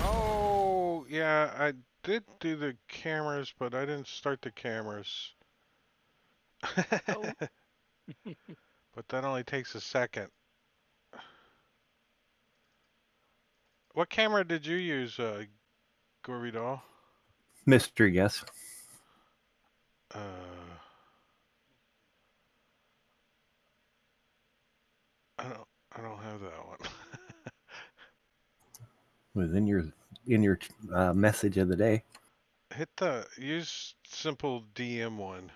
Oh, yeah, I did do the cameras, but I didn't start the cameras. Oh, But that only takes a second. What camera did you use, Gorvidal? Mystery guess. Uh, I don't, I don't have that one. Was in your message of the day. Use simple DM one.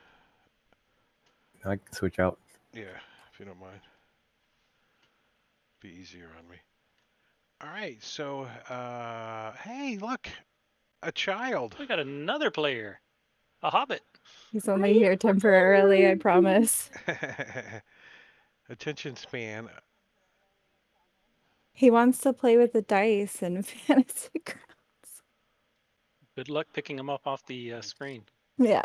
I can switch out. Yeah, if you don't mind. Be easier on me. All right, so, hey, look, a child. we got another player. A hobbit. He's only here temporarily, I promise. Attention span. He wants to play with the dice and fantasy grounds. Good luck picking him up off the screen. Yeah.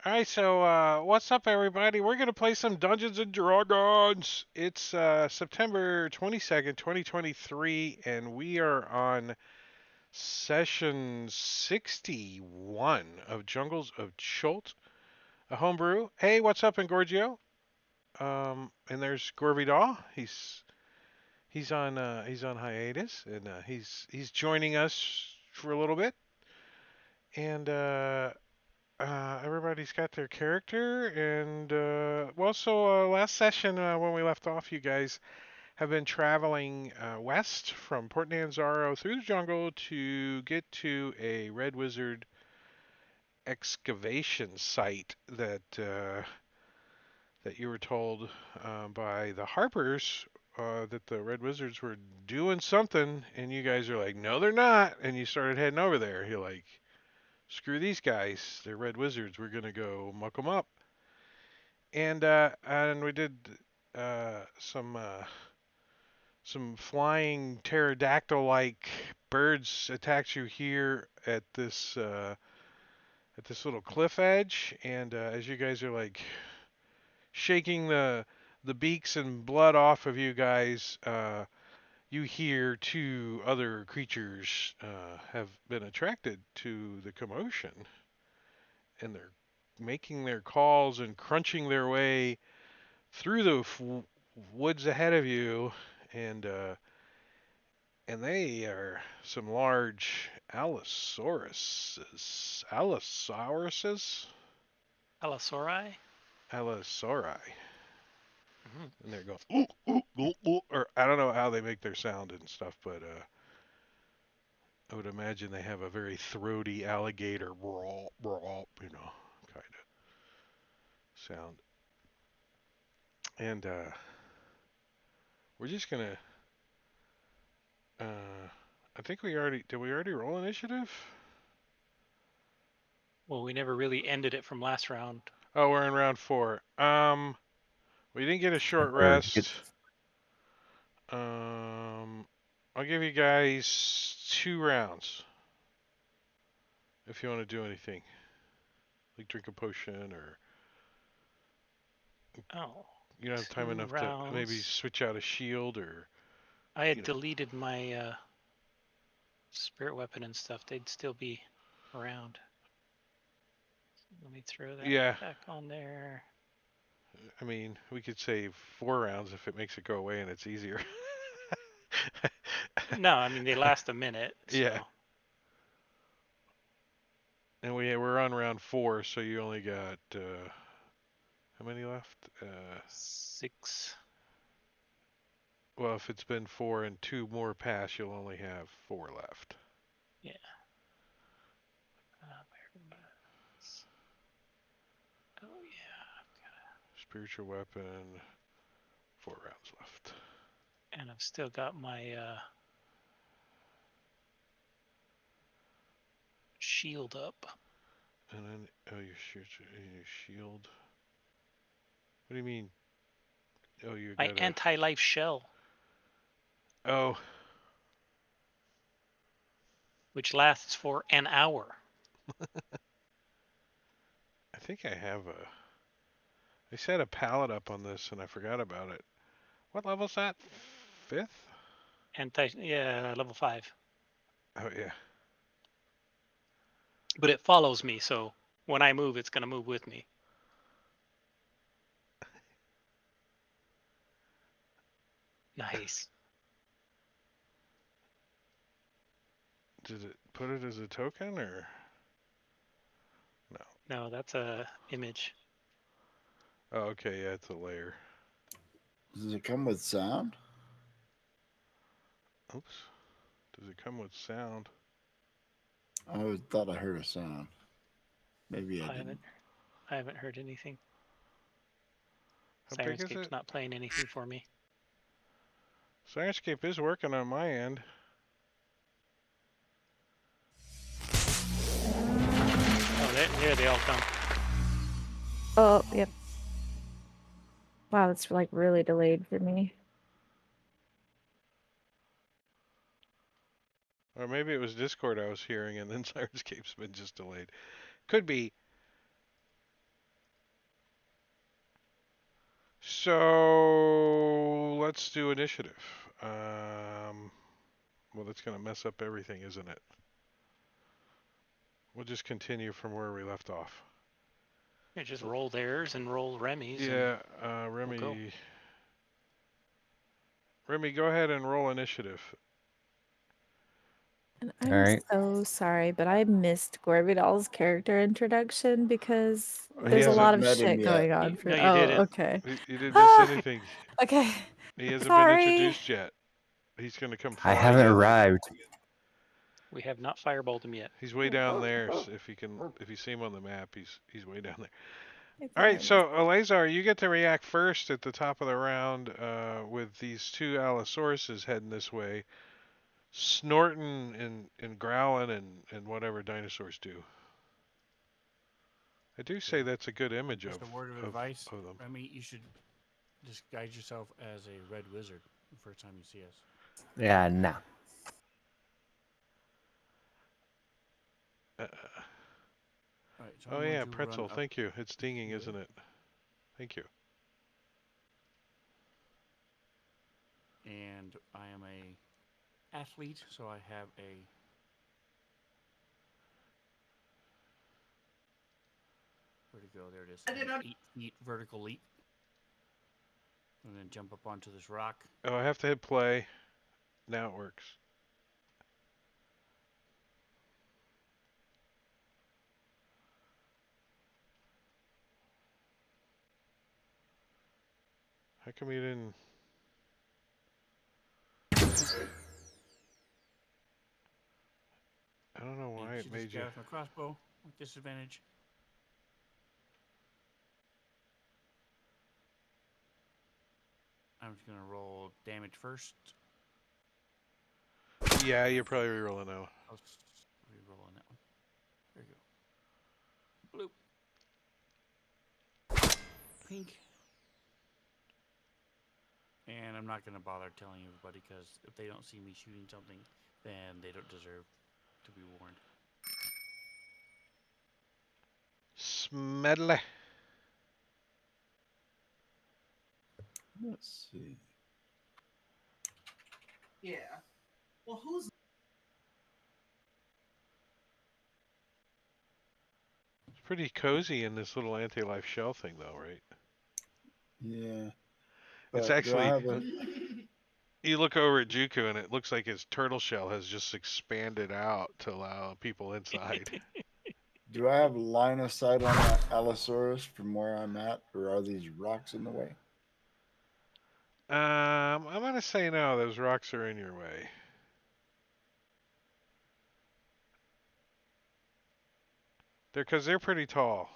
All right, so what's up, everybody? We're gonna play some Dungeons and Dragons. It's September 22nd, 2023, and we are on session 61 of Jungles of Chult, a homebrew. Hey, what's up, Engorgio? And there's Gorvidal. He's on hiatus, and he's joining us for a little bit, and everybody's got their character, and last session when we left off, you guys have been traveling west from Port Nanzaro through the jungle to get to a Red Wizard excavation site that you were told by the Harpers that the Red Wizards were doing something, and you guys are like, no, they're not, and you started heading over there. You're like, screw these guys, they're Red Wizards. We're gonna go muck them up. And we did uh, some uh, some flying pterodactyl-like birds attacked you here at this little cliff edge. And as you guys are like shaking the beaks and blood off of you guys, you hear two other creatures have been attracted to the commotion, and they're making their calls and crunching their way through the woods ahead of you, and uh, and they are some large Allosauri? Allosauri, Mhm. and they're going ooh, ooh, ooh, ooh, or I don't know how they make their sound and stuff, but I would imagine they have a very throaty alligator brawl, brawl, kind of sound. And we're just gonna I think we already did. We already roll initiative? Well, we never really ended it from last round. Oh, we're in round 4. We didn't get a short Or rest. I'll give you guys 2 rounds if you want to do anything, like drink a potion, or Oh, you don't have time 2 enough to maybe rounds. switch out a shield, or I had you know. deleted my spirit weapon and stuff. They'd still be around. Let me throw that Yeah, back on there. I mean, we could say 4 rounds if it makes it go away and it's easier. No, I mean they last a minute. So. Yeah. And we're on round 4, so you only got how many left? 6. Well, if it's been 4 and 2 more pass, you'll only have 4 left. Yeah. Where was... Oh yeah. Spiritual weapon, 4 rounds left. And I've still got my shield up. And then, oh, your shield. What do you mean? Oh, you My got a. anti-life shell, Oh, which lasts for an hour. I think I have a. I set a pallet up on this and I forgot about it. What level's that? 5th? Level 5. Oh, yeah. But it follows me, so when I move, it's gonna move with me. Nice. Did it put it as a token or? No. No, that's a image. Oh, okay. Yeah, it's a layer. Does it come with sound? Oops. Does it come with sound? I always thought I heard a sound. Maybe I didn't. I haven't heard anything. How big is Sirenscape's it? not playing anything for me. Sirenscape is working on my end. Oh, there they all come. Oh, yep. Wow, it's like really delayed for me. Or maybe it was Discord I was hearing and then Sirenscape's been just delayed. Could be. So let's do initiative. Well, that's going to mess up everything, isn't it? We'll just continue from where we left off. Yeah, just roll theirs and roll Remy's. Yeah, and Remy. we'll go. Remy, go ahead and roll initiative. And I'm right. so sorry, but I missed Gorvidal's character introduction because He there's a lot hasn't. of met him shit yet. going on No, for. you Oh, didn't. okay. You didn't miss Ah, anything. okay. He hasn't been Sorry. introduced yet. He's going to come I fly haven't in. arrived. We have not fireballed him yet. He's way down there. So if you see him on the map, he's way down there. I All thought I right, missed so Eleazar, you get to react first at the top of the round with these 2 Allosauruses heading this way, snorting and growling and whatever dinosaurs do. I do say that's a good image Just a word of advice, of them. Remy, you should disguise yourself as a red wizard the first time you see us. Yeah, no. Uh, All right, so oh I'm going yeah, to pretzel. run up Thank you. It's dinging, here. isn't it? Thank you. And I am a athlete, so I have a where'd it go? There it is. An 8 feet vertical leap. And then jump up onto this rock. Oh, I have to hit play. Now it works. How come you didn't? I don't know why And it shoot this made guy you. with my crossbow with disadvantage. I'm just gonna roll damage first. Yeah, you're probably rerolling now. I was re-rolling that one. There you go. Bloop. Pink. And I'm not going to bother telling everybody because if they don't see me shooting something, then they don't deserve to be warned. Smedley. Let's see. It's pretty cozy in this little anti-life shell thing, though, right? Yeah. It's But do I actually, have a you look over at Juku and it looks like his turtle shell has just expanded out to allow people inside. do I have line of sight on that Allosaurus from where I'm at, or are these rocks in the way? I'm gonna say no. Those rocks are in your way. Because they're pretty tall.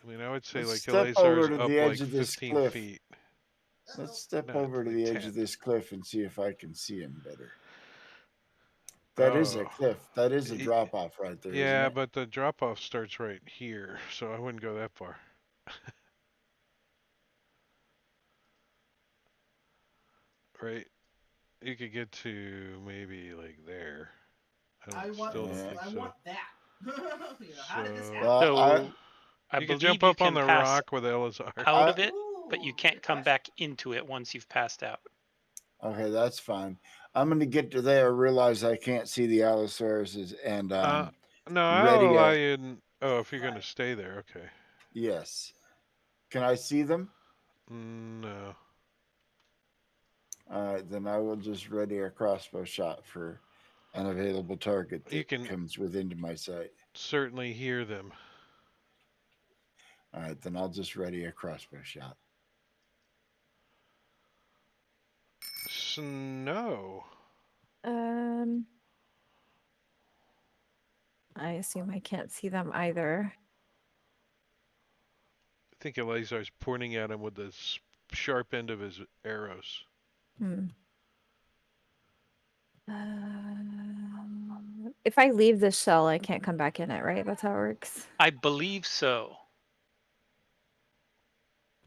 I mean, I would say Let's like the step over laser's to the up edge like of this 15 cliff. feet. Let's step Not over to like the edge 10. of this cliff and see if I can see him better. That is a Oh, cliff. That is a y- drop off right there, isn't yeah, it? but the drop off starts right here, so I wouldn't go that far. Right? You could get to maybe like there. Still don't Yeah. think so. So Well, So I you could believe jump you up on can the pass rock with Elazar. out I of it, but you can't come back into it once you've passed out. okay, that's fine. I'm gonna get to there, realize I can't see the Allosauruses, and No, I'll ready allow a you. Oh, if you're gonna stay there, okay. yes. Can I see them? No, All right, then I will just ready a crossbow shot for an available target you that can comes within my sight. certainly hear them. All right, then I'll just ready a crossbow shot. Snow. Um, I assume I can't see them either. I think Elazar's pointing at him with the sharp end of his arrows. Hmm. If I leave the shell, I can't come back in it, right? That's how it works. I believe so.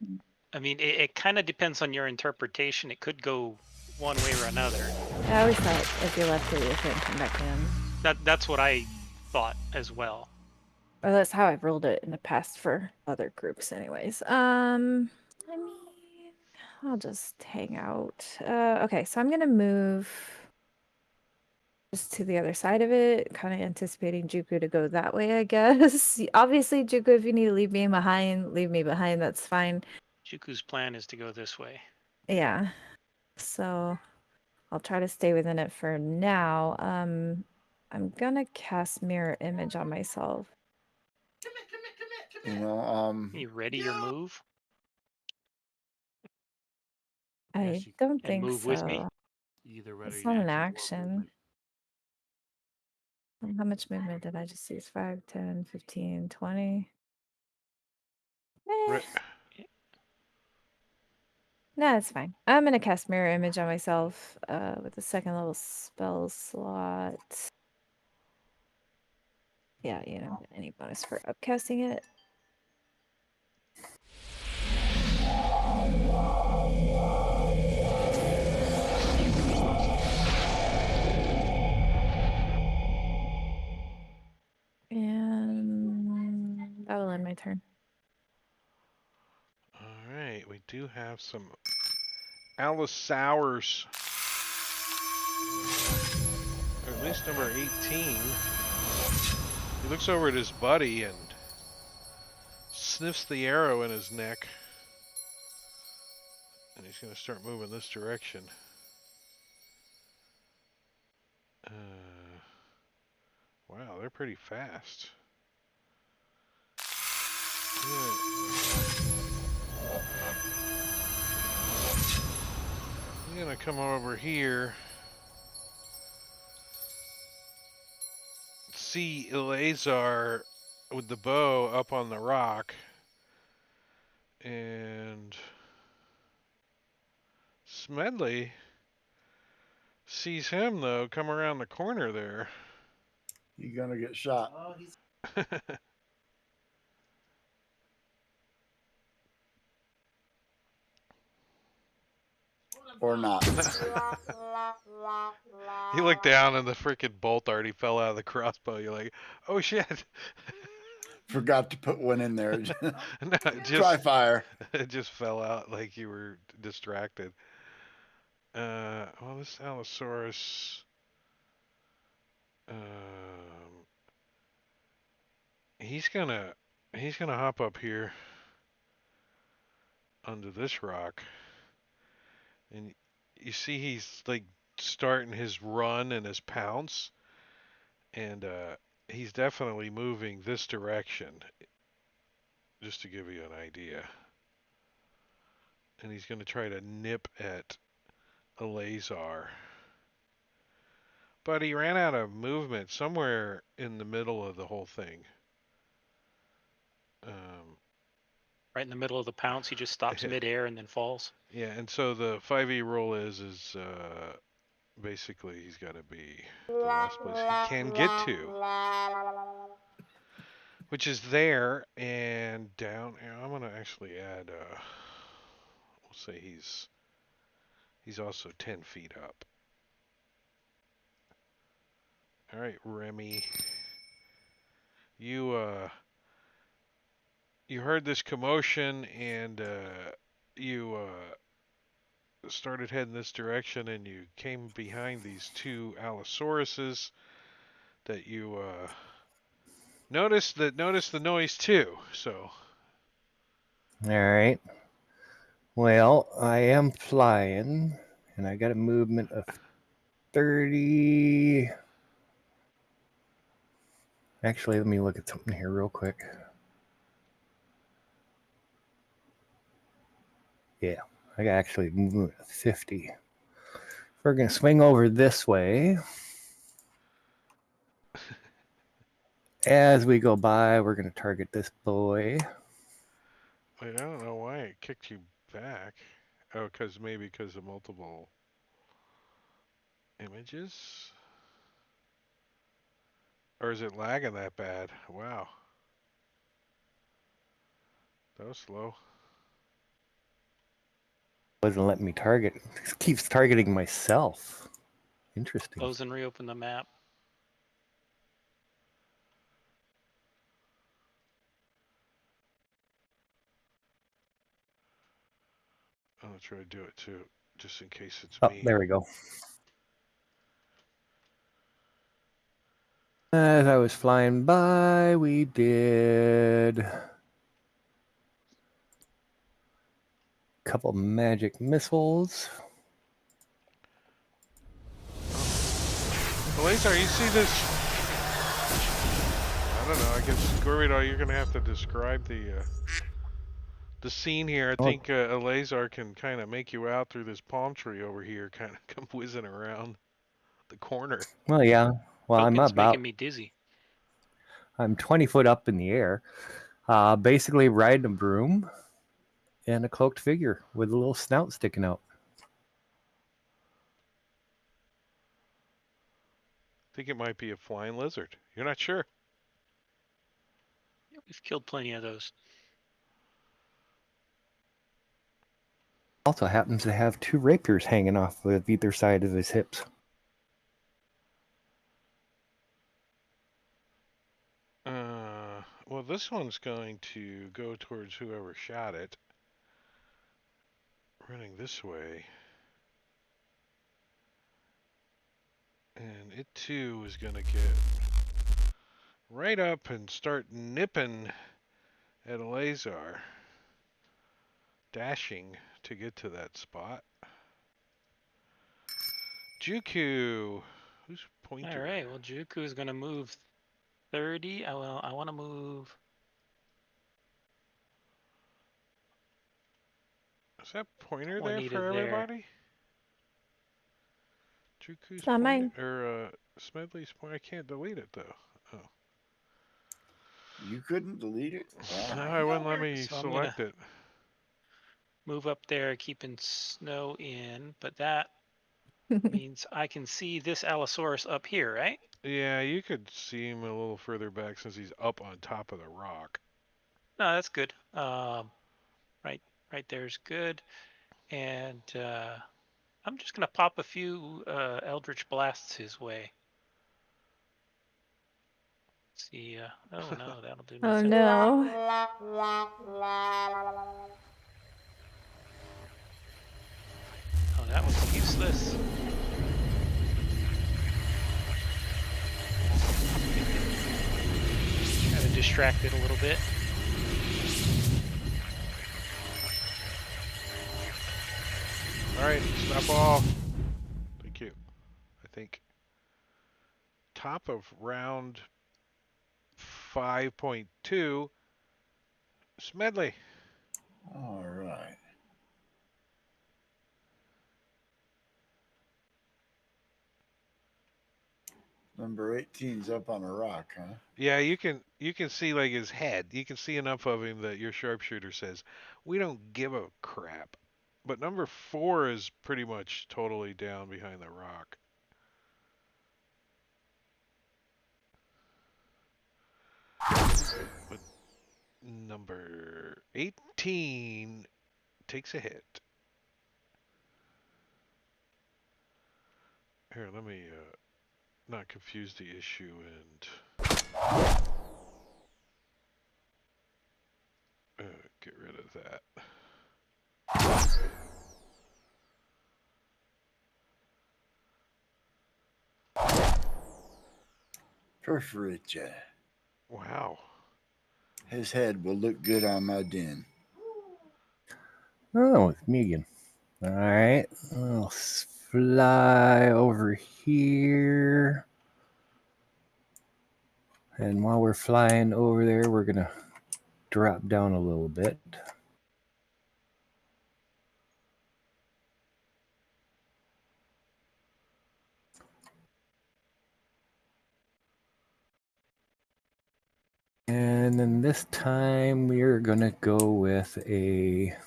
Hmm. I mean, it kind of depends on your interpretation. It could go one way or another. I always thought if you left it, you couldn't come back in. That's what I thought as well. Or that's how I've rolled it in the past for other groups, anyways. I mean, I'll just hang out. Okay, so I'm gonna move just to the other side of it, kind of anticipating Juku to go that way, I guess. Obviously, Juku, if you need to leave me behind, leave me behind. That's fine. Juku's plan is to go this way. Yeah. So I'll try to stay within it for now. I'm gonna cast mirror image on myself. You know, You ready your move I Yes, you don't and think move with me? so. either It's ready not an an action or action. movement. How much movement did I just use? 5, 10, 15, 20? Eh, Right. no, it's fine. I'm gonna cast mirror image on myself with the second level spell slot. Yeah, you know, any bonus for upcasting it. And that will end my turn. All right, we do have some Allosaurs. Or at least number 18. He looks over at his buddy and sniffs the arrow in his neck. And he's going to start moving this direction. Wow, they're pretty fast. I'm going to come over here. See Eleazar with the bow up on the rock. And Smedley sees him though come around the corner there. You're gonna get shot or not. You look down and the freaking bolt already fell out of the crossbow. You're like, oh shit. Forgot to put one in there. No, it Try just fire. it just fell out like you were distracted. Well, this Allosaurus, um, he's gonna hop up here onto this rock, and you see he's like starting his run and his pounce, and he's definitely moving this direction. Just to give you an idea, and he's gonna try to nip at a Lazar. But he ran out of movement somewhere in the middle of the whole thing. Um, Right in the middle of the pounce, he just stops midair and then falls. yeah, and so the 5e rule is basically he's got to be the last place he can get to, which is there and down. I'm gonna actually add. We'll say he's also 10 feet up. All right, Remy. You heard this commotion and you started heading this direction, and you came behind these two Allosauruses that you noticed the noise too. So All right. Well, I am flying, and I got a movement of 30. Actually, let me look at something here real quick. Yeah, I got actually movement of 50. We're going to swing over this way. As we go by, we're going to target this boy. wait, I don't know why it kicked you back. Oh, maybe because of multiple images, or is it lagging that bad? Wow, that was slow. Doesn't let me target. It keeps targeting myself. Interesting. Close and reopen the map. I'm gonna try to do it too, just in case it's Oh, me. there we go. As I was flying by, we did a couple magic missiles. Lazar, you see this? I don't know. I guess Gorito, you're gonna have to describe the scene here. I think Eleazar can kind of make you out through this palm tree over here, kind of come whizzing around the corner. Well, yeah. Well, Token's making me dizzy. I'm 20 foot up in the air, basically riding a broom and a cloaked figure with a little snout sticking out. I think it might be a flying lizard. You're not sure. Yeah, we've killed plenty of those. Also happens to have two rapiers hanging off of either side of his hips. Well, this one's going to go towards whoever shot it. Running this way. And it too is going to get right up and start nipping at Eleazar. Dashing to get to that spot. Juku. Who's pointer? All right. Well, Juku is going to move 30. I want to move. Is that pointer there Juanita for there. everybody? Juku's Not pointer mine. or Smedley's pointer. I can't delete it though. Oh. You couldn't delete it? Wow. No, it wouldn't let me So I'm select it. Move up there, keeping snow in, but that means I can see this Allosaurus up here, right? Yeah, you could see him a little further back since he's up on top of the rock. No, that's good. Right there's good. And I'm just gonna pop a few Eldritch Blasts his way. See, oh no, that'll do Oh nothing. no. Oh, that was useless. Kind of distracted a little bit. All right, stop all. Thank you. I think top of round 5.2, Smedley. All right. Number 18's up on a rock, huh? Yeah, you can see like his head. You can see enough of him that your sharpshooter says, "We don't give a crap." But number 4 is pretty much totally down behind the rock. But number 18 takes a hit. Here, let me not confuse the issue and get rid of that. Perforate ya. Wow. His head will look good on my den. Oh, it's me again. All right. I'll fly over here. And while we're flying over there, we're going to drop down a little bit. And then this time we're going to go with a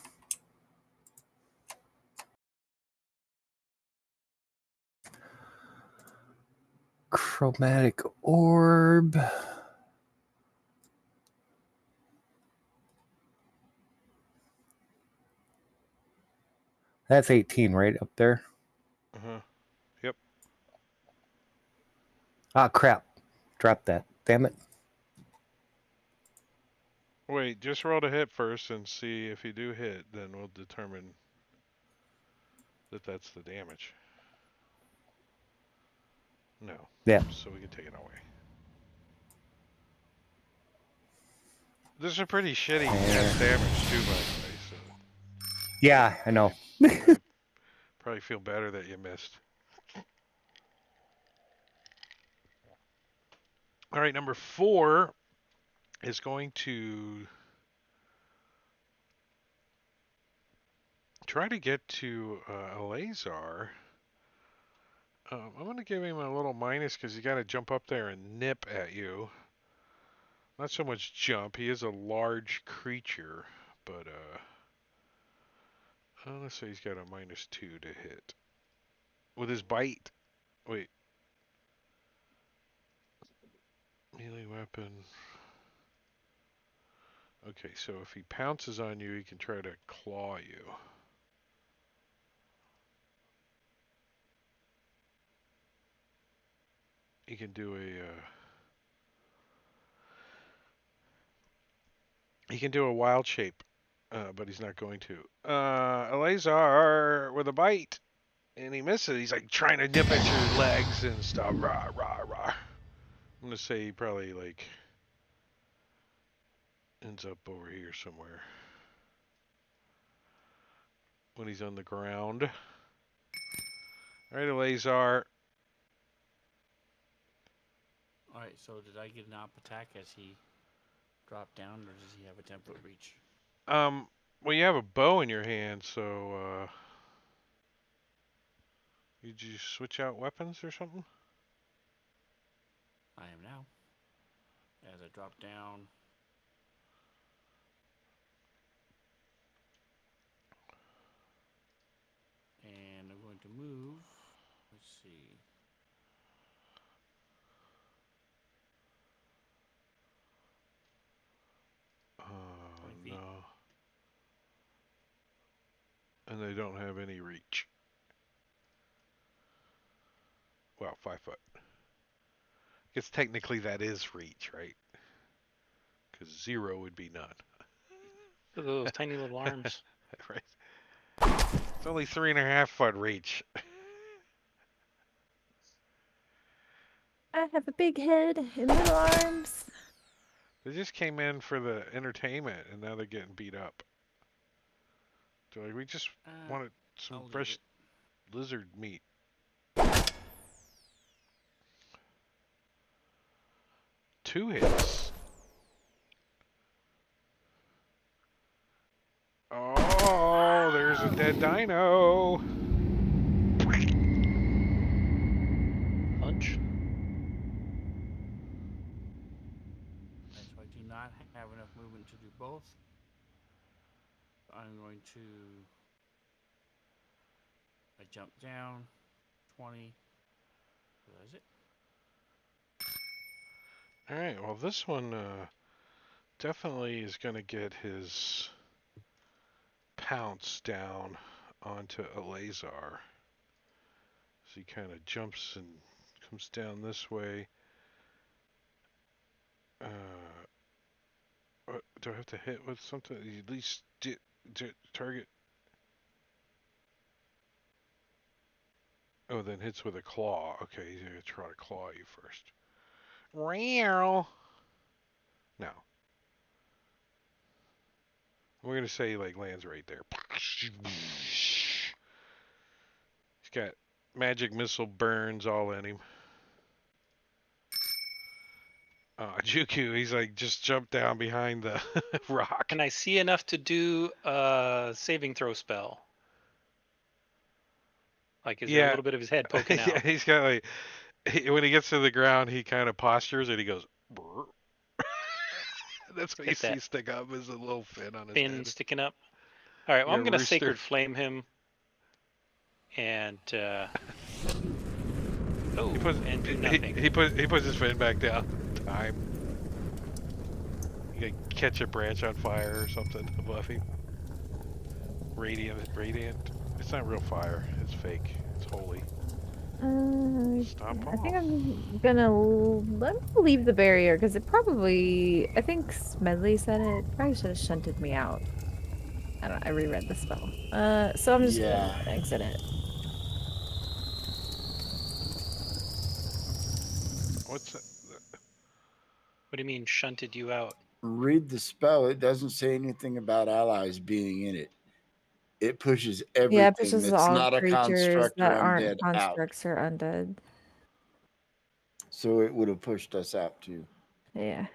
chromatic orb. That's 18 right up there. Uh-huh. Yep. Ah, crap. Drop that. Damn it. Wait, just roll to hit first and see if you do hit, then we'll determine that that's the damage. No. Yeah. So we can take it away. This is a pretty shitty S damage too, by the way. So Yeah, I know. I probably feel better that you missed. All right, number 4 is going to try to get to Eleazar. I'm going to give him a little minus because he's got to jump up there and nip at you. Not so much jump. He is a large creature, but let's say he's got a -2 to hit with his bite. Wait, melee weapon. Okay, so if he pounces on you, he can try to claw you. He can do a wild shape, but he's not going to. Eleazar with a bite, and he misses. He's like trying to nip at your legs and stuff. Rah rah rah. I'm gonna say he probably like ends up over here somewhere when he's on the ground. All right, Eleazar. Alright, so did I get an op attack as he dropped down, or does he have a 10-foot reach? Well, you have a bow in your hand, so did you switch out weapons or something? I am now. As I drop down. And I'm going to move see. Oh 20 feet. no. And they don't have any reach. Well, 5 foot. I guess technically that is reach, right? Because 0 would be none. Look at those tiny little arms. Right. It's only 3.5 foot reach. I have a big head and little arms. They just came in for the entertainment, and now they're getting beat up. They're like, we just wanted some I'll leave fresh it. lizard meat. 2 hits. Oh, there's a dead dino. Punch. Right, so I do not have enough movement to do both. I'm going to. I jump down. 20. Does it? All right, well, this one definitely is going to get his pounce down onto Eleazar. So he kind of jumps and comes down this way. Do I have to hit with something? At least target. Oh, then hits with a claw. Okay, he's going to try to claw you first. Real. No. We're going to say, like, lands right there. He's got magic missile burns all in him. Juku, he's like just jumped down behind the rock. Can I see enough to do a saving throw spell? Like, is there a little bit of his head poking Yeah, out? he's got like when he gets to the ground, he kind of postures and he goes. Brr. That's what you Get see that stick up is a little fin on his fin head. sticking up. All right, well, Yeah, I'm gonna rooster. sacred flame him, and and do nothing. He puts his fin back down. Time. You gotta catch a branch on fire or something above him. Radiant. It's not real fire. It's fake. It's holy. Stomp I think off. I'm gonna let me leave the barrier because it probably. I think Smedley said it probably should have shunted me out. I reread the spell. So I'm just Yeah. gonna exit it. What's that? What do you mean shunted you out? Read the spell. It doesn't say anything about allies being in it. It pushes everything Yeah, it pushes that's all not a creatures construct or that undead aren't out. constructs or undead. So it would have pushed us out too. Yeah,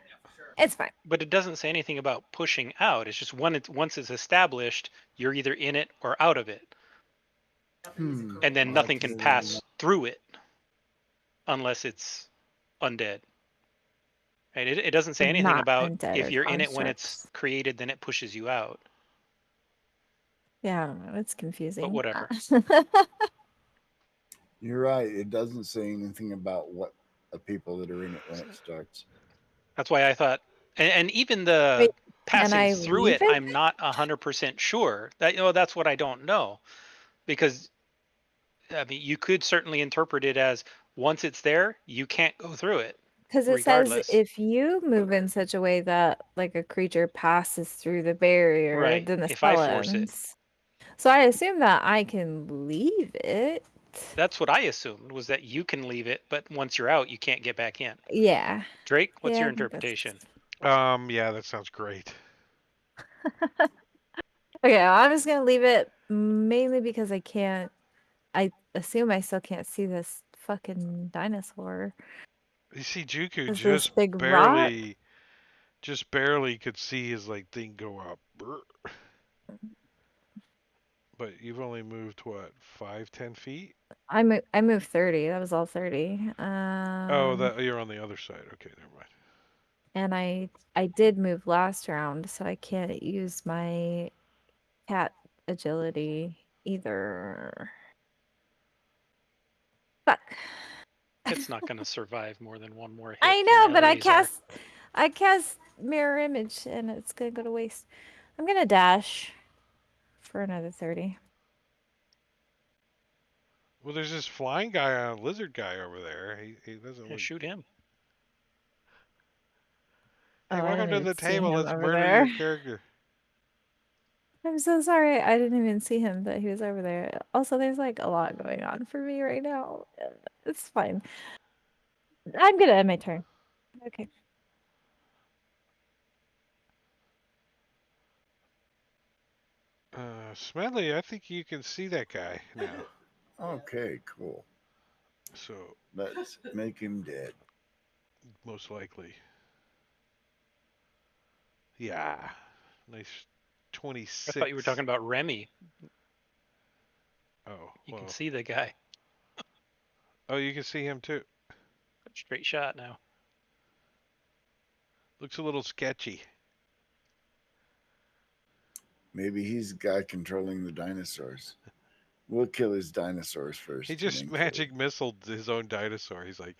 it's fine. But it doesn't say anything about pushing out. It's just once it's established, you're either in it or out of it, and then nothing can pass through it unless it's undead. Right? It doesn't say Like anything not about undead if or you're in it when it's constructs. created, then it pushes you out. Yeah, I don't know. It's confusing. But whatever. You're right. It doesn't say anything about what the people that are in it when it starts. That's why I thought, and even the Wait, can passing I through leave it, it? I'm not 100% sure. That's what I don't know, because I mean, you could certainly interpret it as once it's there, you can't go through it, Because it says regardless. if you move in such a way that like a creature passes through the barrier, Right. then the If I spell force it. ends. So I assume that I can leave it. That's what I assumed, was that you can leave it, but once you're out, you can't get back in. Yeah. Drake, what's Yeah, your I think that's- interpretation? Yeah, that sounds great. Okay, well, I'm just gonna leave it mainly because I can't. I assume I still can't see this fucking dinosaur. You see, Juku Is this big rock? just barely could see his like thing go up. Brr. But you've only moved what, 5-10 feet? I moved 30. That was all 30. Oh, that you're on the other side. Okay, never mind. And I did move last round, so I can't use my cat agility either. But It's not going to survive more than one more hit. I from know, but Eleazar. I cast mirror image, and it's gonna go to waste. I'm gonna dash for another 30. Well, there's this flying guy on a lizard guy over there. He doesn't Yeah, look. shoot him. Hey, Oh, I welcome to didn't the see table. him Let's over murder there. your character. I'm so sorry. I didn't even see him, but he was over there. Also, there's like a lot going on for me right now. It's fine. I'm gonna end my turn. Okay. Smedley, I think you can see that guy now. Okay, cool. So, Let's make him dead. most likely. Yeah. Nice 26. I thought you were talking about Remy. Oh, You well. can see the guy. Oh, you can see him too. Straight shot now. Looks a little sketchy. Maybe he's the guy controlling the dinosaurs. We'll kill his dinosaurs first. He and just then kill magic missiled his own dinosaur. He's like,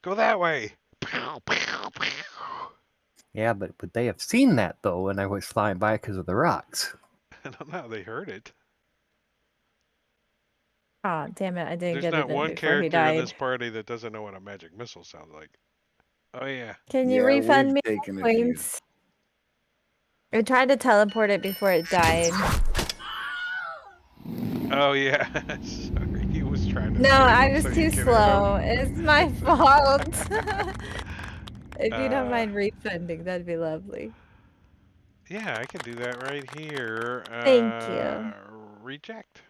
go that way. Pow, pow, pow. Yeah, but would they have seen that though when I was flying by because of the rocks? I don't know. They heard it. Oh, damn it. I didn't There's get not it in one before he character in died. this party that doesn't know what a magic missile sounds like. Oh, yeah. Can you Yeah, refund we've me taken a points? I tried to teleport it before it died. Oh, yeah. Sorry. He was trying to No, save I him was so you too can slow. It's my fault. If you don't Uh, mind refunding, that'd be lovely. Yeah, I can do that right here. Thank you. Reject.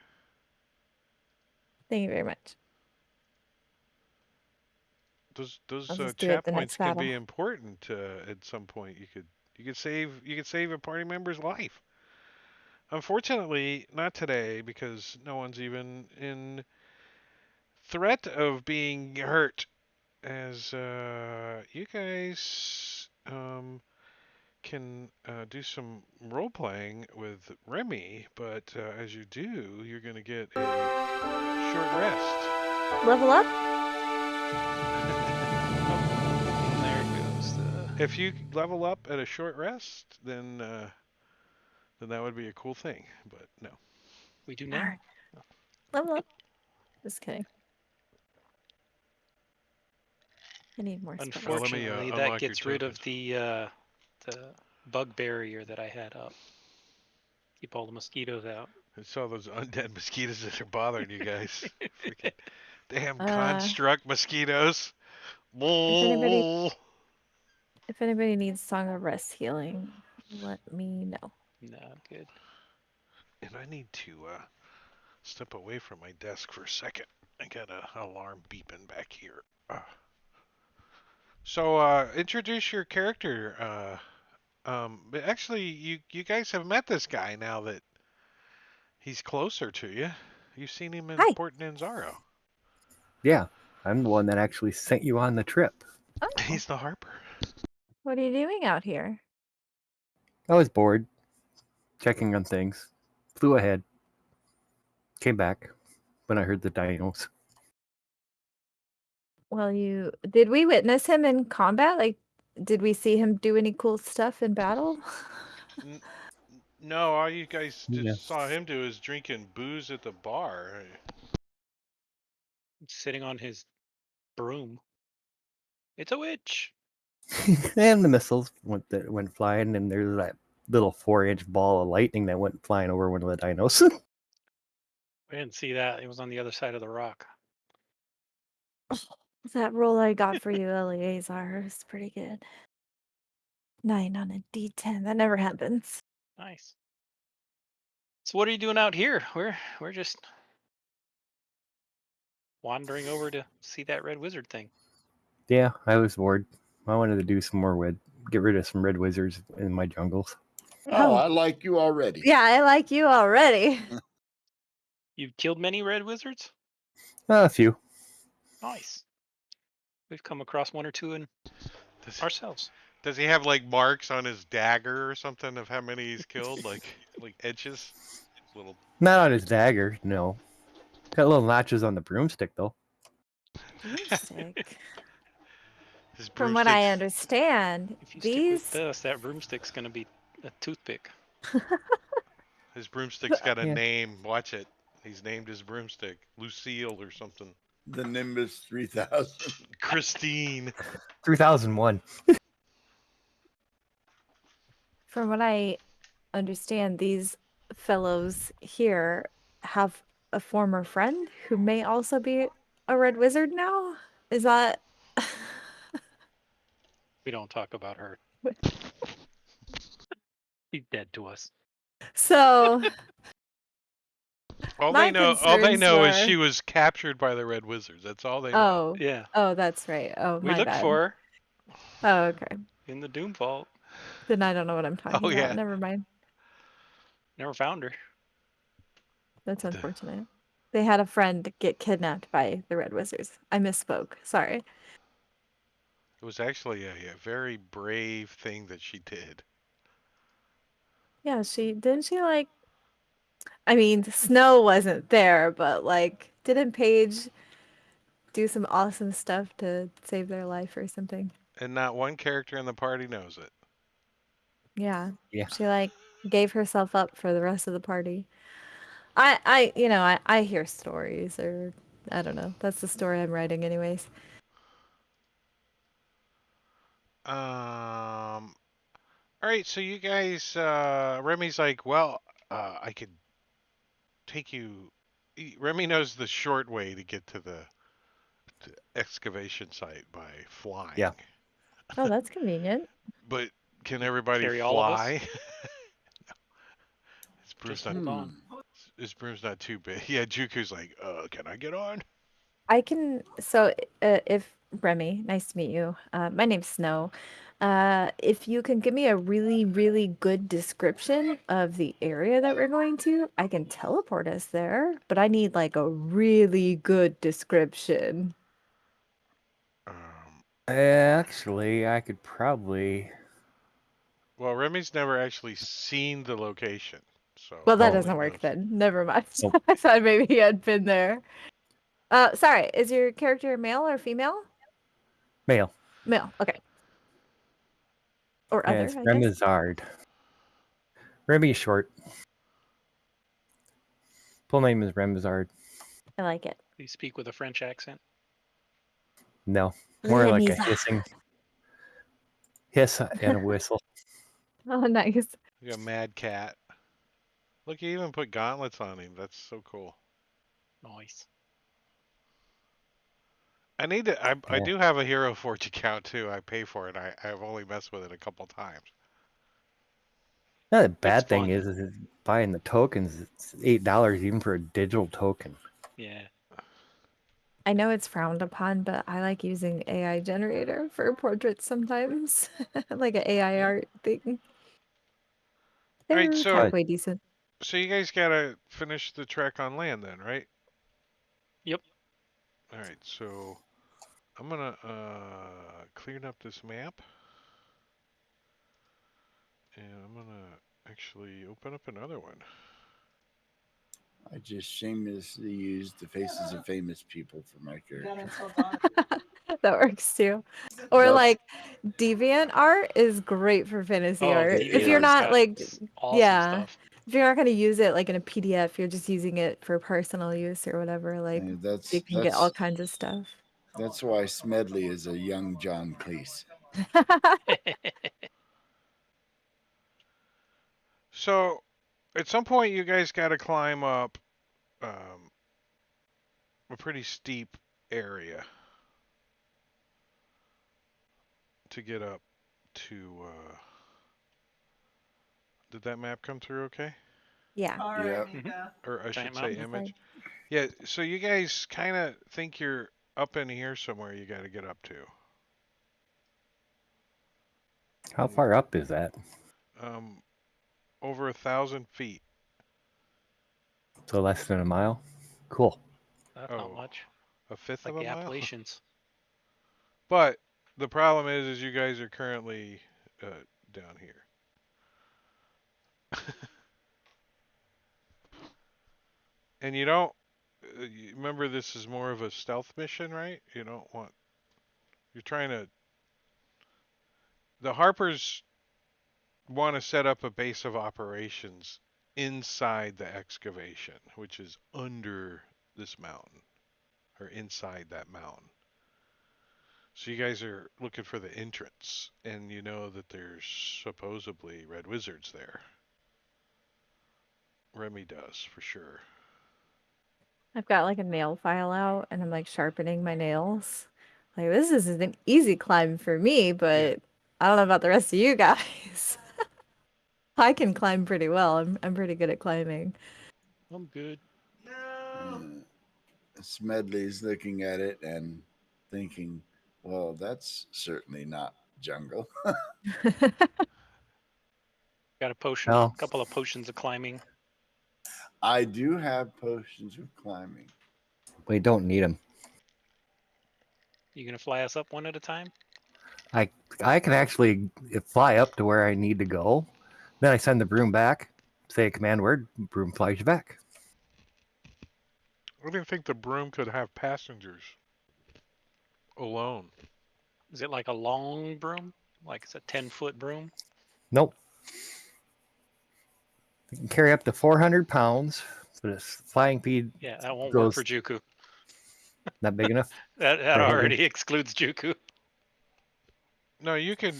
Thank you very much. Those I'll just do it chat the points next can battle. be important at some point. You could save a party member's life. Unfortunately, not today because no one's even in threat of being hurt. As you guys can do some role playing with Remy, but as you do, you're gonna get a short rest. Level up? And there goes the. If you level up at a short rest, then that would be a cool thing. But no. We do All now. right. Level up. Just kidding. I need more spells. Well, let me, Unfortunately, that unlock your gets rid of tokens. the bug barrier that I had up. Keep all the mosquitoes out. I saw those undead mosquitoes that are bothering you guys. Freaking damn Uh, construct mosquitoes. If anybody needs Song of Rest healing, let me know. No, I'm good. And I need to step away from my desk for a second. I got an alarm beeping back here. So introduce your character. But actually, you guys have met this guy now that he's closer to you. You've seen him in Hi. Port Nanzaro. Yeah, I'm the one that actually sent you on the trip. Oh, He's the Harper. what are you doing out here? I was bored, checking on things, flew ahead, came back when I heard the dinos. Well, did we witness him in combat? Like, did we see him do any cool stuff in battle? No, all you guys Yeah. just saw him do is drinking booze at the bar. Sitting on his broom. It's a witch. And the missiles went flying, and there's that little 4-inch ball of lightning that went flying over one of the dinos. I didn't see that. It was on the other side of the rock. That roll I got for you, Eleazar, is pretty good. 9 on a D10. That never happens. Nice. So what are you doing out here? We're just wandering over to see that red wizard thing. Yeah, I was bored. I wanted to do some more get rid of some red wizards in my jungles. Oh, I like you already. Yeah, I like you already. You've killed many red wizards? A few. Nice. We've come across one or two in ourselves. Does he have like marks on his dagger or something of how many he's killed, like edges? Little. Not on his dagger, no. Got little notches on the broomstick though. broomstick. His From what I broomstick's understand, If you stick with these this, that broomstick's gonna be a toothpick. got a Yeah. name. Watch it. He's named his broomstick Lucille or something. The Nimbus 3000. Christine. 3001. from what I understand, these fellows here have a former friend who may also be a red wizard now. Is that We don't talk about her. She's dead to us. so? All My they concerns know is were. she was captured by the Red Wizards. That's all they know. Oh, Yeah. oh, that's right. Oh, We my looked bad. for her Oh, okay. in the Doom Vault. Then I don't know what I'm Oh talking about. yeah. Never mind. Never found her. That's The- unfortunate. They had a friend get kidnapped by the red wizards. I misspoke. Sorry. It was actually a very brave thing that she did. Yeah, she didn't she like I mean, Snow wasn't there, but like didn't Paige do some awesome stuff to save their life or something? And not one character in the party knows it. Yeah. Yeah. She like gave herself up for the rest of the party. I hear stories or I don't know. That's the story I'm writing anyways. All right, so you guys, Remy's like, well, I could take you. Remy knows the short way to get to the excavation site by flying. Yeah. Oh, that's convenient. But can everybody Carry all of us? fly? His broom's Just not. hold on. His broom's not too big. Yeah, Juku's like, can I get on? I can. So, if Remy, nice to meet you. My name's Snow. If you can give me a really, really good description of the area that we're going to, I can teleport us there. But I need like a really good description. Actually, I could probably. Well, Remy's never actually seen the location, so Well, that he Oh. only doesn't work knows. then. Never mind. Oh. I thought maybe he had been there. Sorry. Is your character male or female? Male. Male. Okay. Or And other, it's I guess. Remizard. Remy is short. Full name is Remizard. I like it. You speak with a French accent. No. More like a Remy's- hissing hiss and a whistle. Oh, nice. You got Mad Cat. Look, you even put gauntlets on him. That's so cool. Nice. I need to. I Yeah. do have a Hero Forge account too. I pay for it. I've only messed with it a couple times. Now, the bad It's thing fun. is buying the tokens. It's $8 even for a digital token. Yeah. I know it's frowned upon, but I like using AI generator for portraits sometimes, like an AI art thing. All right, They're so halfway decent. so you guys gotta finish the trek on land then, right? Yep. All right, so I'm gonna clean up this map, and I'm gonna actually open up another one. I just shamelessly used the faces of famous people for my character. That works too. Or That's- like deviant art is great for fantasy Oh, art. It If you're is. not like awesome yeah, stuff. if you're not going to use it like in a PDF, you're just using it for personal use or whatever, like And you can get all kinds of stuff. that's why Smedley is a young John Cleese. So at some point, you guys gotta climb up a pretty steep area to get up to. Did that map come through okay? Yeah. Yeah. Or I should Giant say mountain. image. Yeah, so you guys kind of think you're up in here somewhere you got to get up to. How far up is that? Over 1,000 feet. So less than a mile? Cool. That's Oh, not much. a fifth Like of a the mile? Appalachians. But the problem is you guys are currently down here. And you don't, remember this is more of a stealth mission, right? You don't want. You're trying to. The Harpers want to set up a base of operations inside the excavation, which is under this mountain or inside that mountain. So you guys are looking for the entrance, and you know that there's supposedly red wizards there. Remy does for sure. I've got like a nail file out and I'm like sharpening my nails. Like this is an easy climb for me, but I don't know about the rest of you guys. I can climb pretty well. I'm pretty good at climbing. I'm good. Smedley's looking at it and thinking, well, that's certainly not jungle. Got a potion, Well, couple of potions of climbing. I do have potions of climbing. we don't need them. You gonna fly us up one at a time? I can actually fly up to where I need to go. Then I send the broom back, say a command word, broom flies you back. I didn't think the broom could have passengers alone. Is it like a long broom? Like it's a 10-foot broom? Nope. It can carry up to 400 pounds, but its flying speed Yeah, that won't work goes for Juku. not big enough. That For Haley. already excludes Juku. No, you can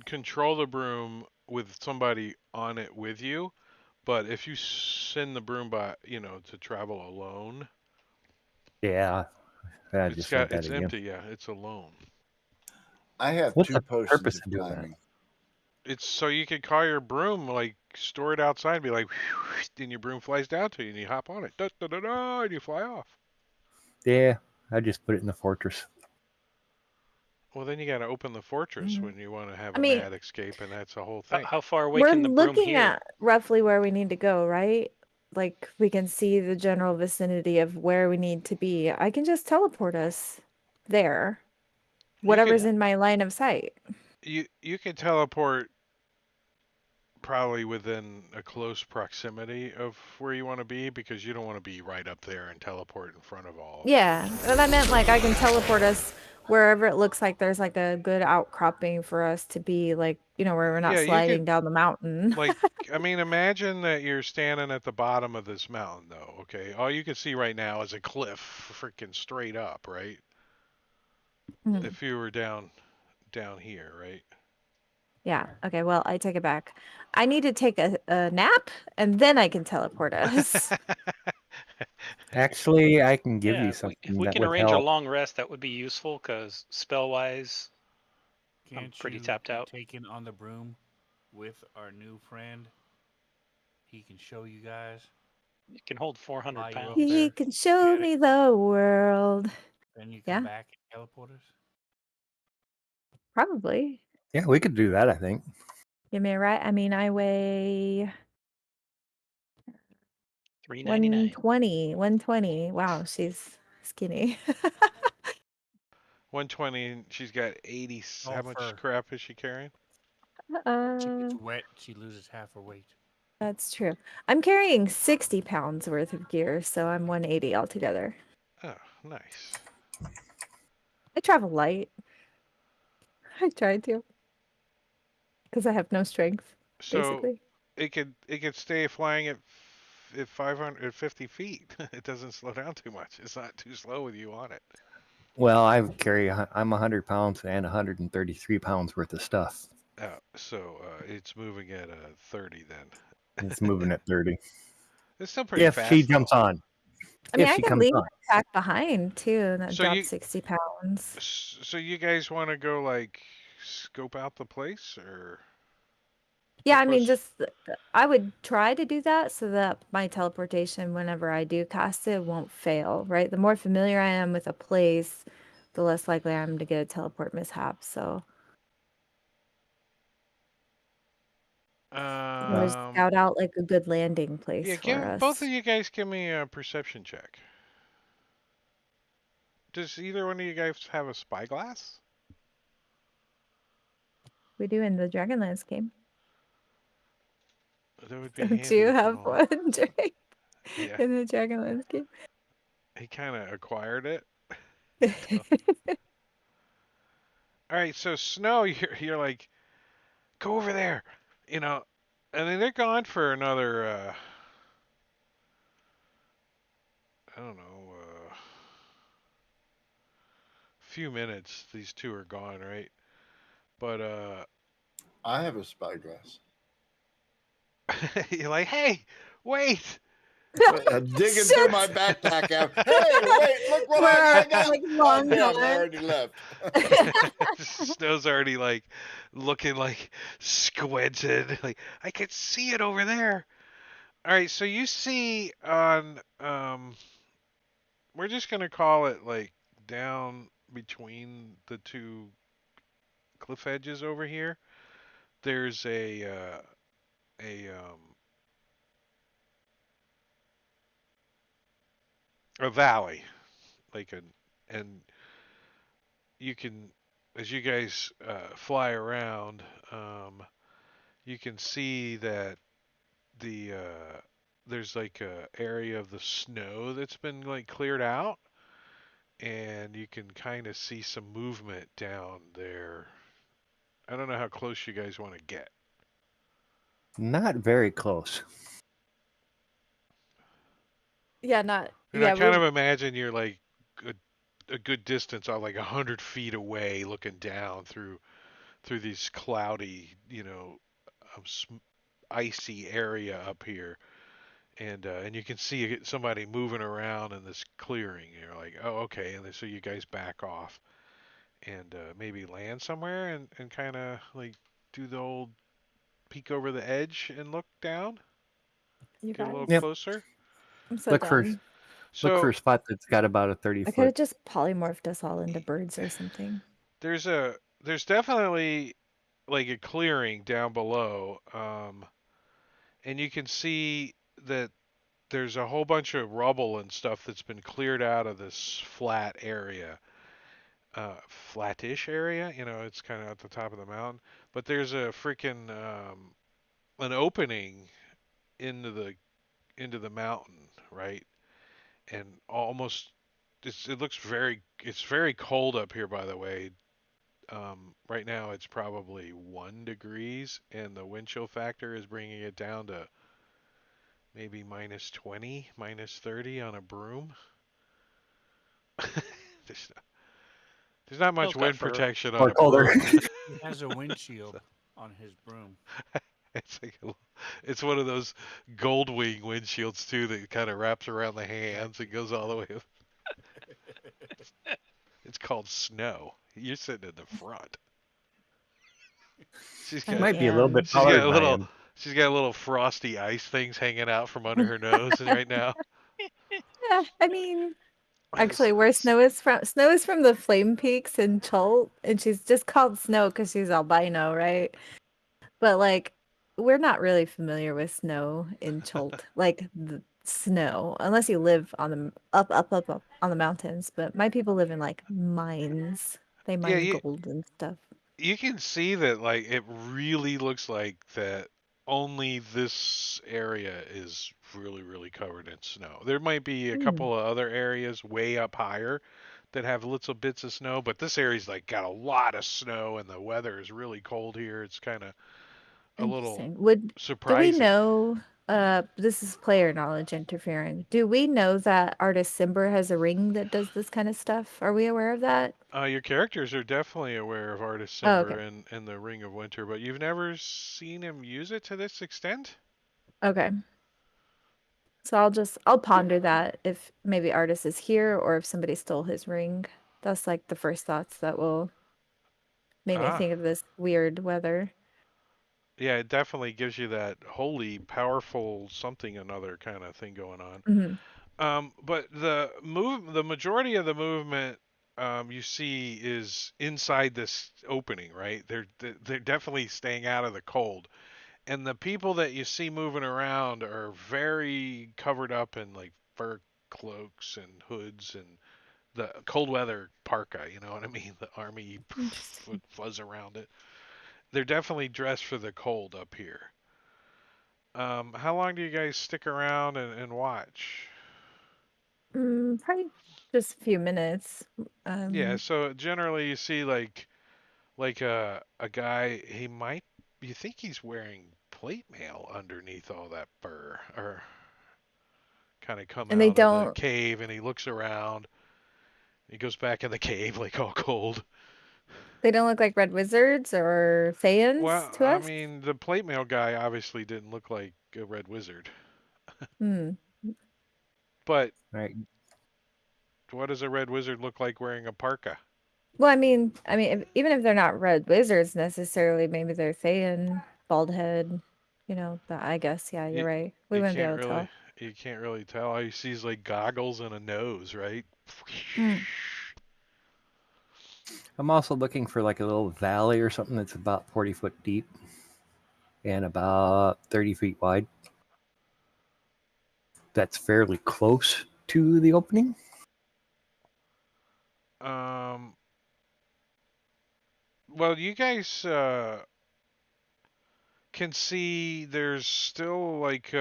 control the broom with somebody on it with you, but if you send the broom by, to travel alone, Yeah, I just read that it's again. empty. Yeah, it's alone. I have What's two the potions purpose of of doing that? climbing. It's so you can call your broom, like store it outside, and be like, and your broom flies down to you, and you hop on it, da da da da, and you fly off. Yeah, I just put it in the fortress. Well, then you got to open the fortress Mhm. when you want to have I a mean, mad escape, and that's the whole thing. How far away we're can the broom looking hear? at roughly where we need to go, right? Like we can see the general vicinity of where we need to be. I can just teleport us there. You could Whatever's in my line of sight. you can teleport probably within a close proximity of where you want to be because you don't want to be right up there and teleport in front of all of them. Yeah, and I meant like I can teleport us wherever it looks like there's like a good outcropping for us to be, like, where we're not Yeah, you sliding could down the mountain. like I mean imagine that you're standing at the bottom of this mountain though, okay? All you can see right now is a cliff freaking straight up, right? Mhm. If you were down here, right? Yeah. Okay. Well, I take it back. I need to take a nap and then I can teleport us. Actually, I can give Yeah, you if something we that can would arrange a help. long rest, that would be useful because spell-wise, I'm Can't pretty you tapped out. take in on the broom with our new friend? He can show you guys. It can hold 400 Fly you up pounds. He there. can show me the world. Then you come Yeah, back and teleport us. probably. Yeah, we could do that, I think. Give me a right. I mean, I weigh $3.99. 120. Wow, she's skinny. 120 and she's got 80. How All much fur. crap is she carrying? She gets Uh, wet. She loses half her weight. that's true. I'm carrying 60 pounds worth of gear, so I'm 180 altogether. Oh, nice. I travel light. I try to, because I have no strength, So basically. it could stay flying at 550 feet. It doesn't slow down too much. It's not too slow with you on it. Well, I'm 100 pounds and 133 pounds worth of stuff. So it's moving at 30 then. It's moving at 30. It's still pretty If she fast though. jumps on. I mean, If I she can comes leave on. my pack behind too, and then So drop you 60 pounds. so you guys want to go like scope out the place or how Yeah, I mean, close? just I would try to do that so that my teleportation, whenever I do cast it, won't fail, right? The more familiar I am with a place, the less likely I am to get a teleport mishap. So I'm gonna Um scout out like a good landing yeah, place for give both of us. you guys give me a perception check. Does either one of you guys have a spyglass? We do in the Dragonlance game. That would be Don't handy you if have all. one, Drake? Yeah. In the Dragonlance game? he kind of acquired it. So, all right, so Snow, you're like, go over there, you know, and then they're gone for another, I don't know, few minutes. These two are gone, right? But I have a spyglass. you're like, hey, wait. Digging through my Shit. backpack out. Hey, wait, look what I got. Like Oh, long damn, I gone. already left. Snow's already like looking like squinted. Like I can see it over there. All right, so you see on we're just gonna call it like down between the two cliff edges over here. There's a valley, like a and you can as you guys fly around, you can see that there's like a area of the snow that's been like cleared out, and you can kind of see some movement down there. I don't know how close you guys want to get. Not very close. Yeah, not. And I Yeah, kind we. of imagine you're like a good distance, like 100 feet away, looking down through these cloudy, um, icy area up here, and you can see somebody moving around in this clearing. You're like, oh, okay, and then, so you guys back off and maybe land somewhere and kind of like do the old peek over the edge and look down, You get a little guys. Yep. closer. I'm so Look for done. look for So a spot that's got about a 30 I could have foot. just polymorphed us all into birds or something. there's definitely like a clearing down below, and you can see that there's a whole bunch of rubble and stuff that's been cleared out of this flat area, flattish area. It's kind of at the top of the mountain, but there's a freaking an opening into the mountain, right? And almost it's very cold up here, by the way. Right now it's probably 1 degrees, and the wind chill factor is bringing it down to maybe -20, -30 on a broom. there's, there's not much Hill's got wind fur. protection on Or a colder. broom. He has a windshield on his broom. It's like it's one of those Goldwing windshields too that kind of wraps around the hands and Exactly. goes all the way up. It's called Snow. You're sitting in the front. She's I got Might be a little am. bit she's taller got a than I little am. she's got little frosty ice things hanging out from under her nose right now. Yeah, I mean, actually, where Snow is from the Flame Peaks in Chult, and she's just called Snow because she's albino, right? But like, we're not really familiar with snow in Chult, like the snow, unless you live on the up on the mountains. But my people live in like mines. They Yeah, mine gold and stuff. you can see that like it really looks like that only this area is really covered in snow. There might be a Hmm, couple of other areas way up higher that have little bits of snow, but this area's like got a lot of snow and the weather is really cold here. It's kind of a little interesting. Do we surprising. know? This is player knowledge interfering. Do we know that artist Simber has a ring that does this kind of stuff? Are we aware of that? Your characters are definitely aware of Artist Oh, Simber okay. and the Ring of Winter, but you've never seen him use it to this extent? Okay. So I'll ponder that if maybe artist is here or if somebody stole his ring. That's like the first thoughts that will make me Ah, think of this weird weather. yeah, it definitely gives you that holy, powerful something another kind of thing going on. Hmm. But the majority of the movement you see is inside this opening, right? They're definitely staying out of the cold, and the people that you see moving around are very covered up in like fur cloaks and hoods and the cold weather parka. You know what I mean? The army Interesting. fuzz around it. They're definitely dressed for the cold up here. How long do you guys stick around and watch? Probably just a few minutes. Yeah, so generally you see like a guy, you think he's wearing plate mail underneath all that fur, or kind of come And they out of the don't cave and he looks around. He goes back in the cave like all cold. look like red wizards or fans Well, to I us. mean, the plate mail guy obviously didn't look like a red wizard. Hmm. But Right. what does a red wizard look like wearing a parka? Well, even if they're not red wizards necessarily, maybe they're fan, bald head, but I guess, yeah, you're You, right. We you wouldn't be can't able to really tell. you can't really tell. All you see is like goggles and a nose, right? Hmm. I'm also looking for like a little valley or something that's about 40 foot deep and about 30 feet wide. That's fairly close to the opening. Um, well, you guys can see there's still like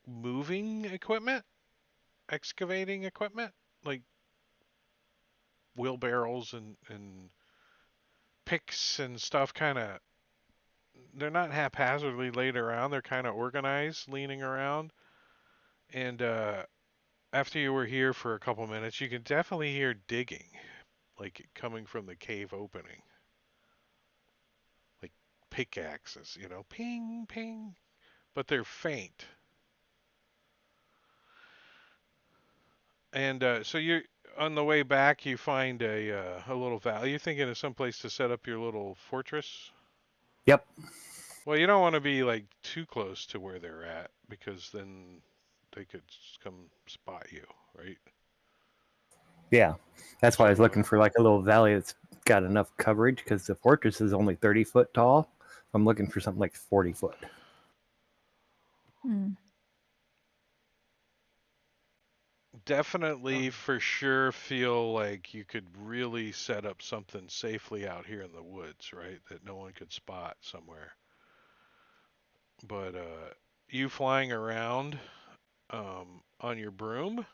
moving equipment, excavating equipment, like wheelbarrows and picks and stuff kind of they're not haphazardly laid around, they're kind of organized leaning around. And after you were here for a couple minutes, you can definitely hear digging, like coming from the cave opening, like pickaxes, ping, ping, but they're faint. And so you're on the way back. You find a little valley. You're thinking of some place to set up your little fortress. Yep. Well, you don't want to be like too close to where they're at because then they could come spot you, right? Yeah. That's why I was So looking for like a little valley that's got enough coverage because the fortress is only 30 foot tall. I'm looking for something like 40 foot. Hmm. definitely for sure feel like you could really set up something safely out here in the woods, right? That no one could spot somewhere. But you flying around on your broom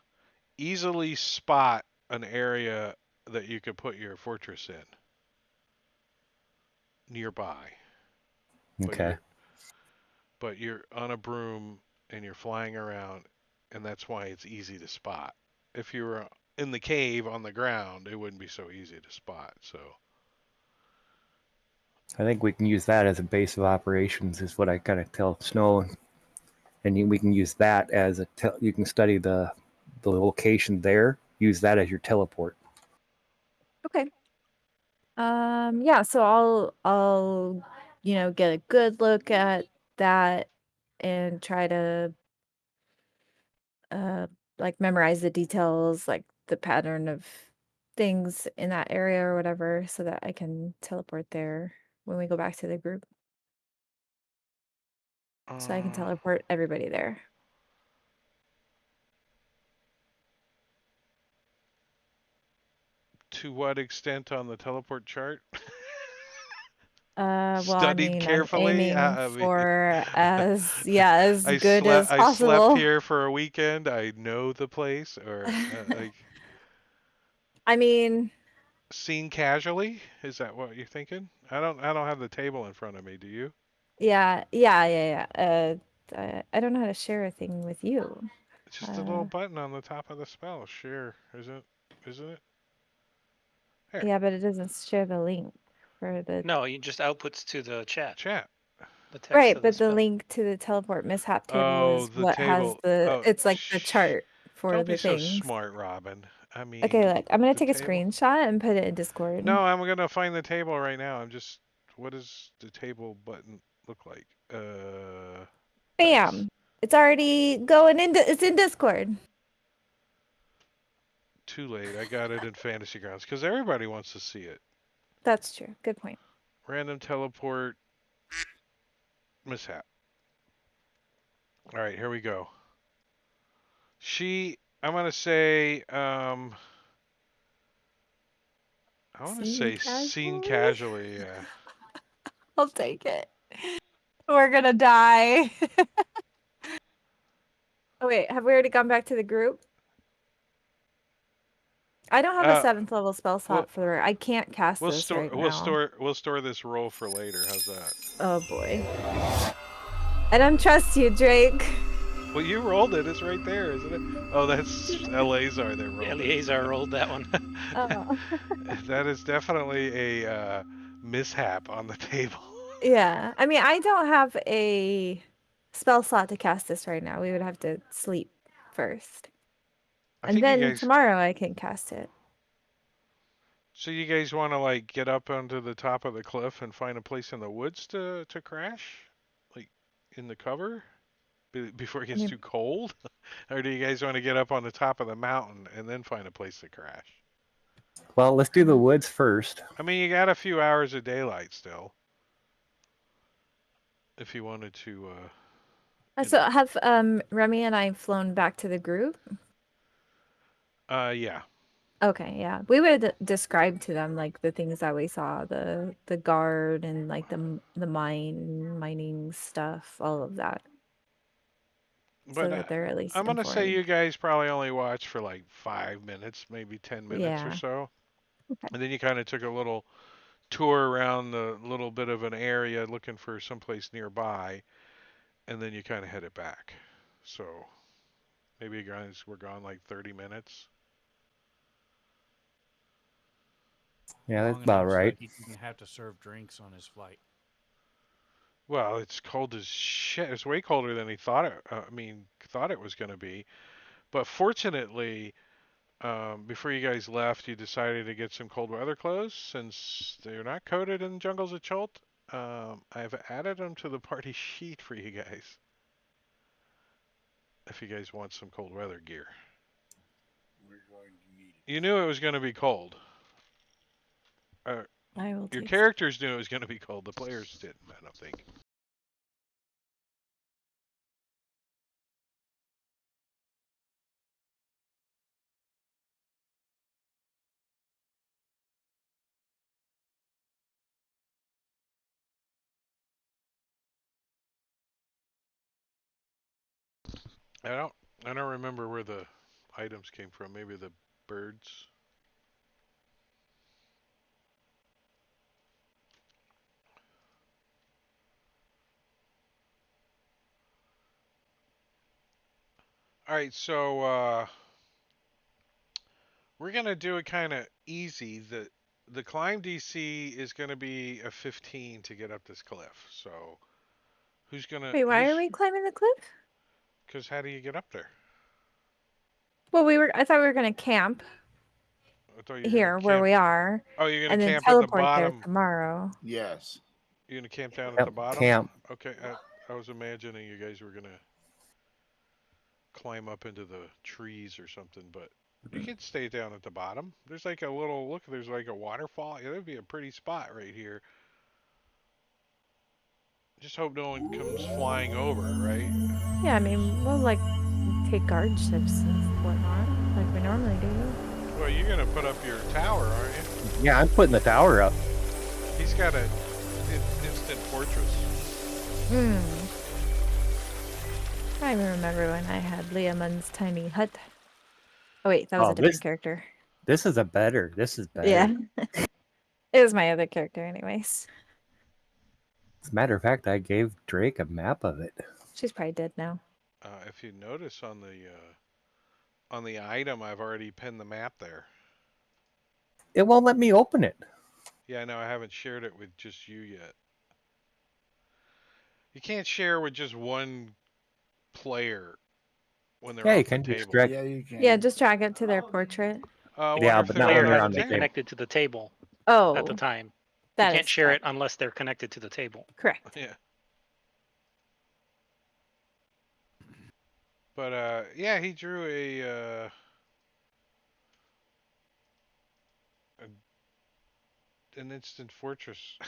easily spot an area that you could put your fortress in nearby. But Okay. you're on a broom and you're flying around, and that's why it's easy to spot. If you were in the cave on the ground, it wouldn't be so easy to spot. So I think we can use that as a base of operations, is what I kind of tell Snow, and we can use that as you can study the location there. Use that as your teleport. Okay. Yeah, so I'll get a good look at that and try to uh like memorize the details, like the pattern of things in that area or whatever, so that I can teleport there when we go back to the group. So I can uh, teleport everybody there. to what extent on the teleport chart? Well, I Studied mean, I'm carefully. aiming I mean, for as good as I slept possible. here for a weekend. I know the place, or like I mean, seen casually. Is that what you're thinking? I don't have the table in front of me. Do you? yeah. I don't know how to share a thing with you. It's just a little Uh, button on the top of the spell. Share, isn't it? Here, yeah, but it doesn't share the link for the No, you just outputs to the chat, chat. the text right, of the but the spell. link to the teleport mishap table Oh, is the what has table. Oh, it's like the chart for don't be the so things. smart, Robin. I Okay, mean, look, I'm gonna the take a table. screenshot and put it in Discord. No, I'm gonna find the table right now. What does the table button look like? Dice. Bam! It's already going into it's in Discord. Too late. I got it in Fantasy Grounds because everybody wants to see it. That's true. Good point. Random teleport mishap. All right, here we go. I'm gonna say, I want to Seen say seen casually. casually. I'll take it. We're gonna die. Oh wait, have we already gone back to the group? I don't have a 7th level spell slot for I can't cast this right now. We'll store this roll for later. How's that? Oh boy. I don't trust you, Drake. Well, you rolled it. It's right there, isn't it? Oh, that's Eleazar that rolled it. Eleazar rolled that one. Oh. That is definitely a mishap on the table. Yeah. I mean, I don't have a spell slot to cast this right now. We would have to sleep first. I And think you then guys. tomorrow I can cast it. So you guys want to like get up onto the top of the cliff and find a place in the woods to crash, like in the cover, before it gets too cold, or do you guys want to get up on the top of the mountain and then find a place to crash? Well, let's do the woods first. I mean, you got a few hours of daylight still, if you wanted to. So have Remy and I flown back to the group? Yeah. Okay, yeah. We would describe to them like the things that we saw, the guard and like the mining stuff, all of that. So But that they're at least I'm gonna say informed. you guys probably only watched for like 5 minutes, maybe 10 minutes or Yeah. so, Okay. and then you kind of took a little tour around the little bit of an area looking for someplace nearby, and then you kind of headed back. So maybe you guys were gone like 30 minutes. Yeah, that's Long about enough so right. that he didn't have to serve drinks on his flight. Well, it's cold as shit. It's way colder than he thought it. Thought it was going to be. But fortunately, before you guys left, you decided to get some cold weather clothes since they're not coated in jungles of Chult. I've added them to the party sheet for you guys. If you guys want some cold weather gear. We're going to need it. You knew it was going to be cold. I will Your take characters knew it was going to be cold. The players didn't, I don't think. I don't remember where the items came from. Maybe the birds. All right, so we're gonna do it kind of easy. The climb DC is gonna be a 15 to get up this cliff. So who's gonna Wait, why are who's we climbing the cliff? because how do you get up there? Well, I thought we were gonna camp I thought you were gonna here where camp. we are Oh, you're gonna and then camp at the teleport there bottom. tomorrow. Yes. You're gonna camp down at Yep, the bottom. camp. Okay, I was imagining you guys were gonna climb up into the trees or something, but you can stay down at the bottom. There's like a little look. There's like a waterfall. Yeah, that'd be a pretty spot right here. Just hope no one comes flying over, right? Yeah, I mean, we'll like take guard ships and whatnot, like we normally do. Well, you're gonna put up your tower, aren't you? Yeah, I'm putting the tower up. He's got a instant fortress. I remember when I had Liamon's tiny hut. Oh wait, that was a different character. This is better. This is better. Yeah. It was my other character anyways. As a matter of fact, I gave Drake a map of it. She's probably dead now. If you notice on the item, I've already pinned the map there. It won't let me open it. Yeah, no, I haven't shared it with just you yet. You can't share with just one player when they're off the table. Yeah, you can. Yeah, just drag it to their portrait. Yeah, but not when Player they're has on to the be table. connected to the table Oh, at the time. You that can't is share it correct. unless they're connected to the table. Correct. Yeah. But yeah, he drew an instant fortress.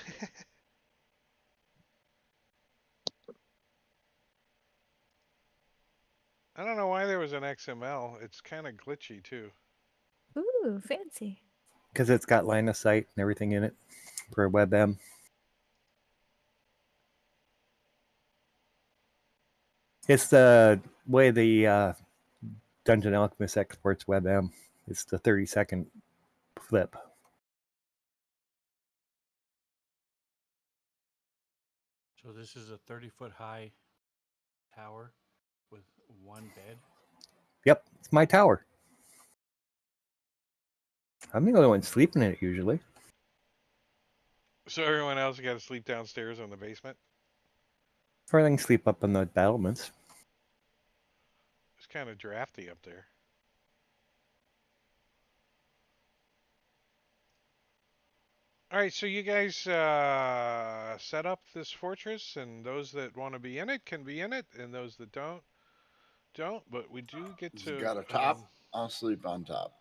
I don't know why there was an XML. It's kind of glitchy too. Ooh, fancy. Because it's got line of sight and everything in it for WebM. It's the way the Dungeon Alchemist exports WebM. It's the 30-second flip. So this is a 30-foot high tower with one bed. Yep, it's my tower. I'm the only one sleeping in it usually. So everyone else got to sleep downstairs in the basement? Or I can sleep up in the battlements. It's kind of drafty up there. All right, so you guys set up this fortress, and those that want to be in it can be in it, and those that don't. But we do get Has to. it got a top? I'll sleep on top.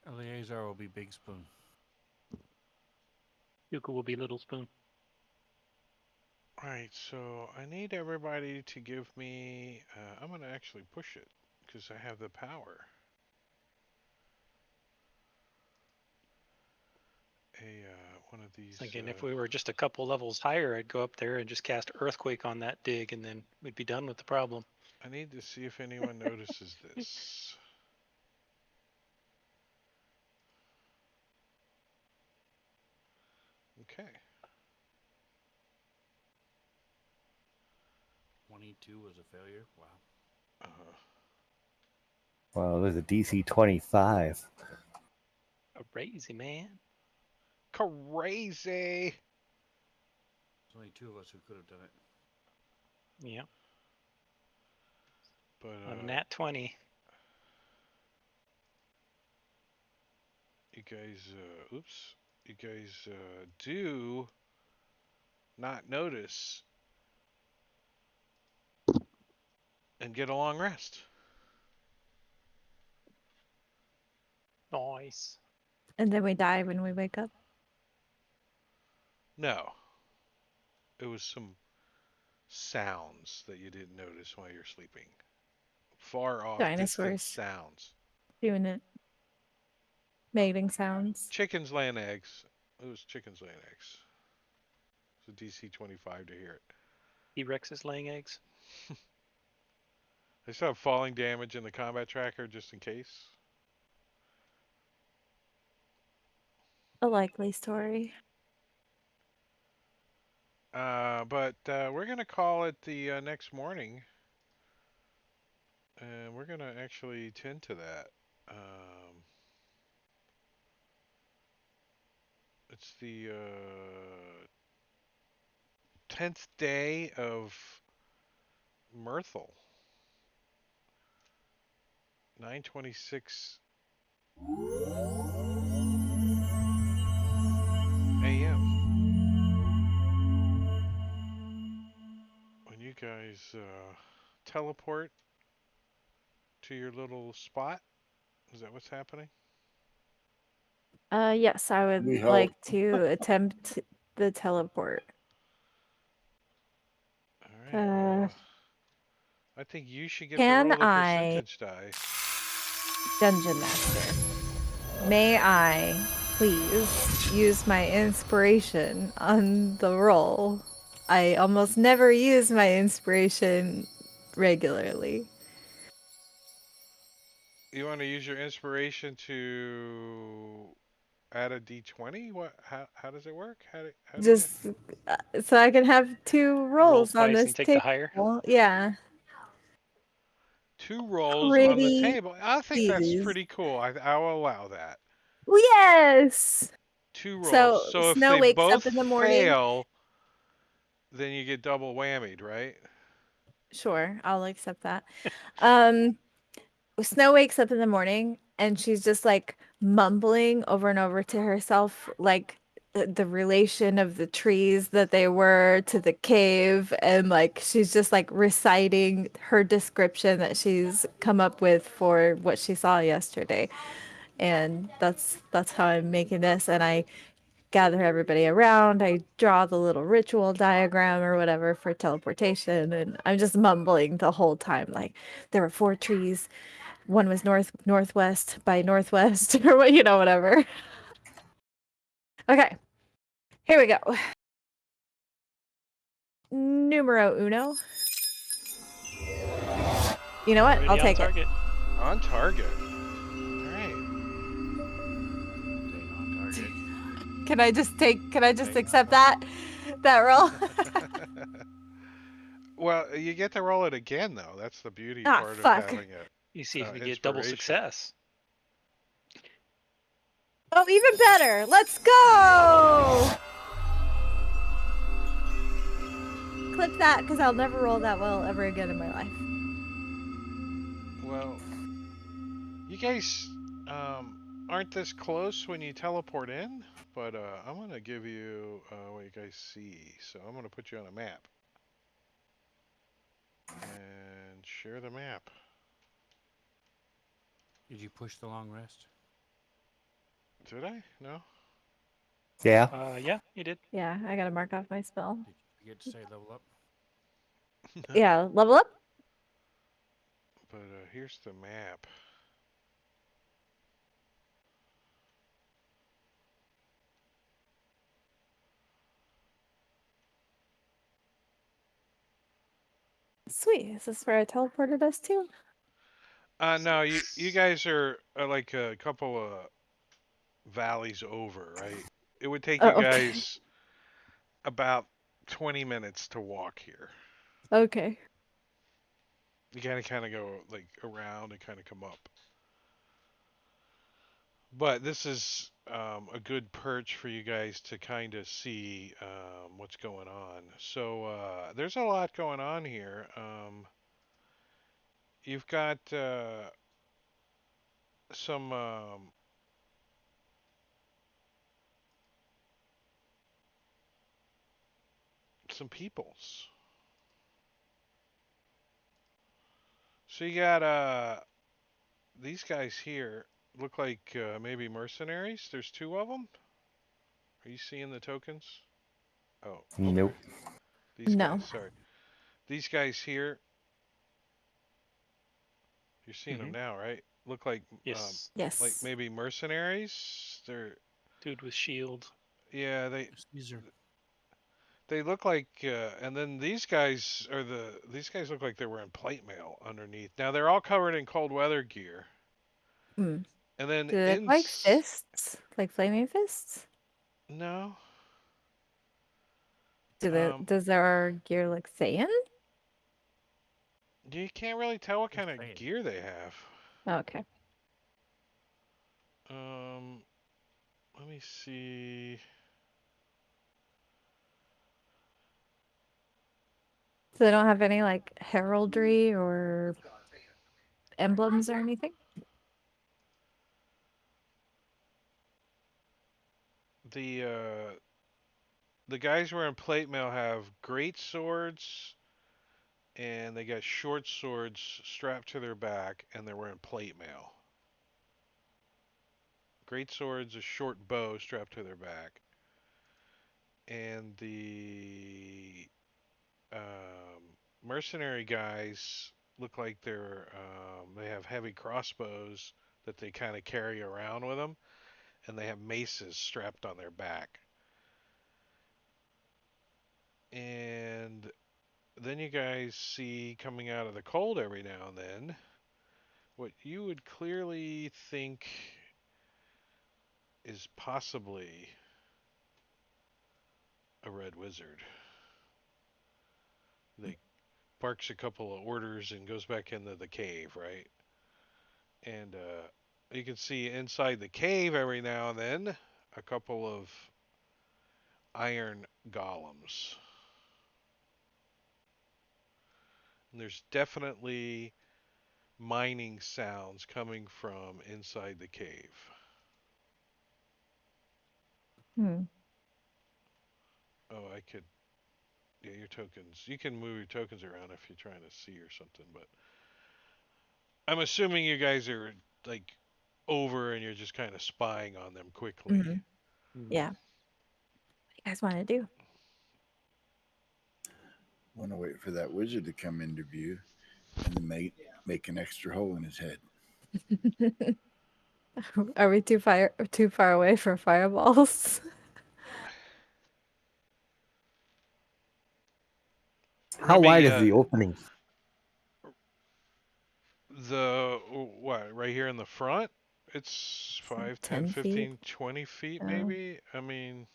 Eleazar will be Big Spoon. Yuka will be Little Spoon. All right, so I need everybody to give me. I'm going to actually push it because I have the power. One of these. Thinking if we were just a couple levels higher, I'd go up there and just cast Earthquake on that dig, and then we'd be done with the problem. I need to see if anyone notices this. Okay. 22 was a failure. Wow. Well, there's a DC 25. Crazy, man. Crazy. There's only two of us who could have done it. Yeah. But On a nat 20. You guys, oops. You guys do not notice and get a long rest. Nice. And then we die when we wake up. No. It was some sounds that you didn't notice while you're sleeping. Far off distant Dinosaurs sounds. doing it. Mating sounds. Chickens laying eggs. It was chickens laying eggs. It's a DC 25 to hear it. T-Rex is laying eggs. I still have falling damage in the combat tracker just in case. A likely story. But we're going to call it the next morning. And we're going to actually tend to that. It's the 10th day of Myrtle. 9:26 a.m. When you guys teleport to your little spot, is that what's happening? Yes, I would We hope. like to attempt the teleport. All right. Well, I think you should get to Can roll the I, percentage die. Dungeon Master, may I please use my inspiration on the roll? I almost never use my inspiration regularly. You want to use your inspiration to add a d20? What? How does it work? How do you? Just so I can have two Roll rolls on twice this and take the higher. table. Yeah. Two rolls on the Pretty table. I think that's please. pretty cool. I'll allow that. Yes. Two rolls. So So if Snow they wakes both up in the morning. fail, then you get double whammied, right? Sure, I'll accept that. Snow wakes up in the morning and she's just like mumbling over and over to herself, like the relation of the trees that they were to the cave. And like she's just like reciting her description that she's come up with for what she saw yesterday. And that's how I'm making this. And I gather everybody around. I draw the little ritual diagram or whatever for teleportation, and I'm just mumbling the whole time. Like there were 4 trees. One was northwest by northwest, or what, whatever. Okay. Here we go. Numero uno. You know what? Already I'll on take it. target. On target. All right. Staying on target. Can I just Okay. accept that roll? Well, you get to roll it again, though. That's the beauty Ah, part of fuck. having a You see if you get double inspiration. success. Oh, even better. Let's go. Clip that because I'll never roll that well ever again in my life. Well, you guys aren't this close when you teleport in, but I'm gonna give you what you guys see. So I'm gonna put you on a map and share the map. Did you push the long rest? Did I? No. Yeah. Yeah, you did. Yeah, I gotta mark off my spell. Did you forget to say level up? Yeah, level up. But here's the map. Sweet. Is this where I teleported us to? No, you guys are like a couple of valleys over, right? It would take Oh, you okay. guys about 20 minutes to walk here. Okay. You gotta kind of go like around and kind of come up. But this is a good perch for you guys to kind of see what's going on. So there's a lot going on here. You've got some peoples. So you got these guys here look like maybe mercenaries. There's two of them. Are you seeing the tokens? Oh, Nope. sorry. These No. guys, sorry. These guys here, you're seeing them now, right? Look like Yes. like Yes. maybe mercenaries. They're Dude with shield. yeah, Yes, these are they look like and then these guys look like they're wearing plate mail underneath. Now they're all covered in cold weather gear. Hmm. And then Do they look like fists? Like flaming fists? no. Does their gear look Saiyan? You can't really tell what they're kind of faded. gear they have. Okay. Let me see. So they don't have any like heraldry or emblems or anything? The guys wearing plate mail have great swords and they got short swords strapped to their back and they're wearing plate mail. Great swords, a short bow strapped to their back. And the mercenary guys look like they have heavy crossbows that they kind of carry around with them, and they have maces strapped on their back. And then you guys see coming out of the cold every now and then what you would clearly think is possibly a red wizard. They barks a couple of orders and goes back into the cave, right? And you can see inside the cave every now and then a couple of iron golems. And there's definitely mining sounds coming from inside the cave. Hmm. Oh, I could. Yeah, your tokens. You can move your tokens around if you're trying to see or something, but I'm assuming you guys are like over and you're just kind of spying on them quickly. Hmm. Yeah. What do you guys want to do? Want to wait for that wizard to come into view and then make an extra hole in his head. Are we too far away for fireballs? How wide Remember is the opening? the what right here in the front? It's It's like 5, 10, 10 feet. 15, 20 feet Oh. maybe. I mean,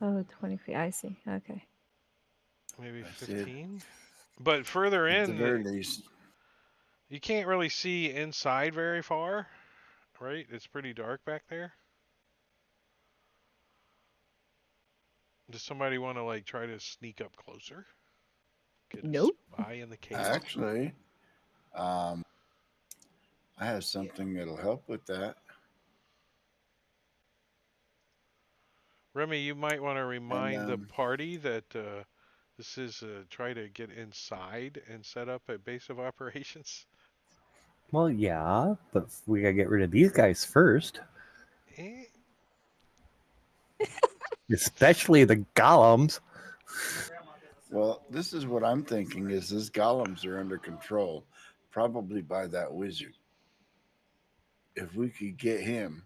Oh, 20 feet. I see. Okay. maybe That's it. 15. But further At the in, very least, you can't really see inside very far, right? It's pretty dark back there. Does somebody want to like try to sneak up closer? Get a Nope. spy in the cave? actually, I have something that'll help with that. Remy, you might want to And remind the party that this is try to get inside and set up a base of operations. Well, yeah, but we gotta get rid of these guys first, Eh, especially the golems. well, this is what I'm thinking: is his golems are under control, probably by that wizard. If we could get him,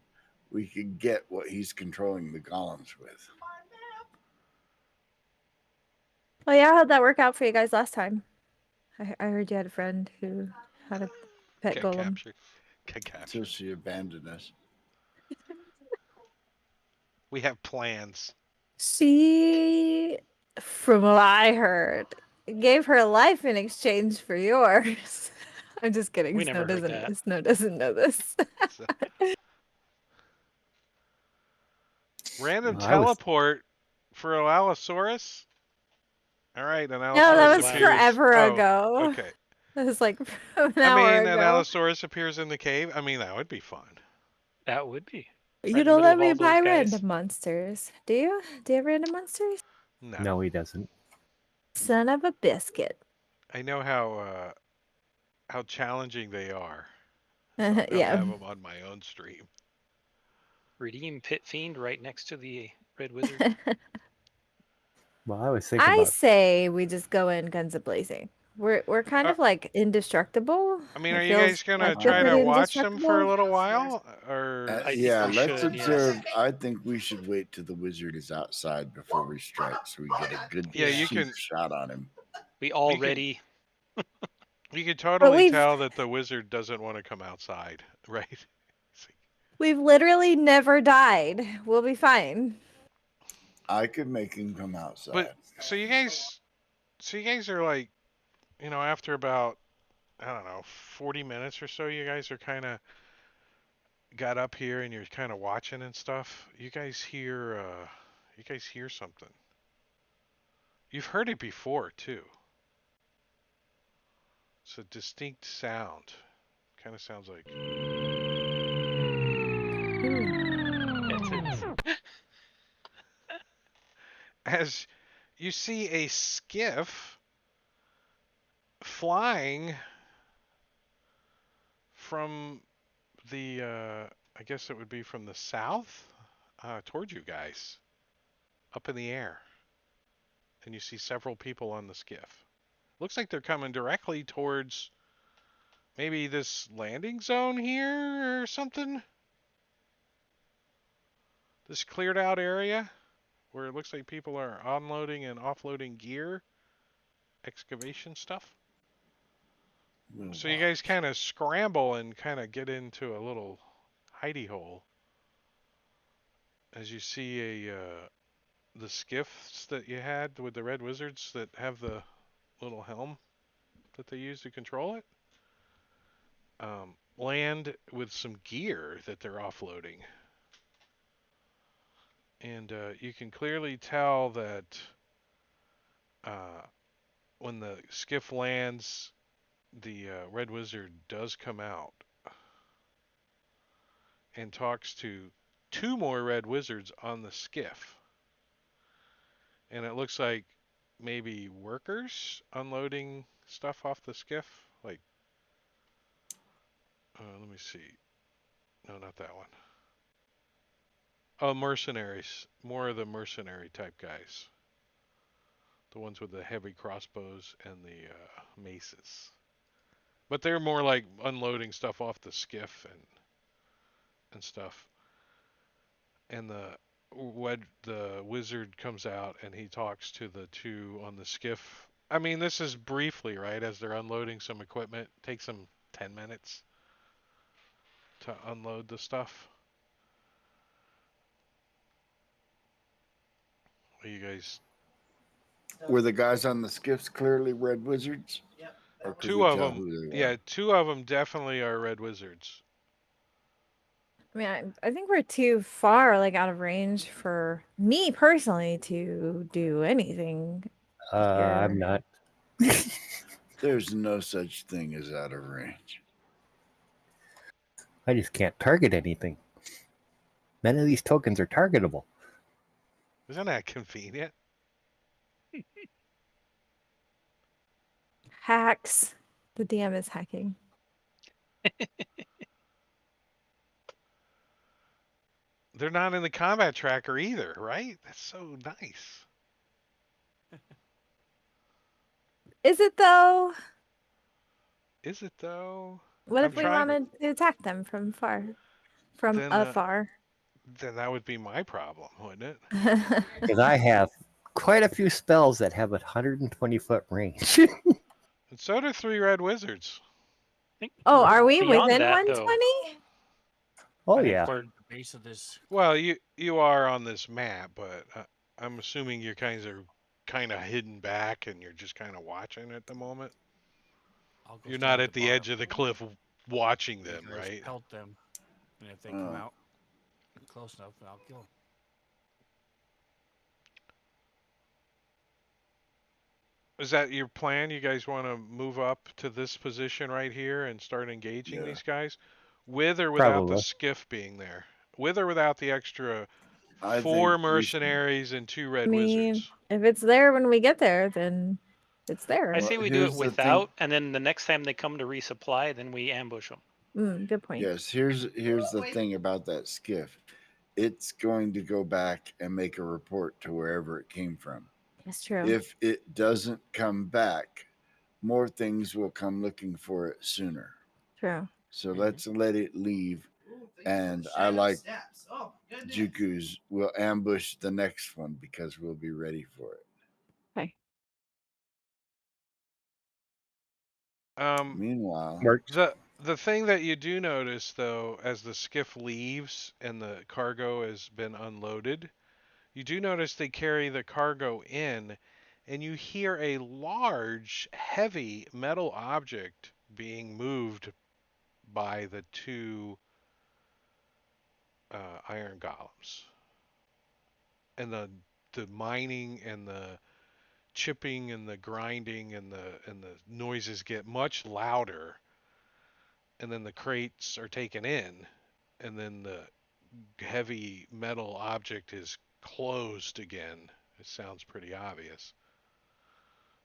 we could get what he's controlling the golems with. Well, yeah, how'd that work out for you guys last time? I heard you had a friend who had a pet Get golem. captured. Get Until captured. she abandoned us. We have plans. She, from what I heard, gave her life in exchange for yours. I'm just kidding. We never heard that. Snow doesn't know this. So, random Well, I was teleport for Allosaurus? All right, an No, That that was Allosaurus was last. appears. forever Oh, ago. okay. That was like an I hour mean, an ago. Allosaurus appears in the cave. I mean, that would be fun. That would be. Right You in the don't middle let of me all those buy guys. random monsters. Do you? Do you have random monsters? No. no, he doesn't. Son of a biscuit. I know how challenging they are. So I'm gonna Yeah. have them on my own stream. Redeem Pit Fiend right next to the Red Wizard. Well, I was thinking I about. say we just go in guns a blazing. We're kind Uh, of like indestructible. I mean, It are you feels guys gonna I feel try Uh, to pretty watch them for a indestructible. little while, or I think Yeah, we let's should, yes. observe. I think we should wait till the wizard is outside before we strike, so we get a good yeah, Yeah. cheap shot on him. We you can already. you can But totally tell that the wizard doesn't want to come outside, right? we've literally never died. We'll be fine. I could make him come But outside. so you guys are like, after about I don't know 40 minutes or so, you guys are kind of got up here and you're kind of watching and stuff. You guys hear something. You've heard it before too. It's a distinct sound. Kind of sounds like That's it. as you see a skiff flying from the I guess it would be from the south towards you guys up in the air. And you see several people on the skiff. Looks like they're coming directly towards maybe this landing zone here or something. This cleared out area where it looks like people are unloading and offloading gear, excavation stuff. We'll So you watch. guys kind of scramble and kind of get into a little hidey hole as you see the skiffs that you had with the red wizards that have the little helm that they use to control it. Land with some gear that they're offloading. And you can clearly tell that uh, when the skiff lands, the Red Wizard does come out and talks to two more Red Wizards on the skiff. And it looks like maybe workers unloading stuff off the skiff. Like, let me see. No, not that one. Oh, mercenaries. More of the mercenary type guys. The ones with the heavy crossbows and the maces. But they're more like unloading stuff off the skiff and stuff. And the wizard comes out and he talks to the two on the skiff I mean, this is briefly, right? As they're unloading some equipment, takes them 10 minutes to unload the stuff. Are you guys? Were the guys on the skiffs clearly red wizards? Or could Two we of tell them, who they were? yeah, two of them definitely are red wizards. I mean, I think we're too far, like, out of range for me personally to do anything I'm here. not. There's no such thing as out of range. I just can't target anything. None of these tokens are targetable. Isn't that convenient? Hacks. The DM is hacking. They're not in the combat tracker either, right? That's so nice. Is it though? Is it though? What I'm if we trying. wanted to attack them from far? From Then, afar? then that would be my problem, wouldn't it? Because I have quite a few spells that have a 120-foot range. And so do 3 red wizards. I think Oh, we're are we beyond within that, though. 120? Oh I think yeah. we're The base of this. Well, you are on this map, but I'm assuming you're kind of hidden back and you're just kind of watching at the moment. I'll go You're stand not at at the the bar. edge of the cliff watching You them, guys right? pelt them, and if they come Oh. out close enough, then I'll kill them. Is that your plan? You guys want to move up to this position right here and start engaging Yeah. these guys? With or without the Probably. skiff being there? With or without the extra I 4 think we should. mercenaries and 2 I red mean, wizards? if it's there when we get there, then it's I there. Well, say we do it here's the thing. without, and then the next time they come to resupply, then we ambush them. Good point. Yes, here's the thing about that skiff. It's going to go back and make a report to wherever it came from. That's true. If it doesn't come back, more things will come looking for it sooner. True. So Mhm. let's let it leave. And I like Juku's. We'll ambush the next one because we'll be ready for it. Okay. Meanwhile, Works. The thing that you do notice though, as the skiff leaves and the cargo has been unloaded, you do notice they carry the cargo in, and you hear a large, heavy metal object being moved by the 2 iron golems. And the mining and the chipping and the grinding and the noises get much louder, and then the crates are taken in, and then the heavy metal object is closed again. It sounds pretty obvious.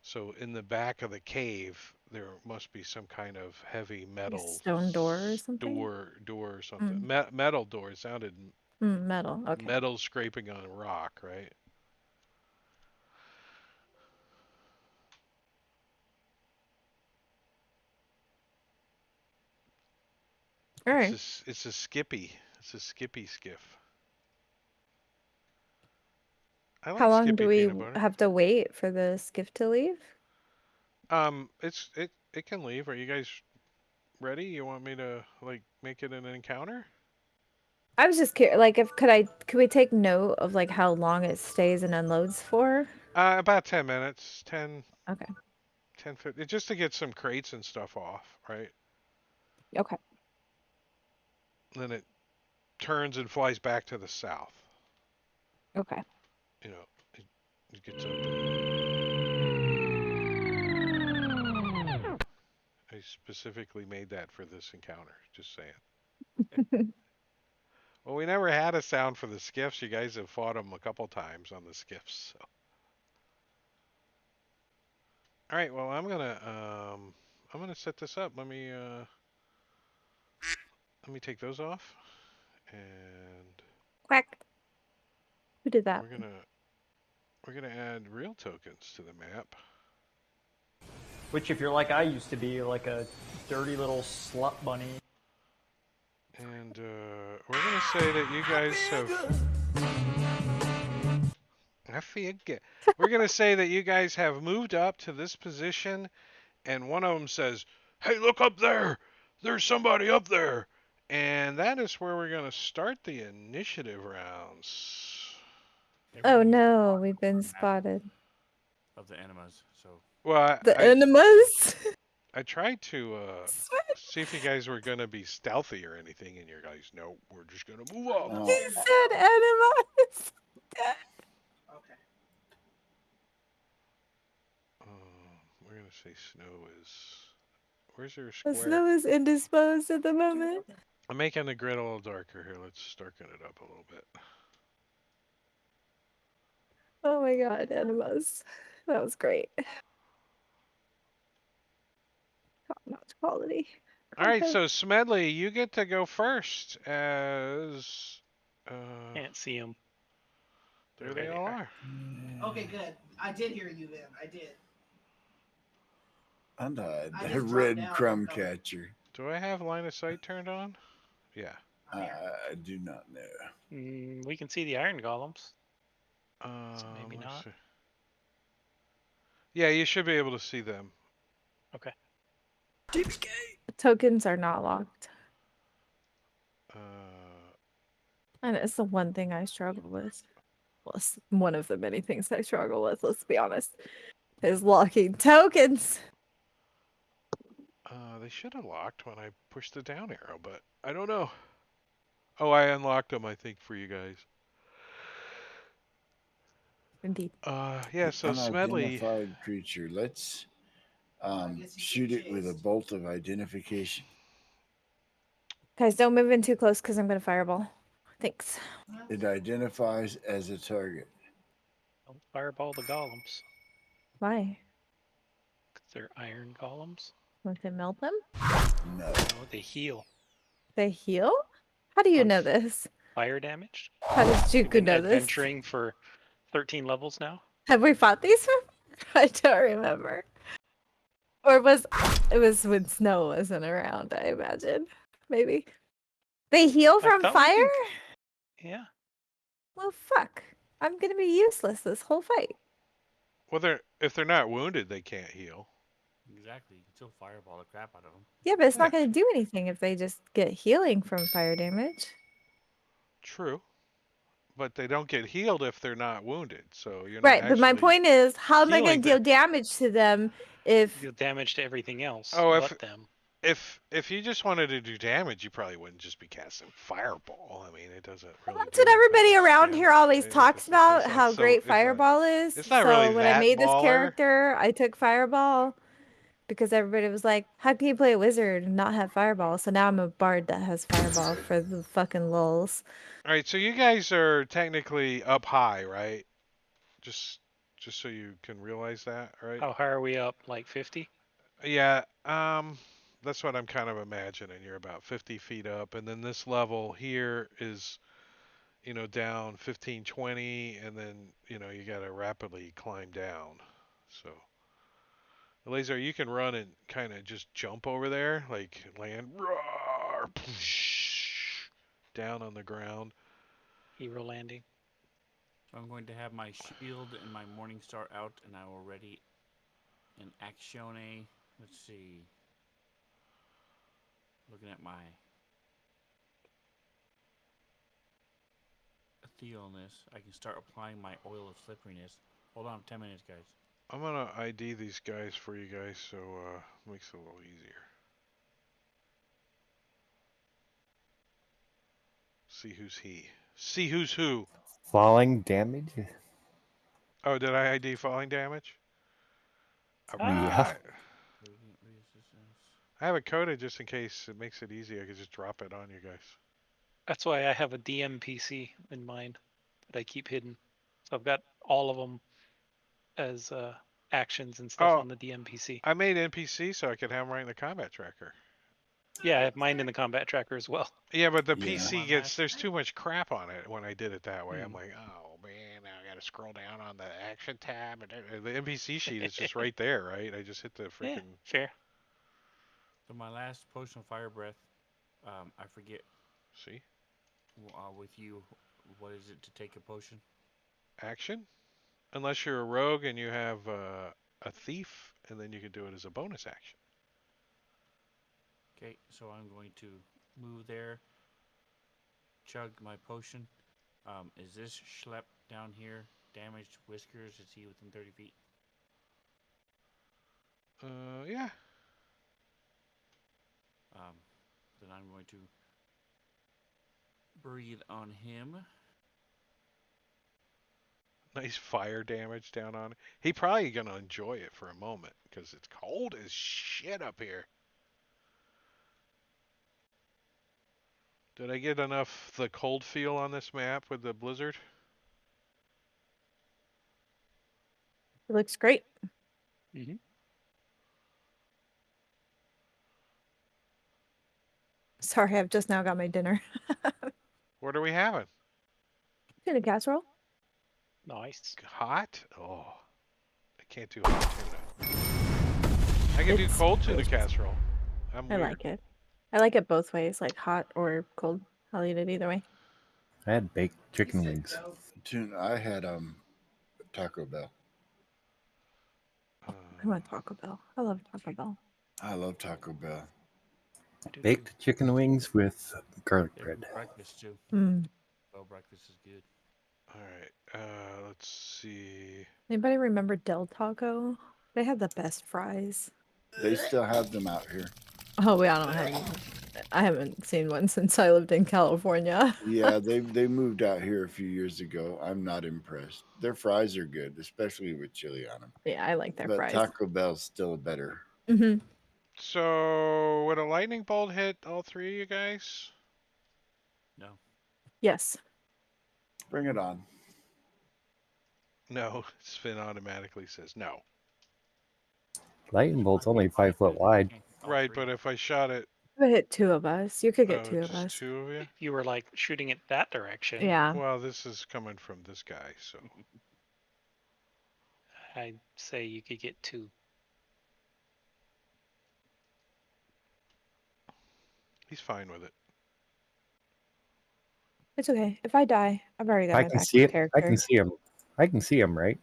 So in the back of the cave, there must be some kind of heavy Like a metal stone door or something? door or something. Mm. Metal door. It sounded Metal. Okay. metal scraping on rock, right? All right. It's a skippy. It's a skippy skiff. I How like long do skippy we peanut butter. have to wait for the skiff to leave? It can leave. Are you guys ready? You want me to like make it an encounter? I was just curious, like, could we take note of like how long it stays and unloads for? About 10 minutes. 10, Okay. 10, 15, just to get some crates and stuff off, right? Okay. Then it turns and flies back to the south. Okay. You know, it gets up. I specifically made that for this encounter. Just saying. Well, we never had a sound for the skiffs. You guys have fought them a couple times on the skiffs. So. All right. Well, I'm gonna set this up. Let me take those off, and Quack. Who did that? we're gonna add real tokens to the map. Which, if you're like I used to be, like a dirty little slut bunny. And we're gonna say that you guys have. I feel good. We're gonna say that you guys have moved up to this position, and one of them says, "Hey, look up there! There's somebody up there!" And that is where we're gonna start the initiative rounds. Oh Everything is no, blocked we've on been the map spotted. of the enemas. So Well, The enemas. I tried to see if you guys were gonna be stealthy or anything, and you guys, no, we're just gonna move up. No. He said enemas. We're gonna say snow is. Where's your The square? snow is indisposed at the moment. I'm making the grid a little darker here. Let's darken it up a little bit. Oh my god, enemas. That was great. Top-notch quality. All right, content. so Smedley, you get to go first as. Can't see them. There they all are. Okay, good. I did hear you then. I did. And I a just red dropped down. crumb catcher. Do I have line of sight turned on? Yeah. I do not know. We can see the iron golems. Maybe Let's not. see. Yeah, you should be able to see them. Okay. Tokens are not locked. Uh, And it's the one thing I struggle with. Well, it's one of the many things I struggle with, let's be honest, is locking tokens. they should have locked when I pushed the down arrow, but I don't know. Oh, I unlocked them, I think, for you guys. Indeed. Yeah, so Smedley. Unidentified creature. Let's shoot it with a bolt of identification. Guys, don't move in too close because I'm going to fireball. Thanks. It identifies as a target. Don't fireball the golems. Why? 'Cause they're iron golems. Want to melt them? No. No, they heal. They heal? How do you On know f- this? Fire damage. How does We've Juku been know this? adventuring for 13 levels now. Have we fought these before? I don't remember. Or it was when Snow wasn't around, I imagine. Maybe. They heal I from thought we fire? Yeah. Well, fuck. I'm gonna be useless this whole fight. Well, if they're not wounded, they can't heal. exactly, you can still fireball the crap out of them. Yeah, but it's Yeah. not gonna do anything if they just get healing from fire damage. True. But they don't get healed if they're not wounded. So you're not Right, but my actually point is, how am I gonna healing deal them. damage to them if Deal damage to everything else Oh, but them. if you just wanted to do damage, you probably wouldn't just be casting fireball. I mean, it doesn't really. that's do what that everybody much around here damage, always right? talks about, not how so- great it's not- fireball is. it's not So really when I that made this baller. character, I took fireball because everybody was like, how can you play a wizard and not have fireball? So now I'm a bard that has fireball for the fucking lulz. All right, so you guys are technically up high, right? Just so you can realize that, right? How high are we up? Like 50? Yeah, that's what I'm kind of imagining. You're about 50 feet up, and then this level here is, down 15, 20, and then, you got to rapidly climb down. So, Laser, you can run and kind of just jump over there, like land, roar, down on the ground. Hero landing. I'm going to have my shield and my morning star out, and I will ready an actione. Let's see. Looking at my etherealness, I can start applying my oil of slipperiness. Hold on, 10 minutes, guys. I'm gonna ID these guys for you guys, so makes it a little easier. See who's he. See who's who. Falling damage? Oh, did I ID falling damage? Yeah. Alright. Radiant resistance. I have it coded just in case it makes it easy. I could just drop it on you guys. That's why I have a DMPC in mind that I keep hidden. So I've got all of them as actions and stuff Oh. on the DMPC. I made NPC so I could have them right in the combat tracker. Yeah, I have mine in the combat tracker as well. Yeah, but the Yeah. PC there's too much crap on it when I did it that way. I'm Hmm. like, oh man, now I gotta scroll down on the action tab, and the NPC sheet is just right there, right? I just hit the freaking. Yeah, fair. So my last potion of fire breath, I forget See? with you, what is it to take a potion? Action? Unless you're a rogue and you have a thief, and then you can do it as a bonus action. Okay, so I'm going to move there, chug my potion. Is this schlep down here damaged whiskers? Is he within 30 feet? Yeah. Then I'm going to breathe on him. Nice fire damage down on it. He probably gonna enjoy it for a moment because it's cold as shit up here. Did I get enough the cold feel on this map with the blizzard? It looks great. Mm-hmm. Sorry, I've just now got my dinner. What are we having? Tuna casserole. Nice. Hot? Oh, I can't do hot tuna. I can do It's cold tuna delicious. casserole. I'm I weird. like it. I like it both ways, like hot or cold. I'll eat it either way. I had baked chicken wings. I had Taco Bell. I want Taco Bell. I love Taco Bell. I love Taco Bell. Baked chicken wings with garlic Yeah, bread. breakfast too. Mm. Well, breakfast is good. All right. Let's see. Anybody remember Del Taco? They had the best fries. They still have them out here. Oh, we don't have. I haven't seen one since I lived in California. Yeah, they moved out here a few years ago. I'm not impressed. Their fries are good, especially with chili on them. Yeah, I like their But fries. Taco Bell's still better. Mm-hmm. So, would a lightning bolt hit all three of you guys? No. Yes. Bring it on. No. Spin automatically says no. Lightning bolt's only 5 foot wide. Right, but if I shot it, Could hit two of us. You could get two of just us. two of you. If you were like shooting it that direction, Yeah. Well, this is coming from this guy, so I'd say you could get two. he's fine with it. It's okay. If I die, I've already got I my can see backup it. I character. can see him. I can see him, right?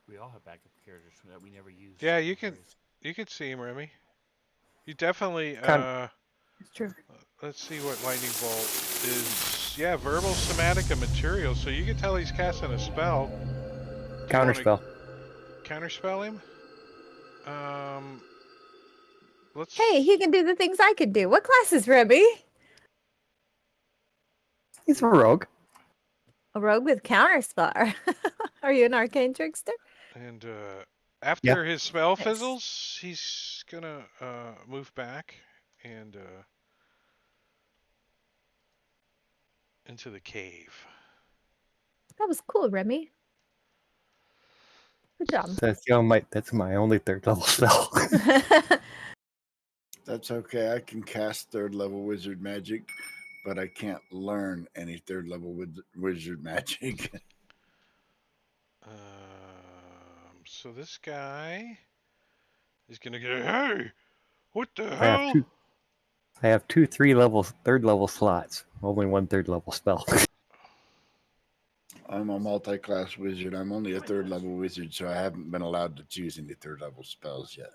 We all have backup characters that we never use. Yeah, you can see him, Remy. You definitely It's true. let's see what lightning bolt is. Yeah, verbal, somatic, and material. So you can tell he's casting a spell. Counterspell. Counterspell him. Let's. Hey, he can do the things I could do. What class is Remy? He's a rogue. A rogue with counterspell. Are you an arcane trickster? And after his spell fizzles, he's gonna move back and into the cave. That was cool, Remy. Good job. That's my only third level spell. That's okay. I can cast third level wizard magic, but I can't learn any third level wizard magic. So this guy is gonna get. Hey, what the hell? I have two third level slots. Only one third level spell. I'm a multi-class wizard. I'm only a third level wizard, so I haven't been allowed to choose any third level spells yet.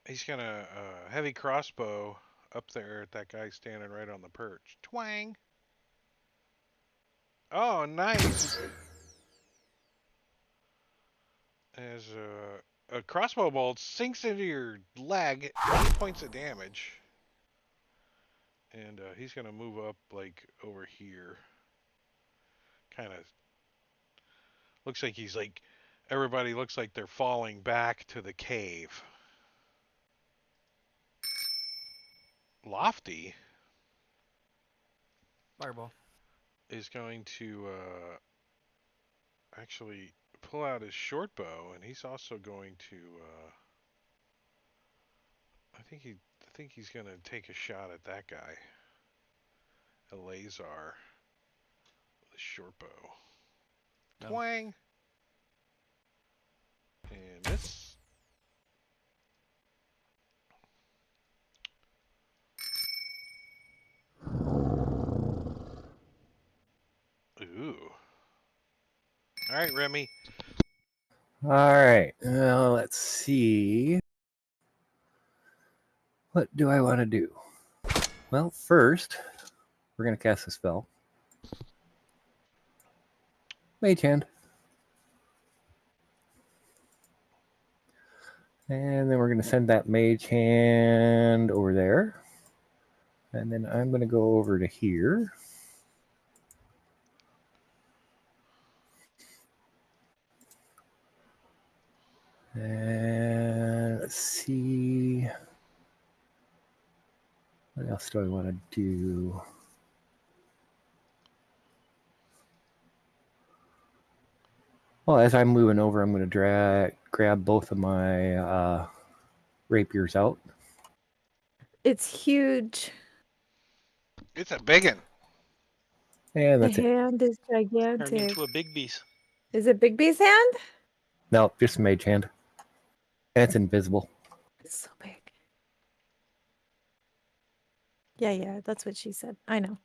He's gonna heavy crossbow up there at that guy standing right on the perch. Twang. Oh, nice. As a crossbow bolt sinks into your leg, 8 points of damage. And he's gonna move up like over here. Kind of looks like he's like everybody looks like they're falling back to the cave. Lofty Fireball is going to actually pull out his short bow, and he's also going to. I think he's gonna take a shot at that guy, Eleazar, with a short bow. No. Twang, and miss. Ooh. All right, Remy. All right. Let's see. What do I want to do? Well, first, we're going to cast a spell. Mage Hand. And then we're going to send that Mage Hand over there. And then I'm going to go over to here. And let's see. What else do I want to do? Well, as I'm moving over, I'm going to grab both of my rapiers out. It's huge. It's a biggin. And The that's it. hand is Turned gigantic. into a big beast. Is it Big B's hand? No, just a Mage Hand. And it's invisible. It's so big. Yeah, that's what she said. I know.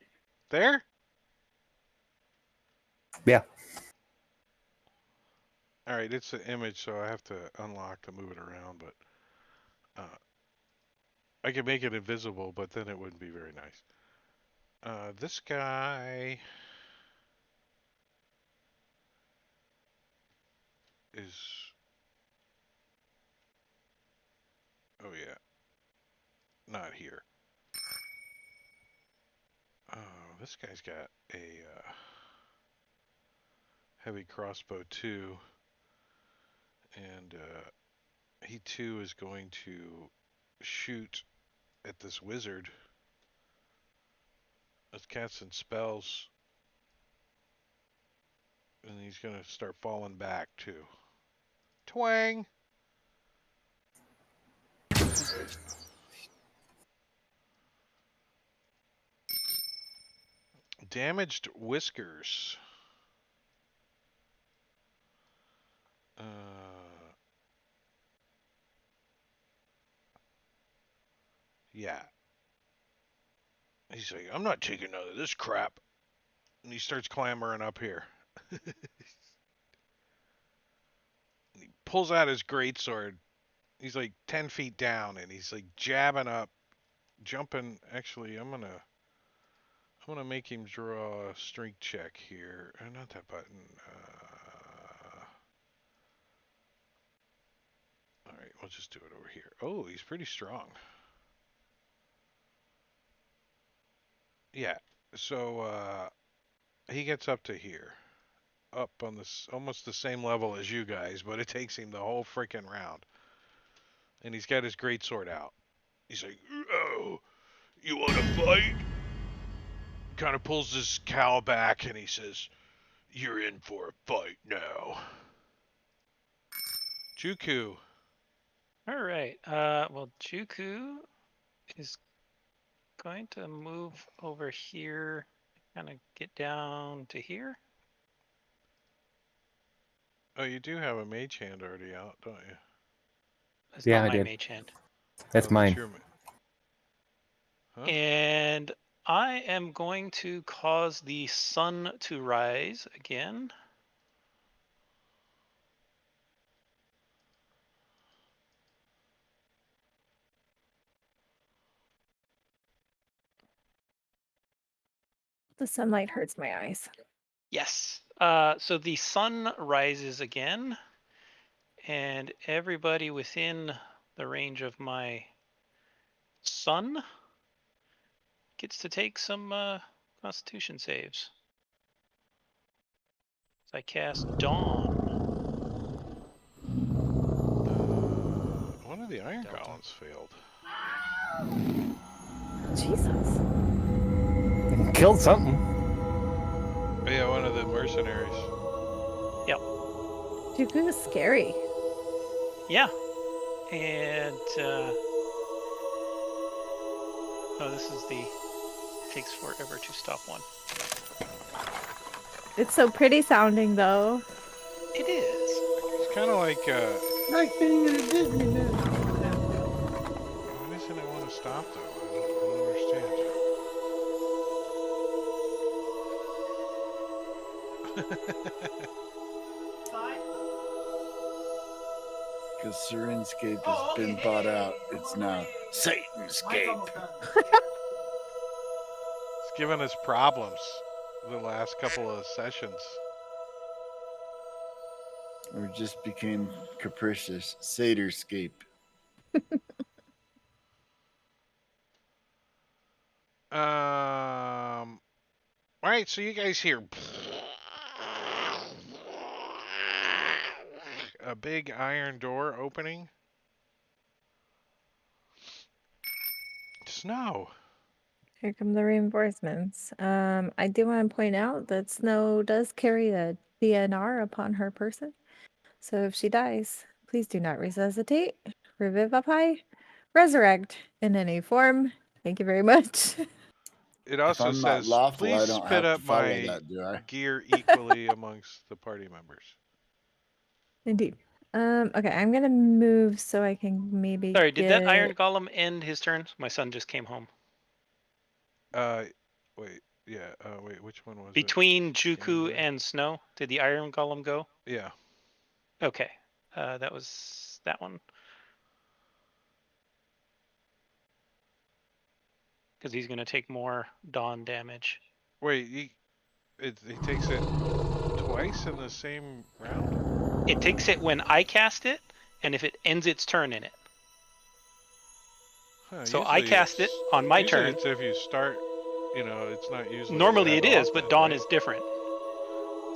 There? Yeah. All right, it's an image, so I have to unlock to move it around, but I can make it invisible, but then it wouldn't be very nice. This guy is... Oh, yeah. Not here. Oh, this guy's got a heavy crossbow, too. And he, too, is going to shoot at this wizard. It's casting spells. And he's going to start falling back, too. Twang! Damaged whiskers. Yeah. He's like, I'm not taking none of this crap. And he starts clambering up here. He pulls out his greatsword. He's like 10 feet down, and he's like jabbing up, jumping. Actually, I'm gonna make him draw a strength check here. Not that button. All right, we'll just do it over here. Oh, he's pretty strong. Yeah. So he gets up to here, up on this almost the same level as you guys, but it takes him the whole freaking round. And he's got his greatsword out. He's like, "Oh, you want to fight?" Kind of pulls his cowl back and he says, "You're in for a fight now." Juku. All right. Well, Juku is going to move over here, kind of get down to here. Oh, you do have a mage hand already out, don't you? That's Yeah, not I my did. mage hand. That's mine. Your... Huh? And I am going to cause the sun to rise again. The sunlight hurts my eyes. Yes. So the sun rises again, and everybody within the range of my sun gets to take some Constitution saves. So I cast Dawn. One of the Iron Delta. Golems failed. Jesus. Killed something. Oh, yeah, one of the mercenaries. Yep. Juku is scary. Yeah. And oh, this is the takes forever to stop one. It's so pretty sounding, though. It is. It's kind of like, Like being in a Disney movie. why doesn't it want to stop, though? I don't understand. Because Serenscape has been bought out. It's now Satanscape. It's given us problems the last couple of sessions. Or just became capricious. Satarscape. All right, so you guys hear a big iron door opening. Snow. Here come the reinforcements. I do want to point out that Snow does carry a DNR upon her person. So if she dies, please do not resuscitate, revivify, resurrect in any form. Thank you very much. It If also I'm not says, lawful, please I don't split have to up follow my that, do I? gear equally amongst the party members. Indeed. Okay, I'm gonna move so I can maybe Sorry, did that iron get. golem end his turn? My son just came home. Wait, yeah, wait, which one was it? Between Can you Juku do- and Snow, did the iron golem go? Yeah. Okay, that was that one. Because he's going to take more dawn damage. Wait, he takes it twice in the same round? It takes it when I cast it, and if it ends its turn in it. Huh, So I cast it on my usually turn. it's if you start, it's not usually Normally that it is, often, but dawn right? is different.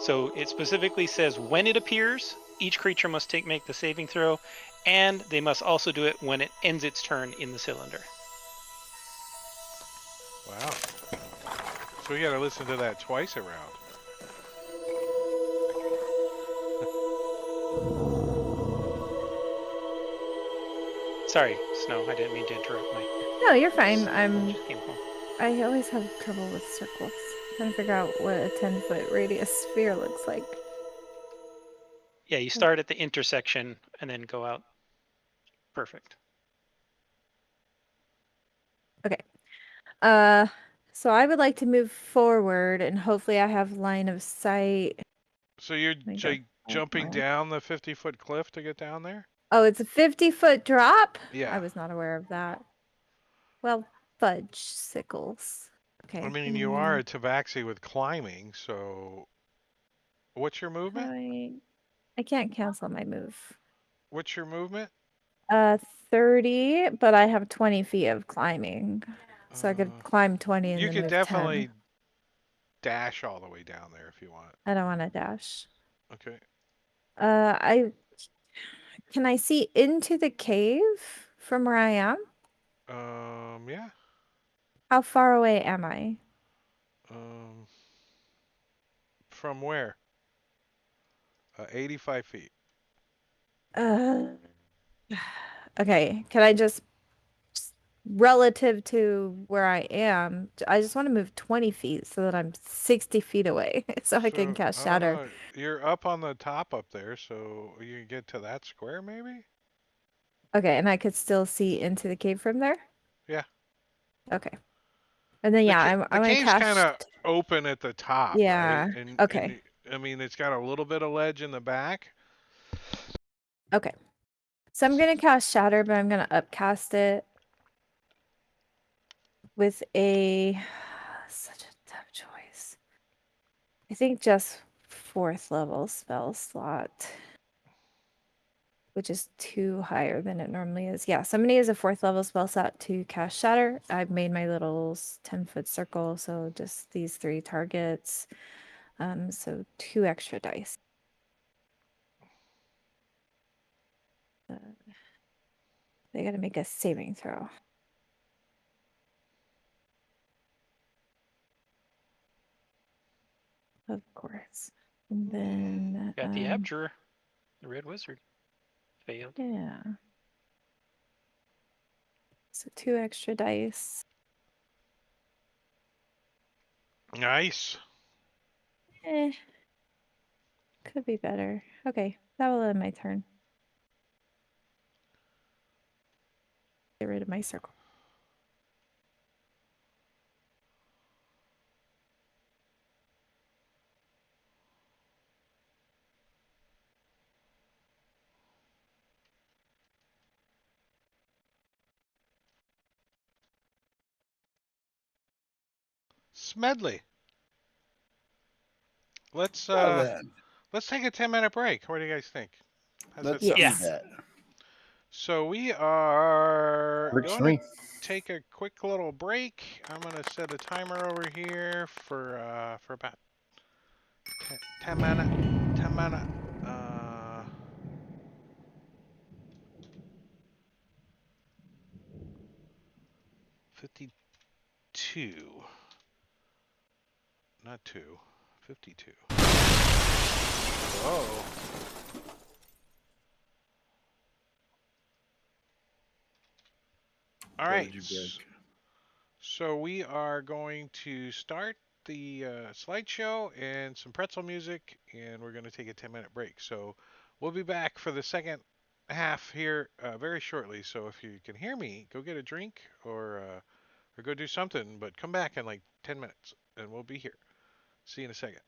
So it specifically says when it appears, each creature must make the saving throw, and they must also do it when it ends its turn in the cylinder. Wow. So we gotta listen to that twice around. Sorry, Snow, I didn't mean to interrupt my. No, you're fine. Son just came home. I always have trouble with circles. Trying to figure out what a 10-foot radius sphere looks like. Yeah, you start at the intersection and then go out. Perfect. Okay. So I would like to move forward, and hopefully I have line of sight. So you're Let me go jumping somewhere. down the 50-foot cliff to get down there? Oh, it's a 50-foot drop? Yeah. I was not aware of that. Well, fudge sickles. Okay. I mean, you are a tabaxi with climbing, so what's your movement? I can't cancel my move. What's your movement? 30, but I have 20 feet of climbing. So I could Uh, climb 20 and You then could move definitely 10. dash all the way down there if you want. I don't want to dash. Okay. I can I see into the cave from where I am? Yeah. How far away am I? From where? 85 feet. Uh, okay. Can I just relative to where I am, I just want to move 20 feet so that I'm 60 feet away so I can cast I don't Shatter. know. You're up on the top up there, so you can get to that square maybe? Okay, and I could still see into the cave from there? Yeah. Okay. And then, yeah, I The want to cave's kind of cast. open at the top, right? Yeah. And Okay. I mean, it's got a little bit of ledge in the back. Okay. So I'm going to cast Shatter, but I'm going to upcast it with a. Such a tough choice. I think just 4th level spell slot, which is 2 higher than it normally is. Yeah, so I'm going to use a 4th level spell slot to cast Shatter. I've made my little 10-foot circle, so just these 3 targets. So 2 extra dice. They got to make a saving throw. Of course. And then Got the Abjurer, the Red Wizard. Failed. yeah. So 2 extra dice. Nice. Could be better. Okay, that will end my turn. Get rid of my circle. Smedley. Let's Well then, let's take a 10-minute break. What do you guys think? How's that let's sound? do Yes. that. So we are Works going for me. to take a quick little break. I'm going to set a timer over here for about 10 minutes. 10 minutes. 52. Not 2. 52. Whoa. All What right. did you break? So we are going to start the slideshow and some pretzel music, and we're going to take a 10-minute break. So we'll be back for the second half here very shortly. So if you can hear me, go get a drink or go do something, but come back in like 10 minutes, and we'll be here. See you in a second.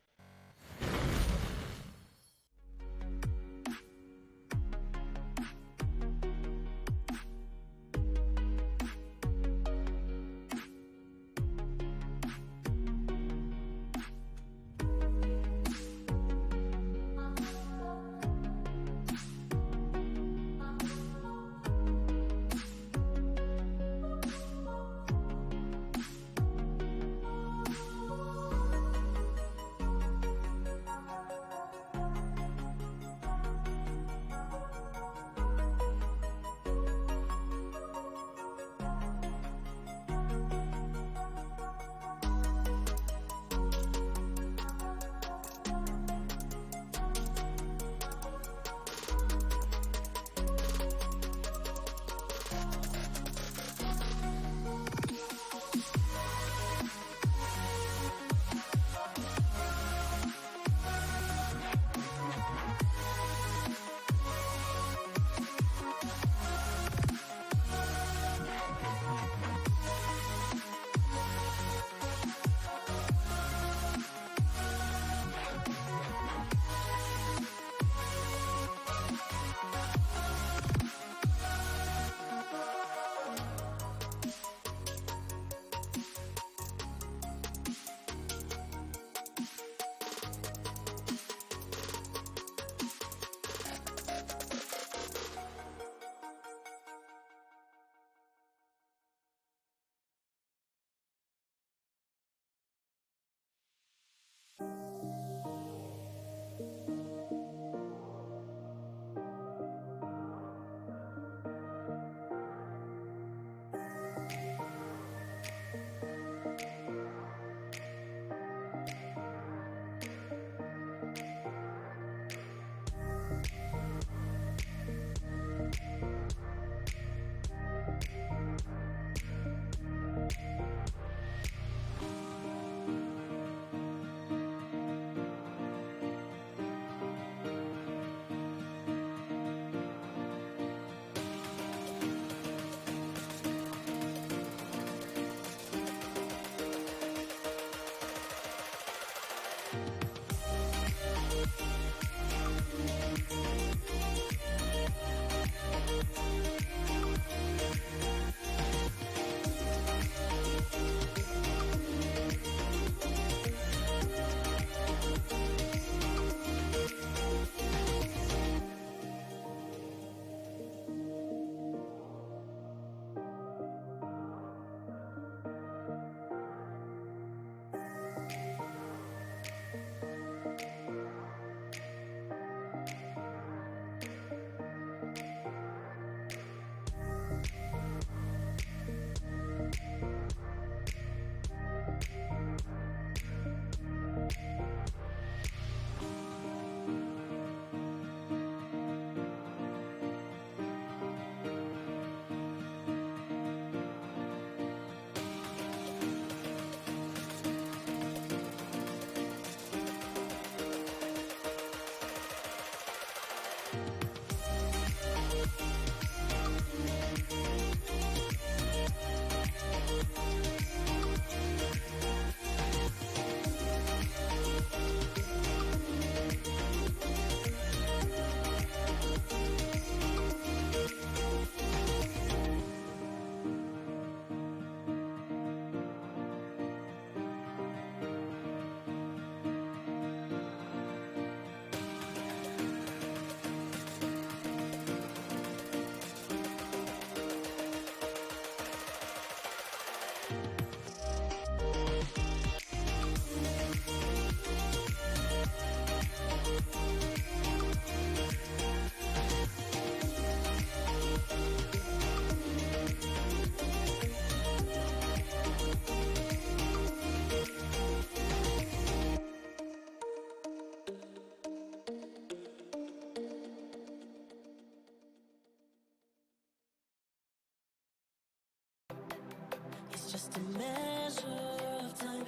just a measure of time.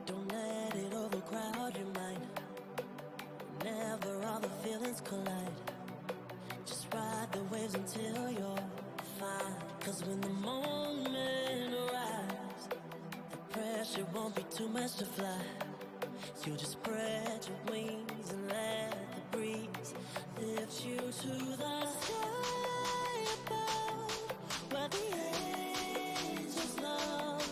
Don't let it overcrowd your mind. Whenever all the feelings collide, just ride the waves until you're fine. Cause when the moment arrives, the pressure won't be too much to fly. You'll just spread your wings and let the breeze lift you to the sky above, where the angels love,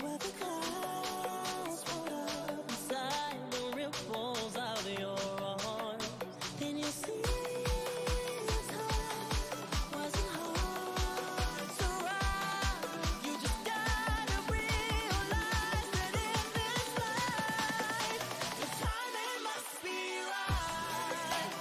where the clouds float up inside the ripples of your arms. Then you'll see this heart wasn't hard to ride. You just gotta realize that in this life, the timing must be right.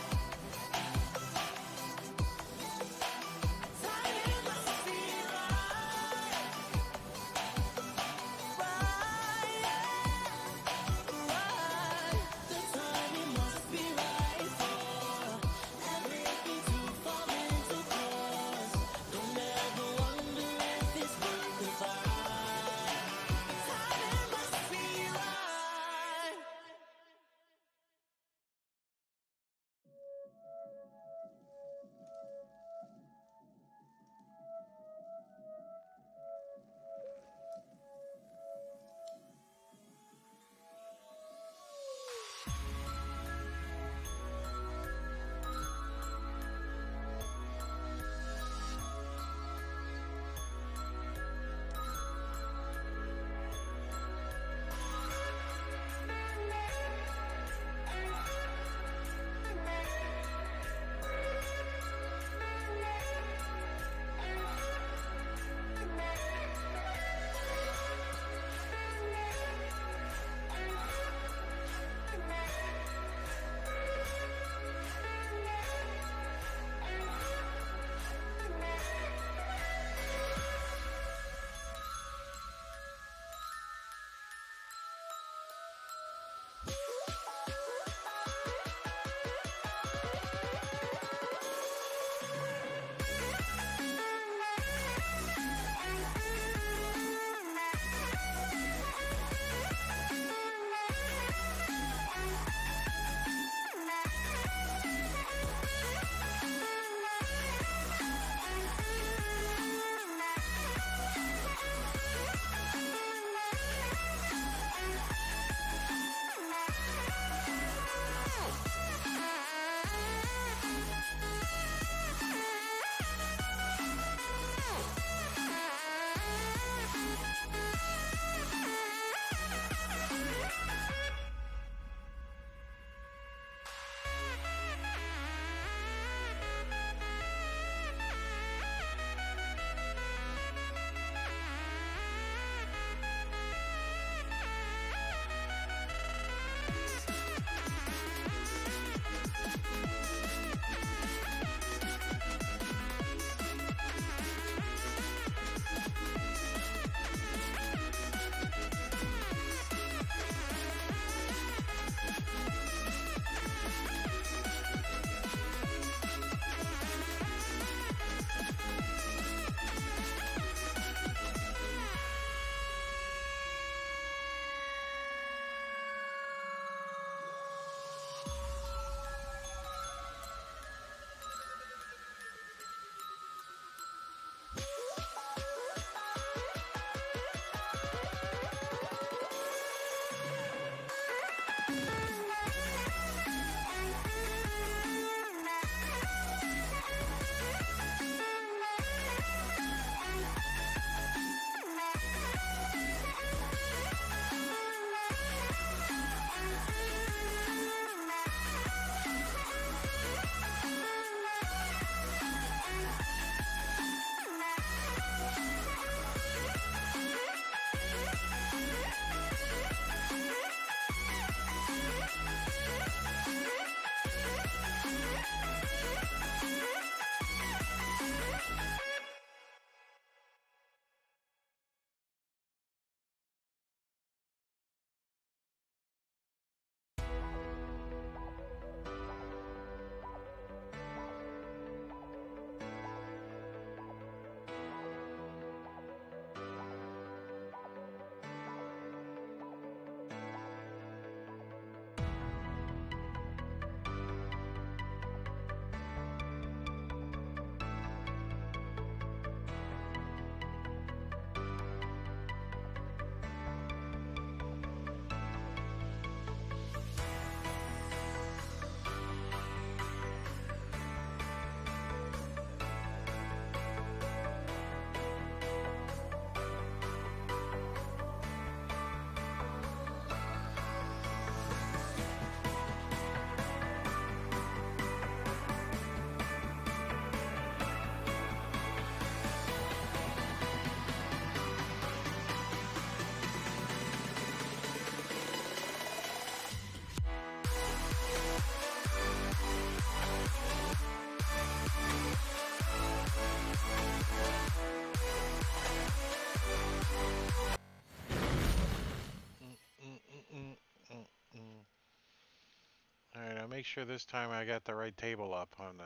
sure this time I got the right table up on the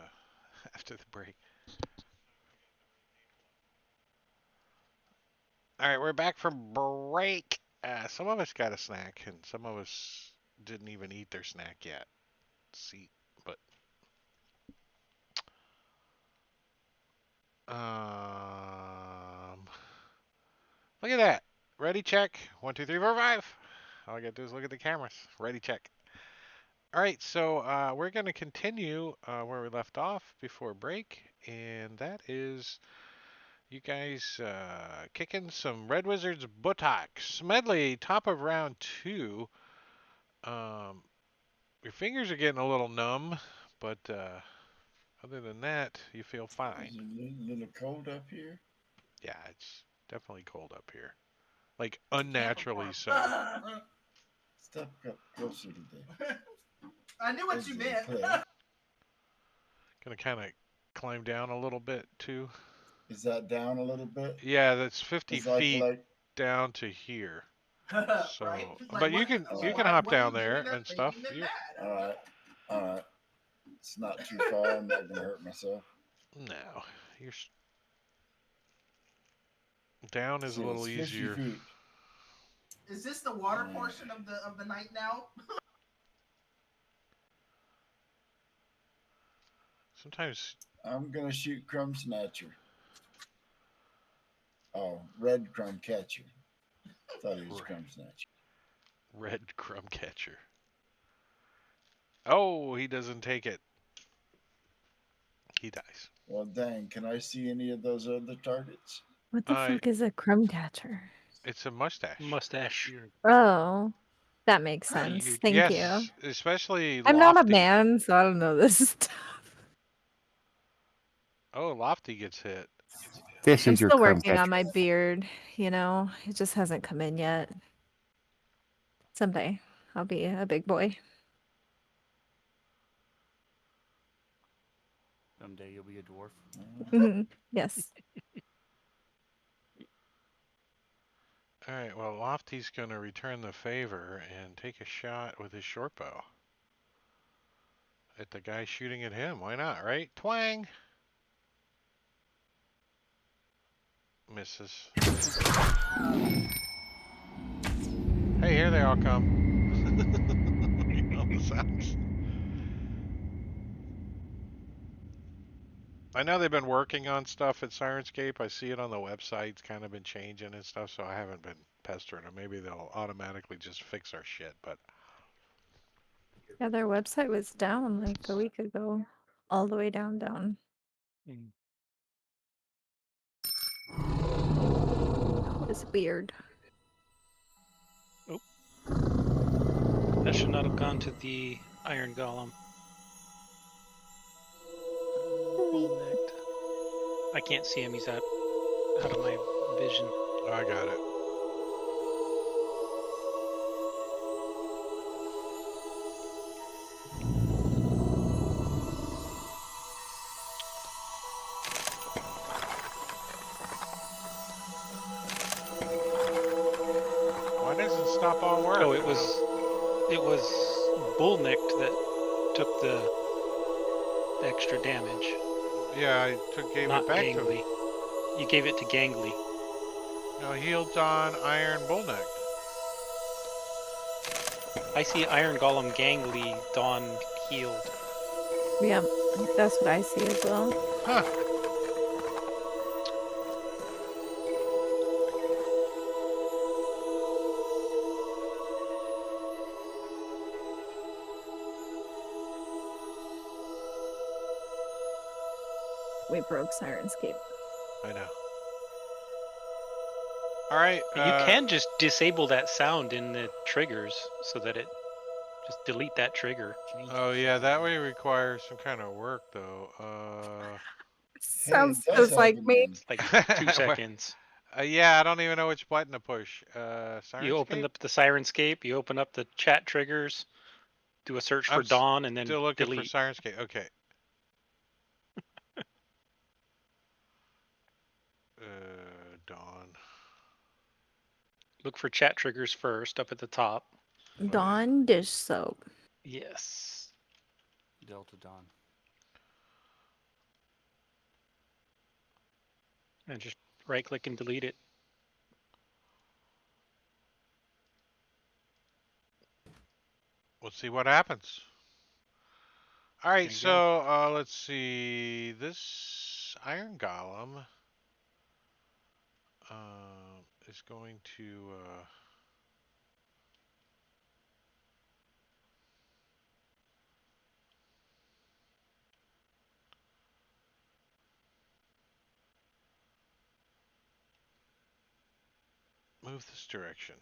after the break. All right, we're back from break. Some of us got a snack, and some of us didn't even eat their snack yet. See, but look at that. Ready, check. 1, 2, 3, 4, 5. All I gotta do is look at the cameras. Ready, check. All right, so we're gonna continue where we left off before break, and that is you guys kicking some Red Wizards buttocks. Medley, top of round 2. Um, your fingers are getting a little numb, but other than that, you feel fine. Is it a little cold up here? Yeah, it's definitely cold up here. Like unnaturally so. Step up closer to the. I knew what you meant. Gonna kind of climb down a little bit too. Is that down a little bit? Yeah, that's 50 It's feet like down to here. So, Right? Like, but what- you can why- hop what are you down there doing and that's stuff. making it You, bad? all right. It's not too far. I'm not gonna hurt myself. no, you're down is See, a little it's 50 easier. feet. Is this the water portion of the night now? Sometimes I'm gonna shoot Crumb Snatcher. Oh, Red Crumb Catcher. Thought he was Right. Crumb Snatcher. Red crumb catcher. Oh, he doesn't take it. He dies. Well, dang. Can I see any of those other targets? What the fuck is a crumb catcher? It's a mustache. Mustache. Oh, that makes sense. Thank you. Yes, especially I'm not a Lofty. man, so I don't know this stuff. Oh, Lofty gets hit. This I'm is your still crumb working on catcher. my beard, you know. It just hasn't come in yet. Someday I'll be a big boy. Someday you'll be a dwarf. Yes. All right, well, Lofty's going to return the favor and take a shot with his short bow at the guy shooting at him. Why not, right? Twang! Misses. Hey, here they all come. You know the sounds. I know they've been working on stuff at Sirenscape. I see it on the website. It's kind of been changing and stuff, so I haven't been pestering them. Maybe they'll automatically just fix our shit, but Yeah, their website was down like a week ago. All the way down. It's weird. Oh. That should not have gone to the Iron Golem. Bull-necked. I can't see him. He's out of my vision. I got it. Why doesn't stop all work? Oh, it was Bull-necked that took the extra damage. Yeah, I gave Not it back Gangly. to him. You gave it to Gangly. No, healed on Iron Bullneck. I see Iron Golem Gangly, Dawn healed. Yeah, that's what I see as well. Huh. We broke Sirenscape. I know. All right. You can just disable that sound in the triggers so that it just delete that trigger. Oh yeah, that way requires some kind of work though. Sounds just like me. It's like 2 seconds. Yeah, I don't even know which button to push. You open up the Sirenscape, you open up the chat triggers, do a search for Dawn, and then still looking delete. for Sirenscape. Okay. Dawn. Look for chat triggers first, up at the top. Dawn dish soap. Yes. Delta Dawn. And just right click and delete it. Let's see what happens. All right, There you so let's see. This Iron Golem is going to. Move this direction.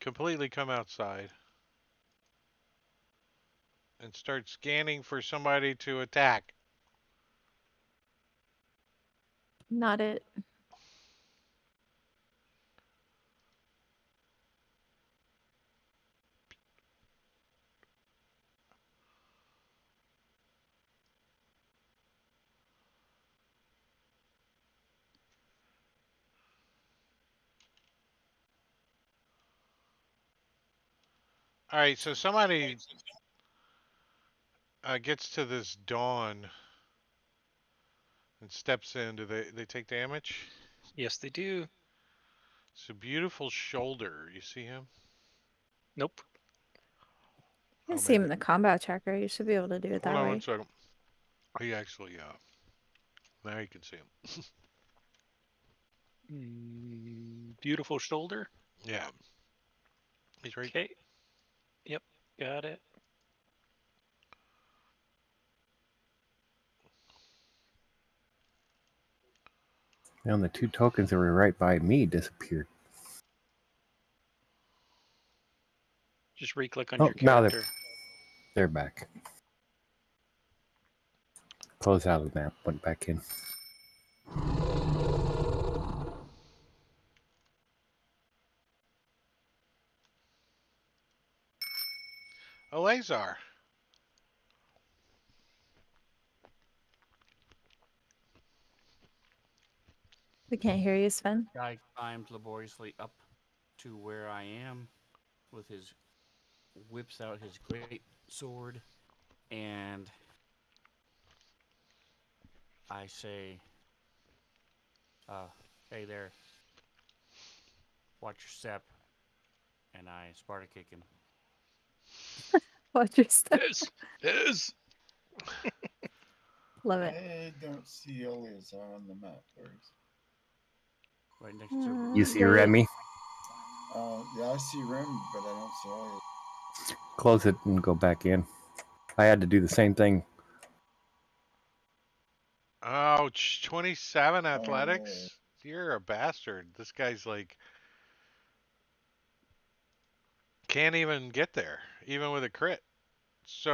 Completely come outside. And start scanning for somebody to attack. Not it. All right, so somebody gets to this dawn and steps in. Do they take damage? Yes, they do. It's a beautiful shoulder. You see him? Nope. You can Oh, see him maybe. in the combat tracker. You should be able to do it Hold that on one way. second. He actually, now you can see him. Beautiful shoulder. Yeah. He's right. Okay. Yep. Got it. And the 2 tokens that were right by me disappeared. Just re-click on Oh, your now character. they're back. Close out of the map, went back in. Eleazar. We can't hear you, Sven. Guy climbs laboriously up to where I am with his whips out his great sword, and I say, hey there, watch your step, and I Sparta kick him. Watch your step. Yes. Love it. I don't see Eleazar on the map. Where is Right next to You see There he is. Remy? Yeah, I see Rim, but I don't see Eleazar. Close it and go back in. I had to do the same thing. Ouch. 27 athletics. You're a bastard. This guy's like can't even get there, even with a crit. So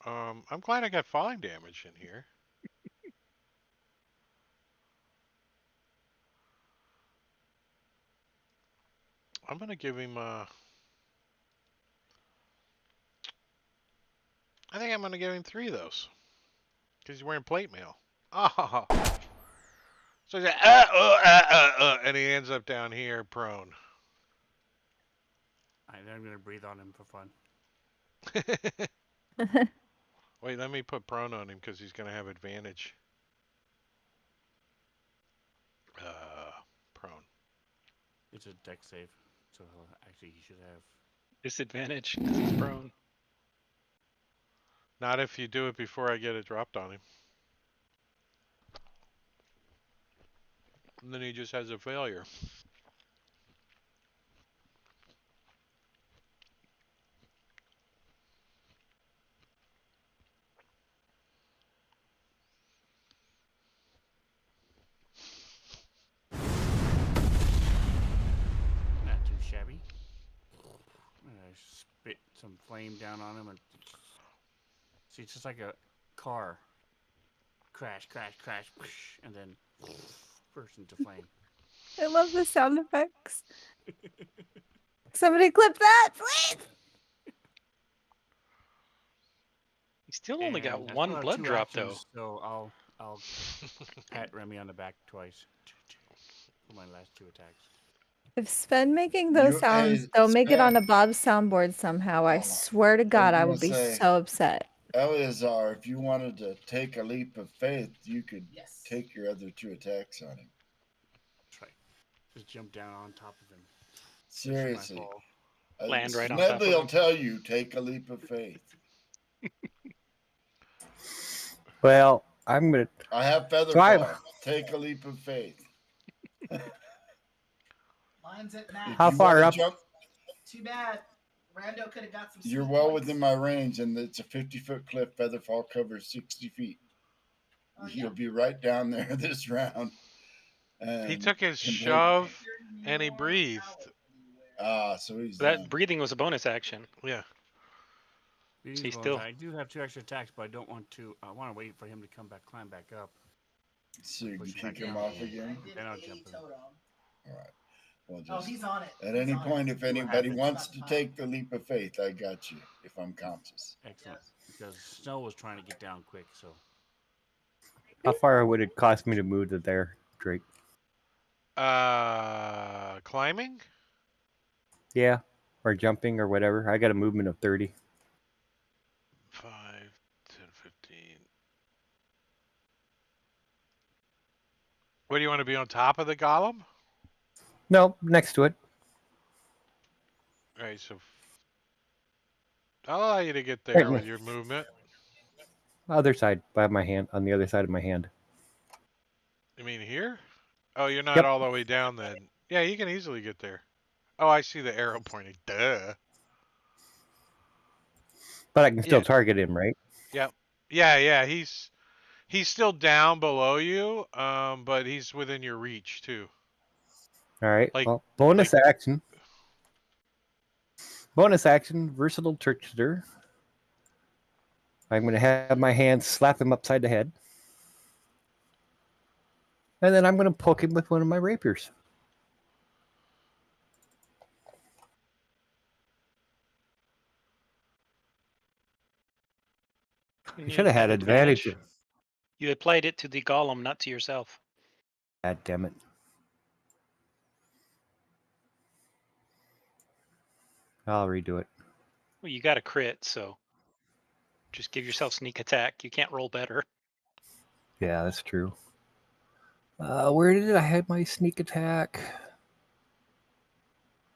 I'm glad I got falling damage in here. I'm gonna give him I think I'm gonna give him 3 of those. Because he's wearing plate mail. Oh. So he's like, and he ends up down here prone. I'm gonna breathe on him for fun. Wait, let me put prone on him because he's gonna have advantage. Prone. It's a deck save, so actually he should have Disadvantage because he's prone. Not if you do it before I get it dropped on him. And then he just has a failure. not too shabby. I spit some flame down on him, and see, it's just like a car. Crash, crash, crash, and then burst into flame. I love the sound effects. Somebody clip that, please. He still only got And I one still have blood 2 drop though. actions, so I'll pat Remy on the back twice for my last 2 attacks. If Sven making those sounds don't make it on a Bob's soundboard somehow, I swear to God, I would be so upset. Eleazar, if you wanted to take a leap of faith, you could take your other 2 attacks on him. That's right. Just jump down on top of him. Seriously. Land right on top of Smedley will him. tell you, take a leap of faith. Well, I'm gonna. I have feather So I- fall. Take a leap of faith. Mine's at max. How you far wanna up? Jump, Too bad. Rando could have got some. you're sweet well points. within my range, and it's a 50-foot cliff. Feather fall covers 60 feet. Oh, You'll yeah. be right down there this round. He And took his compared- shove and he breathed. so he's That done. breathing was a bonus action. Yeah. See, still. I do have 2 extra attacks, but I don't want to. I want to wait for him to climb back up. So you can Push him kick back him down. off again. Then I'll jump him. All right. Well, Oh, just he's on it. at He's any on point, it. if anybody happens. wants to take the leap of faith, I got you. If I'm conscious. Excellent. Because Snow was trying to get down quick, so. How far would it cost me to move to there, Drake? Climbing? Yeah, or jumping or whatever. I got a movement of 30. 5, 10, 15. What do you want to be on top of the golem? No, next to it. All right, so I'll allow you to get Right there in with the your movement. other side, by my hand, on the other side of my hand. You mean here? Oh, you're not Yep. all the way down then. Yeah, you can easily get there. Oh, I see the arrow pointing. Duh. But I can still Yeah. target him, right? Yep. Yeah. He's still down below you, but he's within your reach too. All right. Like- Well, bonus action. Bonus action, versatile trickster. I'm going to have my hand slap him upside the head. And then I'm going to poke him with one of my rapiers. You should have had advantage. You applied it to the golem, not to yourself. God damn it. I'll redo it. Well, you got a crit, so just give yourself sneak attack. You can't roll better. Yeah, that's true. Where did I have my sneak attack?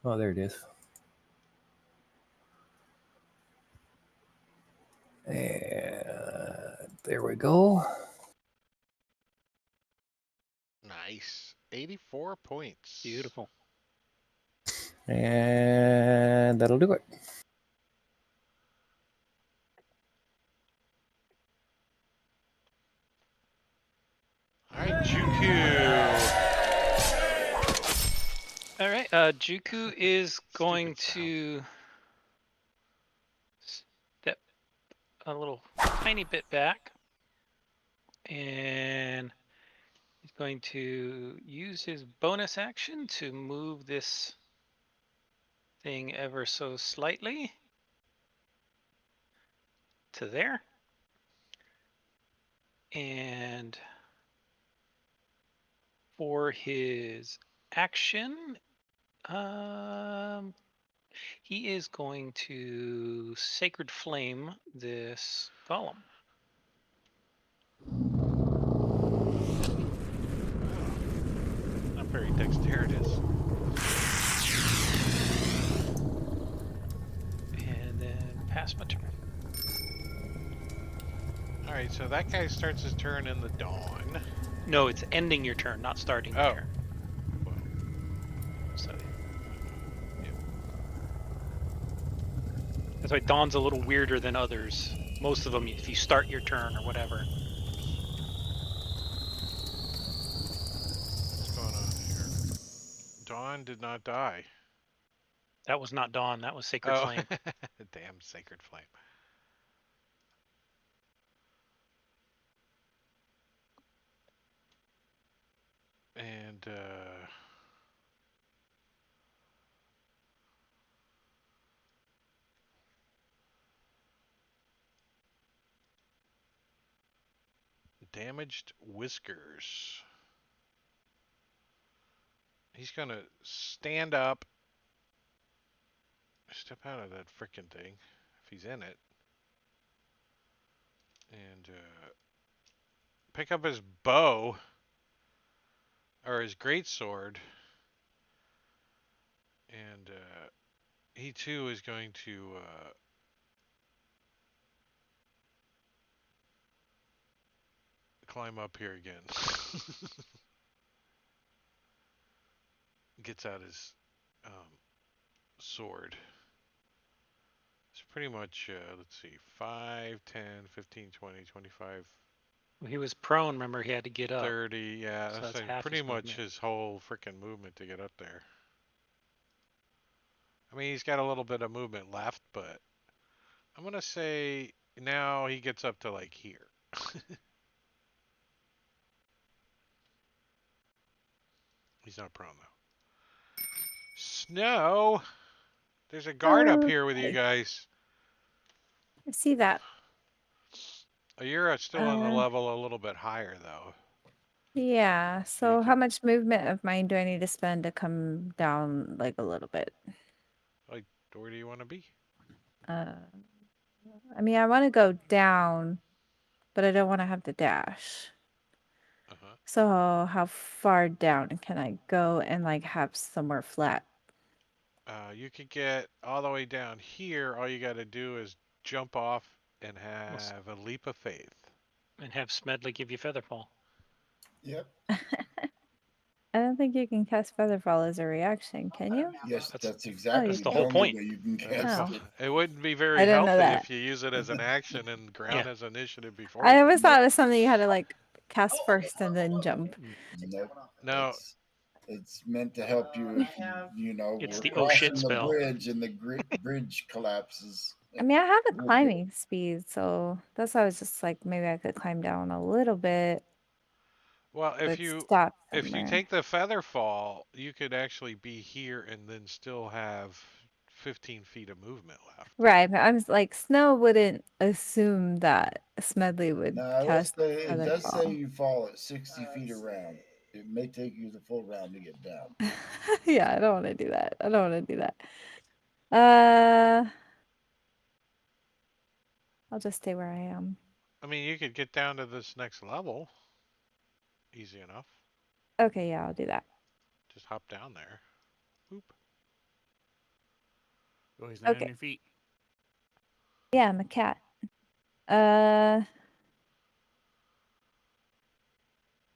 Oh, there it is. And there we go. Nice. 84 points. Beautiful. And that'll do it. All right, Juku. All right, Juku is going to step a little tiny bit back, and he's going to use his bonus action to move this thing ever so slightly to there. And for his action, he is going to Sacred Flame this golem. Not very dexterous. And then pass my turn. All right, so that guy starts his turn in the dawn. No, it's ending your turn, not starting your turn. Well, So that's why dawn's a little weirder than others. Most of them, if you start your turn or whatever. what's going on here? Dawn did not die. That was not dawn. That was Sacred Oh, Flame. damn sacred flame. And damaged whiskers. He's gonna stand up, step out of that frickin' thing, if he's in it, and pick up his bow or his greatsword, and he too is going to climb up here again. Gets out his sword. It's pretty much, let's see, 5, 10, 15, 20, 25, He was prone. Remember, he had to get up. 30. Yeah, So that's that's like half pretty his much movement. his whole freaking movement to get up there. I mean, he's got a little bit of movement left, but I'm going to say now he gets up to like here. He's not prone though. Snow! There's a guard up here with you Okay. guys. I see that. Oh, you're still on the level a little bit higher though. Yeah. So You how can, much movement of mine do I need to spend to come down like a little bit? like, where do you want to be? I mean, I want to go down, but I don't want to have the dash. Uh-huh. So how far down can I go and like have somewhere flat? You could get all the way down here. All you got to do is jump off and have a leap of faith. And have Smedley give you Featherfall. Yep. I don't think you can cast Featherfall as a reaction, can you? Yes, That's- that's exactly that's the whole point. way you can That's cast Oh. it. It wouldn't be very I didn't know healthy that. if you use it as an action and ground has initiative before I you. always thought it was something you had to like cast first and then jump. Nope. No, It's meant to help you if you know, It's we're the oh shit crossing the spell. bridge and the bridge collapses. I mean, I have a We'll climbing speed, so that's why I was just like, maybe I could climb down a little bit. well, But stop if you somewhere. take the feather fall, you could actually be here and then still have 15 feet of movement left. Right, but I'm like, Snow wouldn't assume that Smedley would No, cast it does say Featherfall. you fall at 60 feet around. It may take you the full round to get down. Yeah, I don't want to do that. I don't want to do that. I'll just stay where I am. I mean, you could get down to this next level. Easy enough. Okay, yeah, I'll do that. Just hop down there. Boop. Always land on Okay. your feet. Yeah, I'm a cat.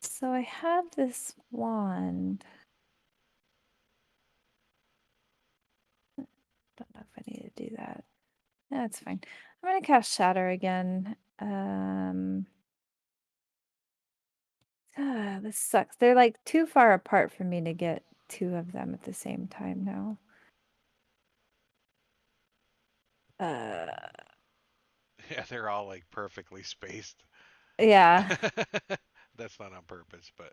So I have this wand. Don't know if I need to do that. That's fine. I'm gonna cast Shatter again. This sucks. They're like too far apart for me to get two of them at the same time now. Yeah, they're all like perfectly spaced. Yeah. That's not on purpose, but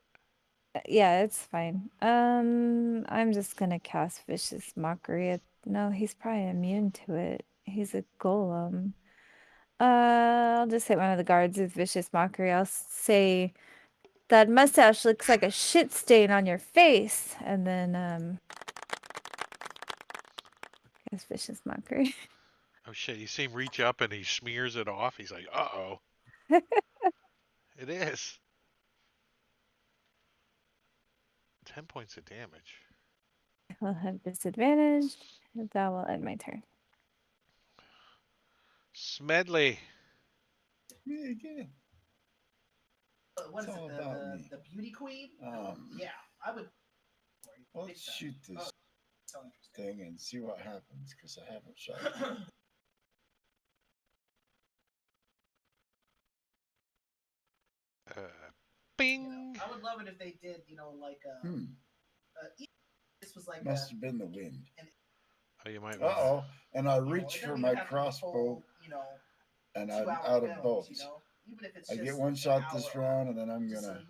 Yeah, it's fine. I'm just gonna cast Vicious Mockery. No, he's probably immune to it. He's a golem. I'll just hit one of the guards with Vicious Mockery. I'll say, that mustache looks like a shit stain on your face. And then, cast Vicious Mockery. oh shit, you see him reach up and he smears it off. He's like, uh-oh. It is. 10 points of damage. I'll have disadvantage. That will end my turn. Smedley. Me again. What is It's all it? about me. The beauty queen? Yeah, I would. Well, let's shoot this thing and see what happens because I haven't shot it. Bing. I would love it if they did, like this was like Must have been the wind. Oh, you might Uh want to. oh! And I reach for my crossbow, and I'm out of bolts. Even if it's I just get one shot this round, and then I'm gonna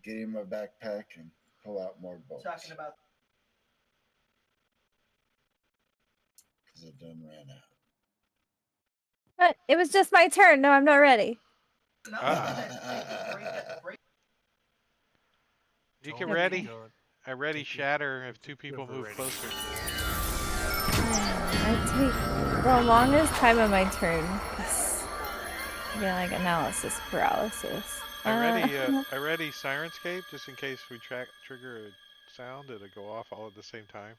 get in my backpack and pull out more bolts. Talking about Because it done ran out. But it was just my turn. No, I'm not ready. No, Ah. You can Told him to ready. go I ready take his- shatter if take two his people quiver move ready. closer. I take the longest time of my turn. Yeah, like analysis paralysis. I ready Sirenscape just in case we trigger a sound. It'll go off all at the same time.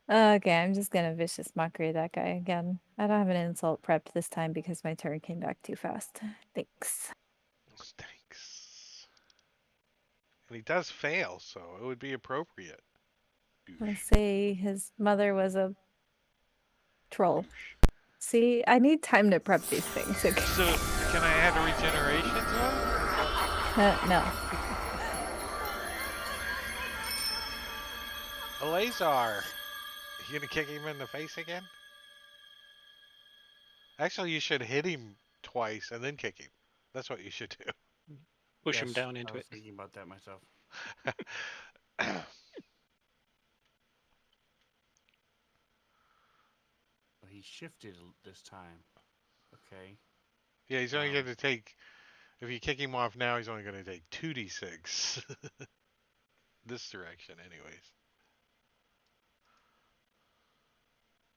Okay, I'm just gonna vicious mockery that guy again. I don't have an insult prepped this time because my turn came back too fast. Thanks. Thanks. And he does fail, so it would be appropriate. Let's say his mother was a troll. See, I need time to prep these things. Okay. So, can I add a regeneration to No. it? Eleazar. You gonna kick him in the face again? Actually, you should hit him twice and then kick him. That's what you should do. Push him Yes, down I into was it. thinking about that myself. He shifted this time. Okay. Yeah, he's only going to take. If you kick him off now, he's only going to take 2d6. This direction, anyways.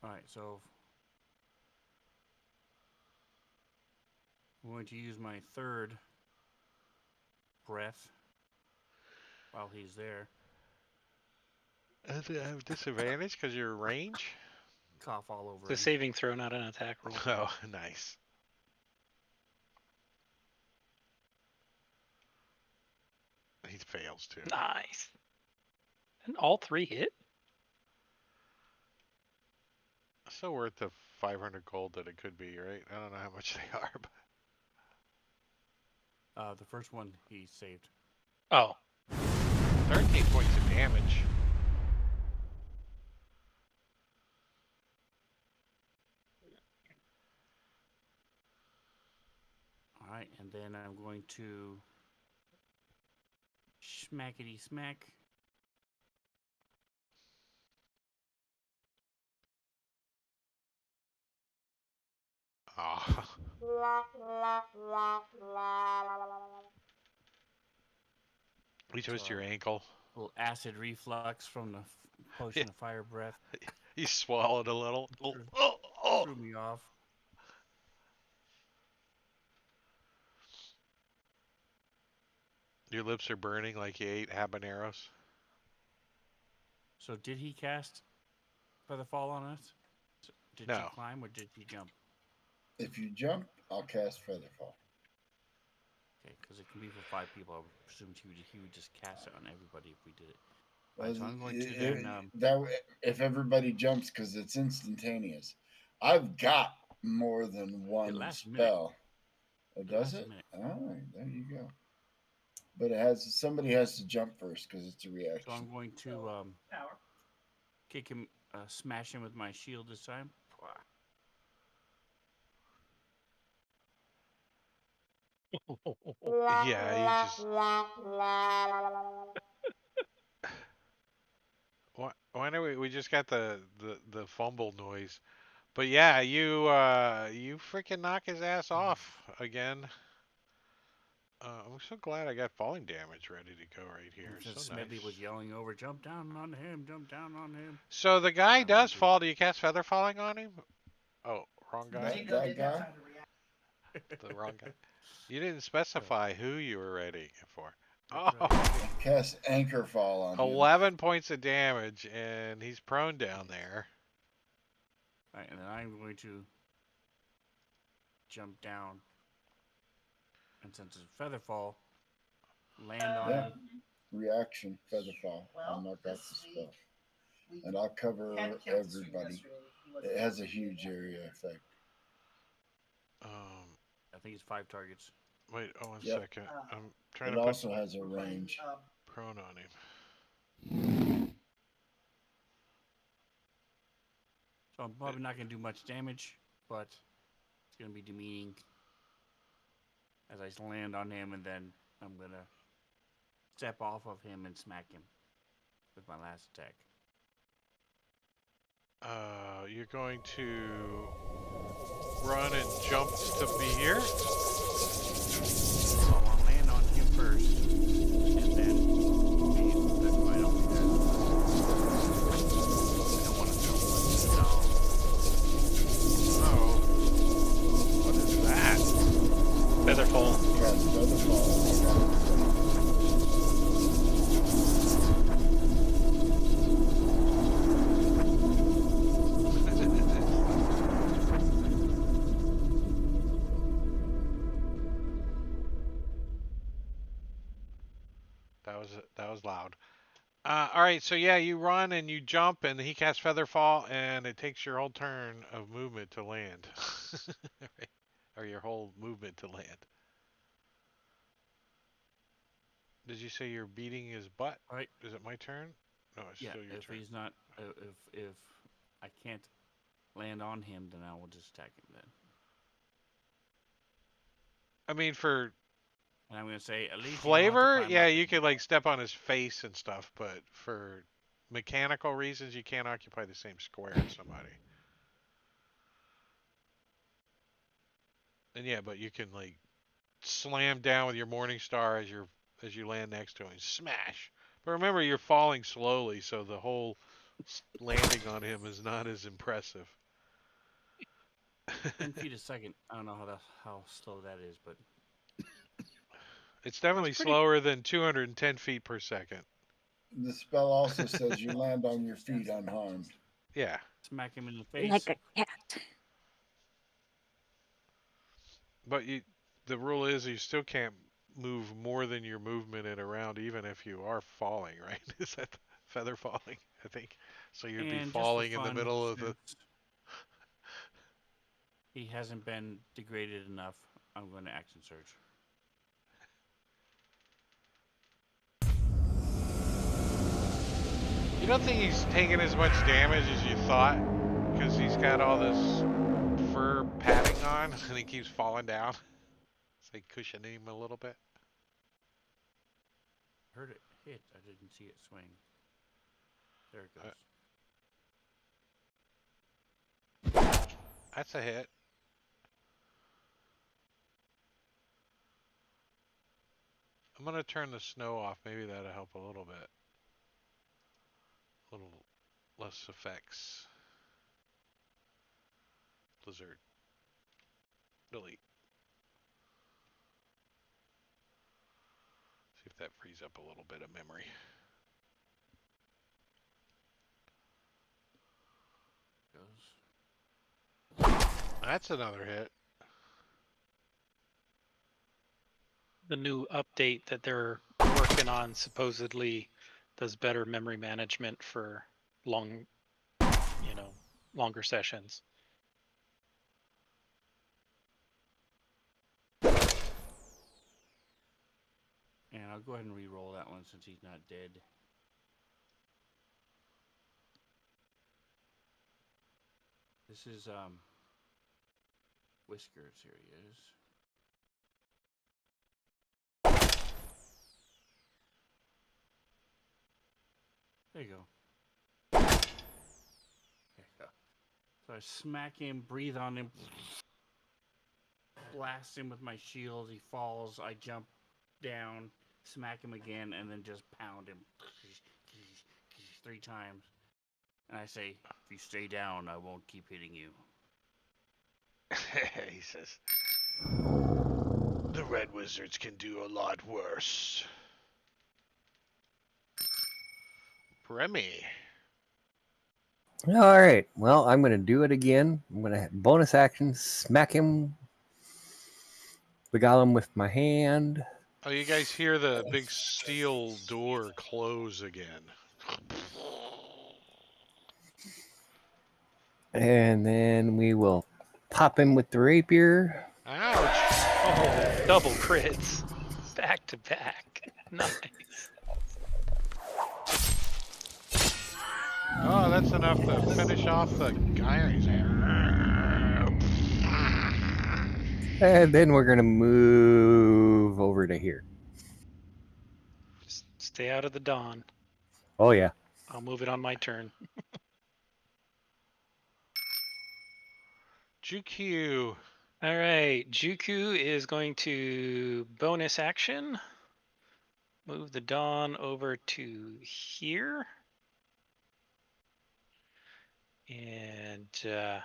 Alright, so I'm going to use my third breath while he's there. Does it have disadvantage because you're range? Cough all over It's a him. saving throw, not an attack roll. Oh, nice. He fails too. Nice. And all 3 hit? So worth the 500 gold that it could be, right? I don't know how much they are, but The first one he saved. Oh. 13 points of damage. Alright, and then I'm going to smackety smack. Oh. You twist your ankle. A little acid reflux from the potion of fire breath. He swallowed a little. Threw me off. Your lips are burning like you ate habaneros. So did he cast Feather Fall on us? Did No. he climb or did he jump? If you jump, I'll cast Featherfall. Okay, because it can be for 5 people. I would presume he would just cast it on everybody if we did it. Right, so I'm going to then. If everybody jumps, because it's instantaneous. I've got more than one spell. Oh, does it? All right, there you go. But somebody has to jump first because it's a reaction. So I'm going to kick him, smash him with my shield this time. Yeah, he just. Why don't we just got the fumble noise. But yeah, you freaking knock his ass off again. I'm so glad I got falling damage ready to go right here. So Smedley nice. was yelling over, jump down on him, jump down on him. So the guy does fall. Do you cast feather falling on him? Oh, wrong guy. That guy? The wrong guy. You didn't specify who you were ready for. That's Oh, right. Cast anchor fall on him. 11 points of damage, and he's prone down there. All right, and then I'm going to jump down, and since it's feather fall, land on him. Reaction, feather fall. I'll knock out the spell. And I'll cover everybody. It has a huge area effect. I think it's 5 targets. Wait, one second. I'm trying it to put also has a range. Prone on him. So I'm probably not going to do much damage, but it's going to be demeaning as I land on him, and then I'm going to step off of him and smack him with my last attack. You're going to run and jumps to be here. So I want to land on him first, and then I don't want to jump with it. No. Oh. What is that? Featherfall. Yeah, Featherfall. That was loud. All right, so yeah, you run and you jump, and he casts Featherfall, and it takes your whole turn of movement to land, right? Or your whole movement to land. Did you say you're beating his butt? Right. Is it my turn? No, it's Yeah, still your if turn. he's not, if I can't land on him, then I will just attack him then. I mean, for And I'm gonna say at least flavor, you yeah, you could like step on his face and stuff, but for mechanical reasons, you can't occupy the same square as somebody. And yeah, but you can like slam down with your Morning Star as you land next to him, smash. But remember, you're falling slowly, so the whole landing on him is not as impressive. 10 feet a second. I don't know how slow that is, but It's definitely slower than 210 feet per second. The spell also says you land on your feet unharmed. Yeah. Smack him in the face. Like a cat. But the rule is you still can't move more than your movement in a round, even if you are falling, right? Is that feather falling? I think. So you'd be falling in the middle of the. He hasn't been degraded enough. I'm going to action surge. You don't think he's taking as much damage as you thought? Because he's got all this fur padding on and he keeps falling down. It's like cushioning him a little bit. Heard it hit. I didn't see it swing. There it goes. That's a hit. I'm going to turn the snow off. Maybe that'll help a little bit. A little less effects. Blizzard. Delete. See if that frees up a little bit of memory. That's another hit. The new update that they're working on supposedly does better memory management for longer sessions. And I'll go ahead and re-roll that one since he's not dead. This is Whiskers. Here he is. There you go. There you go. So I smack him, breathe on him, blast him with my shield. He falls. I jump down, smack him again, and then just pound him 3 times. And I say, if you stay down, I won't keep hitting you. He says, the Red Wizards can do a lot worse. Remy. All right. Well, I'm going to do it again. I'm going to bonus action, smack him, the golem with my hand. Oh, you guys hear the big steel door close again. And then we will pop him with the rapier. Ouch. Oh, double crits. Back to back. Nice. Oh, that's enough to finish off the guy. And then we're going to move over to here. Just stay out of the dawn. Oh, yeah. I'll move it on my turn. Jukyu. All right, Juku is going to bonus action. Move the Dawn over to here. And then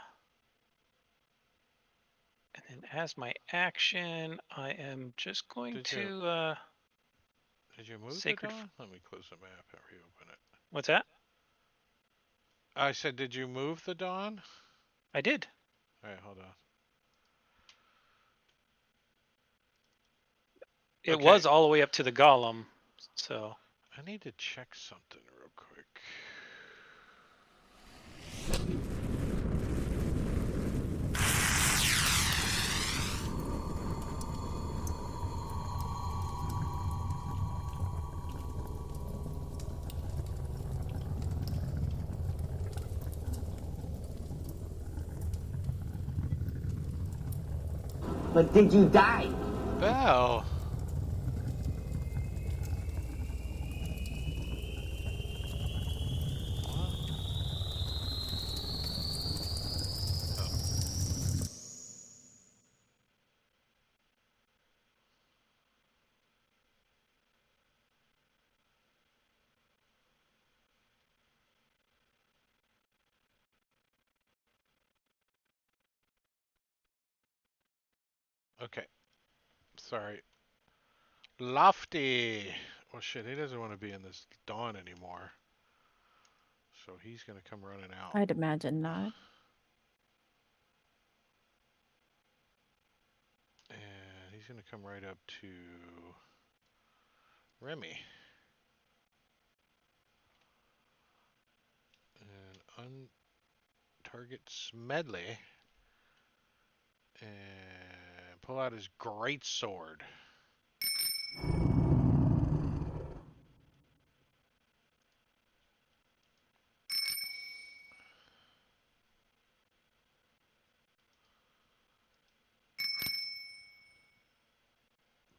as my action, I am just going Did you- to Did you move Sacred the Dawn? Let me close the map and reopen it. what's that? I said, did you move the Dawn? I did. All right, hold on. It Okay. was all the way up to the Golem, so I need to check something real quick. But did you die? Bell. What? Oh. Okay. Sorry. Lofty. Well, shit, he doesn't want to be in this Dawn anymore. So he's going to come running out. I'd imagine not. And he's going to come right up to Remy. And untarget Smedley. And pull out his great sword.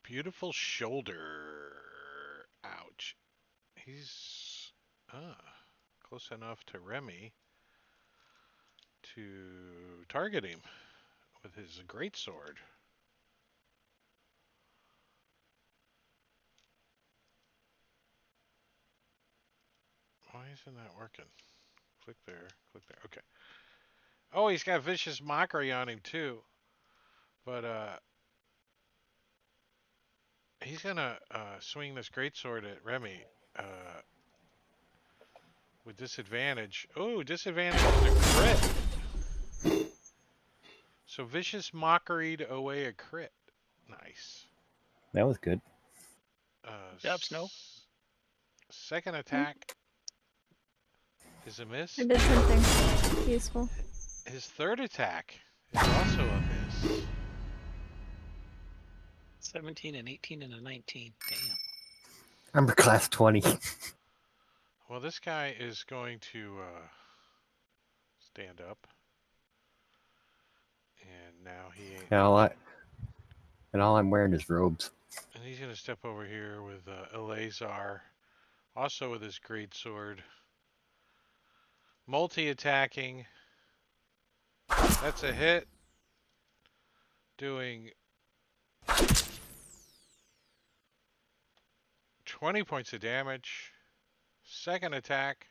Beautiful shoulder. Ouch. He's close enough to Remy to target him with his great sword. Why isn't that working? Click there, click there. Okay. Oh, he's got vicious mockery on him too. But he's gonna swing this greatsword at Remy with disadvantage. Oh, disadvantage is a crit. So vicious mockery to away a crit. Nice. That was good. good job, Snow. Second attack is a miss. I did something useful. His third attack is also a miss. 17 and 18 and a 19. Damn. I'm a class 20. Well, this guy is going to stand up. And now he ain't. And all I'm wearing is robes. And he's going to step over here with Eleazar, also with his great sword. Multi-attacking. That's a hit. Doing 20 points of damage. Second attack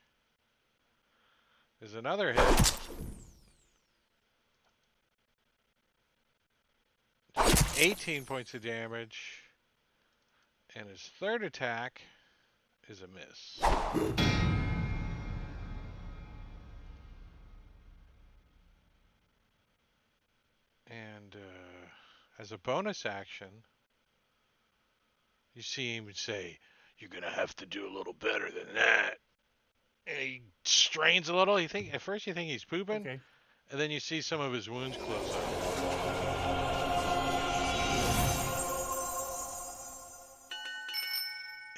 is another hit. 18 points of damage. And his third attack is a miss. And as a bonus action, you see him say, "You're gonna have to do a little better than that." And he strains a little. At first you think he's pooping, Okay. and then you see some of his wounds close up.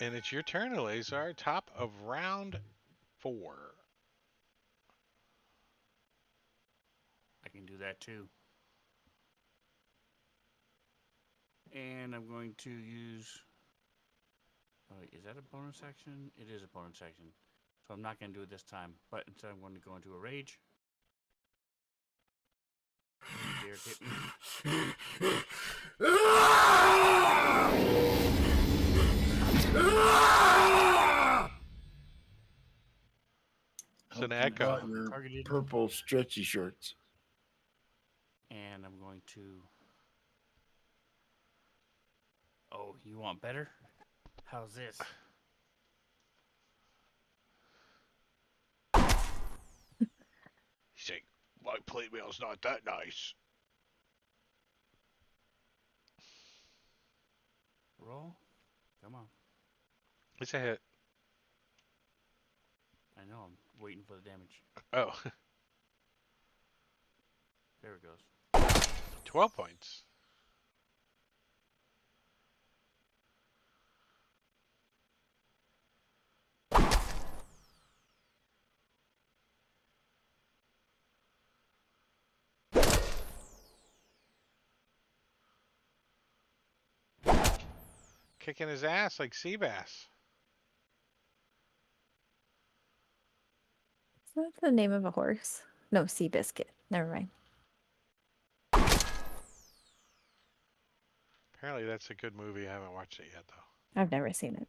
And it's your turn, Eleazar. Top of round 4. I can do that too. And I'm going to use... Oh, wait, is that a bonus action? It is a bonus action. So I'm not going to do it this time. But instead I'm going to go into a rage. irritate me. It's an Hope you echo. brought your Targeted. purple stretchy shorts. And I'm going to... Oh, you want better? How's this? He's saying, my plate mail's not that nice. Roll. Come on. It's a hit. I know, I'm waiting for the damage. Oh, There it goes. 12 points. Kicking his ass like sea bass. Is that the name of a horse? No, Seabiscuit. Never mind. Apparently that's a good movie. I haven't watched it yet, though. I've never seen it.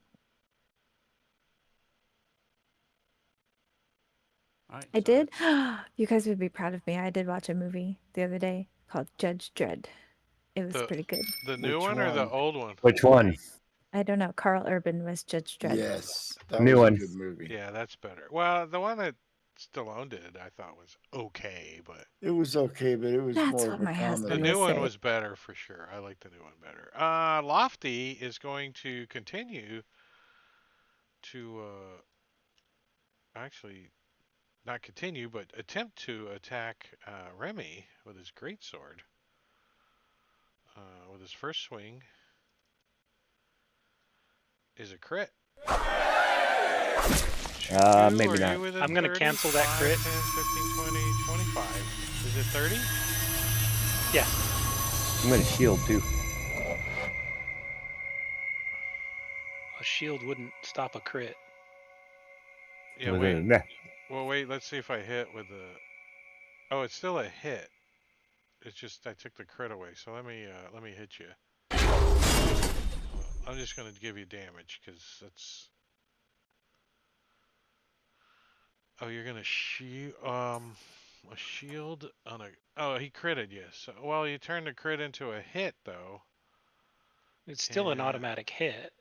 All right, I so did. that's- You guys would be proud of me. I did watch a movie the other day called Judge Dredd. It was pretty good. The new Which one or the one? old one? Which one? I don't know. Carl Urban was Judge Dredd. Yes, that New was one. a good movie. Yeah, that's better. Well, the one that Stallone did, I thought was okay, but It was okay, but it was That's more what of a my husband the comedy. new was one saying. was better for sure. I like the new one better. Lofty is going to continue to actually not continue, but attempt to attack Remy with his greatsword. With his first swing is a crit. Maybe Are not. you within I'm gonna 30? cancel that 5, crit. 10, 15, 20, 25. Is it 30? Yeah. I'm gonna shield too. A shield wouldn't stop a crit. Yeah, With wait. a- nah. Well, wait, let's see if I hit with the... Oh, it's still a hit. It's just I took the crit away. So let me hit you. I'm just going to give you damage because that's... Oh, you're going to shield... a shield on a... Oh, he critted you. So, well, you turned the crit into a hit, though. It's still an And- automatic hit.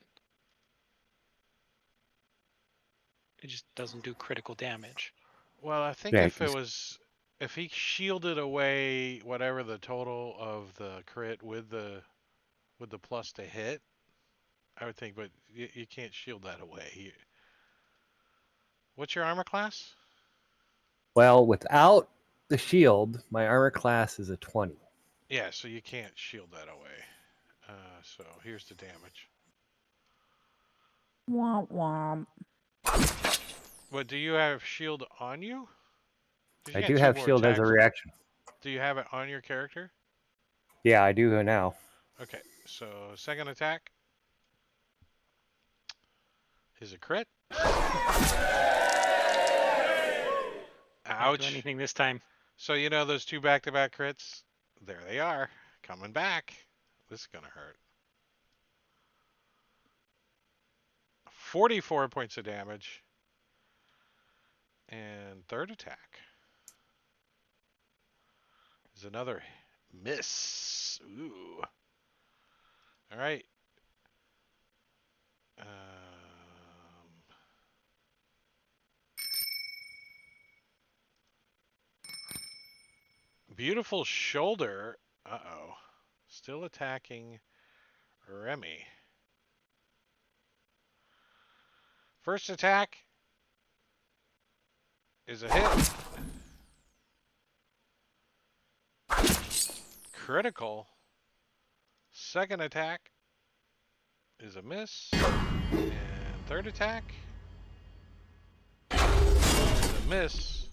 It just doesn't do critical damage. Well, I think Yeah, if it was... If he shielded away whatever the total of the crit with the plus to hit, I would think, but you can't shield that away. What's your armor class? Well, without the shield, my armor class is a 20. Yeah, so you can't shield that away. So here's the damage. Womp womp. But do you have shield on you? 'Cause you I got do two have more shield as a attacks. reaction. Do you have it on your character? Yeah, I do now. Okay, so second attack is a crit. Can't do Ouch. anything this time. So you know those two back-to-back crits? There they are, coming back. This is gonna hurt. 44 points of damage. And third attack is another miss. Ooh. All right. Beautiful shoulder. Uh-oh. Still attacking Remy. First attack is a hit. Critical. Second attack is a miss. And third attack is a miss.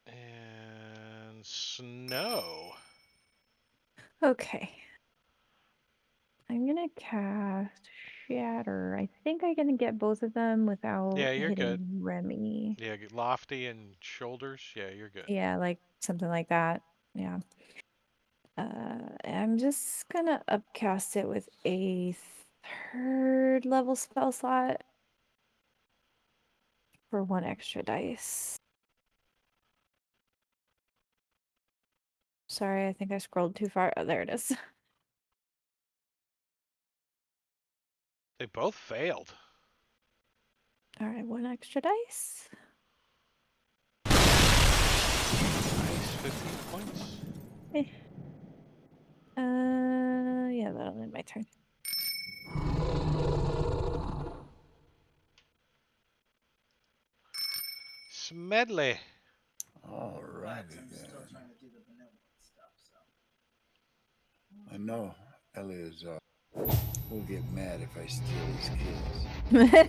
And snow. Okay. I'm gonna cast shatter. I think I can get both of them without Yeah, you're hitting good. Remy. Yeah, lofty and shoulders. Yeah, you're good. Yeah, like something like that. Yeah. I'm just gonna upcast it with a 3rd level spell slot for 1 extra dice. Sorry, I think I scrolled too far. Oh, there it is. They both failed. All right, 1 extra dice. Nice, 15 points. Eh. Yeah, that'll end my turn. Smedley. All righty Since I'm then. still trying to do the benevolent stuff, so. I know Eleazar will get mad if I steal his kills.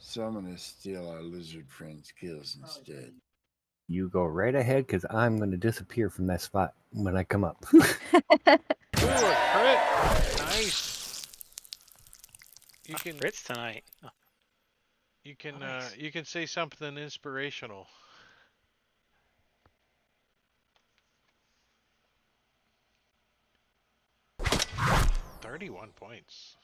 So I'm going to steal our lizard friend's kills instead. You go right ahead, because I'm going to disappear from that spot when I come up. Ooh, a crit. Nice. You can Crits tonight. Oh, nice. you can say something inspirational. $31 points.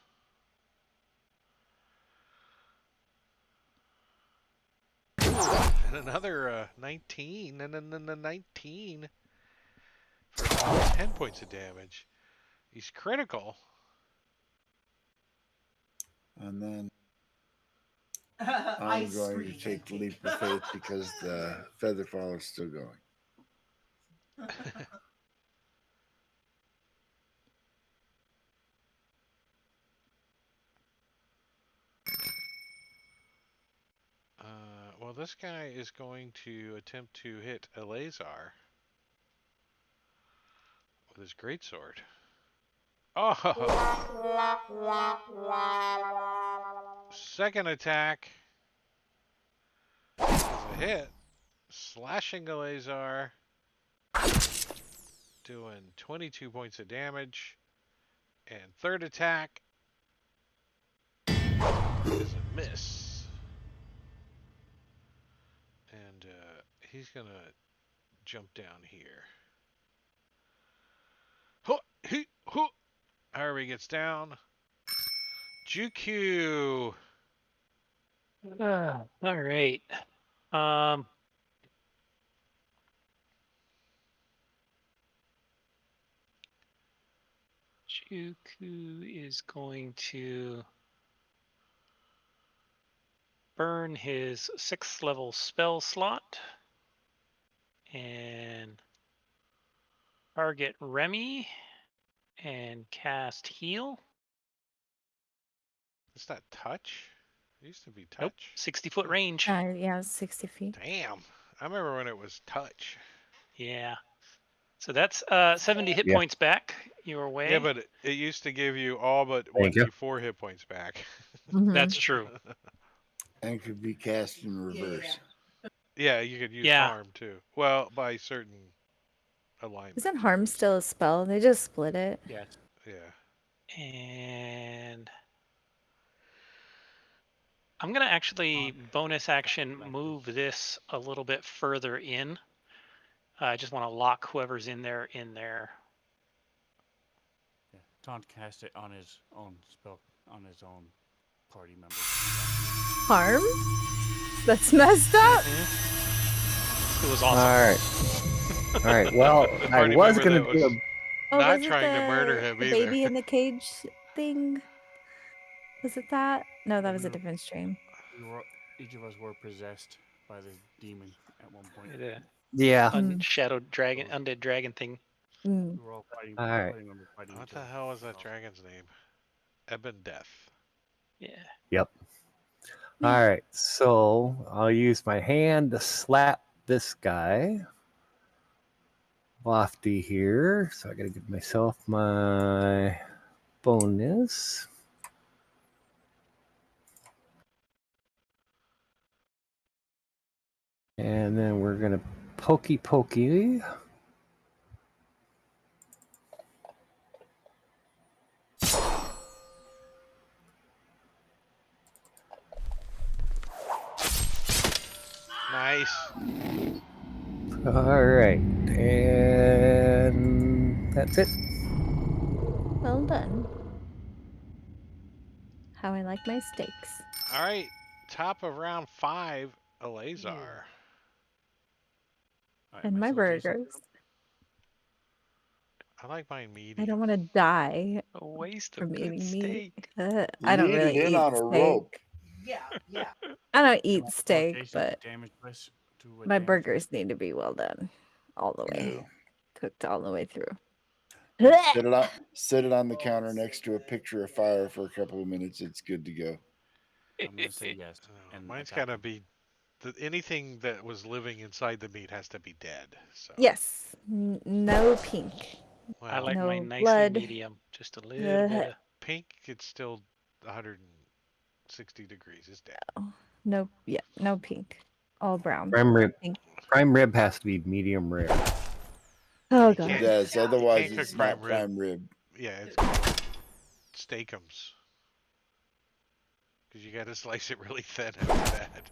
And another 19, and then the 19 for 10 points of damage. He's critical. And then I'm I'm going to take the leap of faith because the feather fall is still going. Well, this guy is going to attempt to hit Eleazar with his greatsword. Oh! Second attack is a hit, slashing Eleazar, doing 22 points of damage. And third attack is a miss. And he's going to jump down here. However he gets down. Jukyu. All right. Juku is going to burn his 6th level spell slot and target Remy and cast heal. Is that touch? It used to be touch. Nope, 60-foot range. Yeah, 60 feet. Damn. I remember when it was touch. Yeah. So that's 70 hit Yeah. points back your way. Yeah, but it used to give you all but Thank you. 1d4 hit points back. Mhm. That's true. And could be cast in reverse. Yeah, you could use Yeah. harm too. Well, by certain alignments. Isn't harm still a spell? They just split it. Yes. Yeah. And I'm going to actually bonus action move this a little bit further in. I just want to lock whoever's in there in there. Yeah. Taunt cast it on his own spell, on his own party member. Harm? That's messed up. It was awesome. All right. Well, The I party was member going that to do was a Oh, not was it trying to murder him the either. baby in the cage thing? Was it that? No, that was a Mhm. different stream. Each of us were possessed by the demon at one point. The Yeah. unshadowed dragon, undead dragon thing. Mm. We were all fighting. All right. Party members fighting What each the other. hell was that So, dragon's name? Eben Death. Yeah. Yep. All right. So I'll use my hand to slap this guy. Lofty here. So I got to give myself my bonus. And then we're going to pokey. Nice. All right, and that's it. Well done. How I like my steaks. All right. Top of round 5, Eleazar. All right, And am I my still Jason? burgers. I like mine I medium. don't want to die A waste of from good eating meat. steak. I don't You eat really it in eat on a steak. rope. Yeah, yeah. I don't Can eat I promote steak, Jason to but damage list to a my damage burgers need to be well done. All the way. No. Cooked all the way through. Sit it on the counter next to a picture of fire for a couple of minutes. It's good to go. I'm gonna say yes and Mine's attack gotta him. be anything that was living inside the meat has to be dead. So Yes. No pink. I well, like mine No nice and blood. medium. Just a little bit of. pink it's still 160 degrees. It's dead. No, yeah, no pink. All brown. Prime rib. Pink. Prime rib has to be medium rare. Oh You god. It can't does. you Otherwise, can't cook it's not prime rib. prime rib. Yeah, it's called steakums because you got to slice it really thin after that.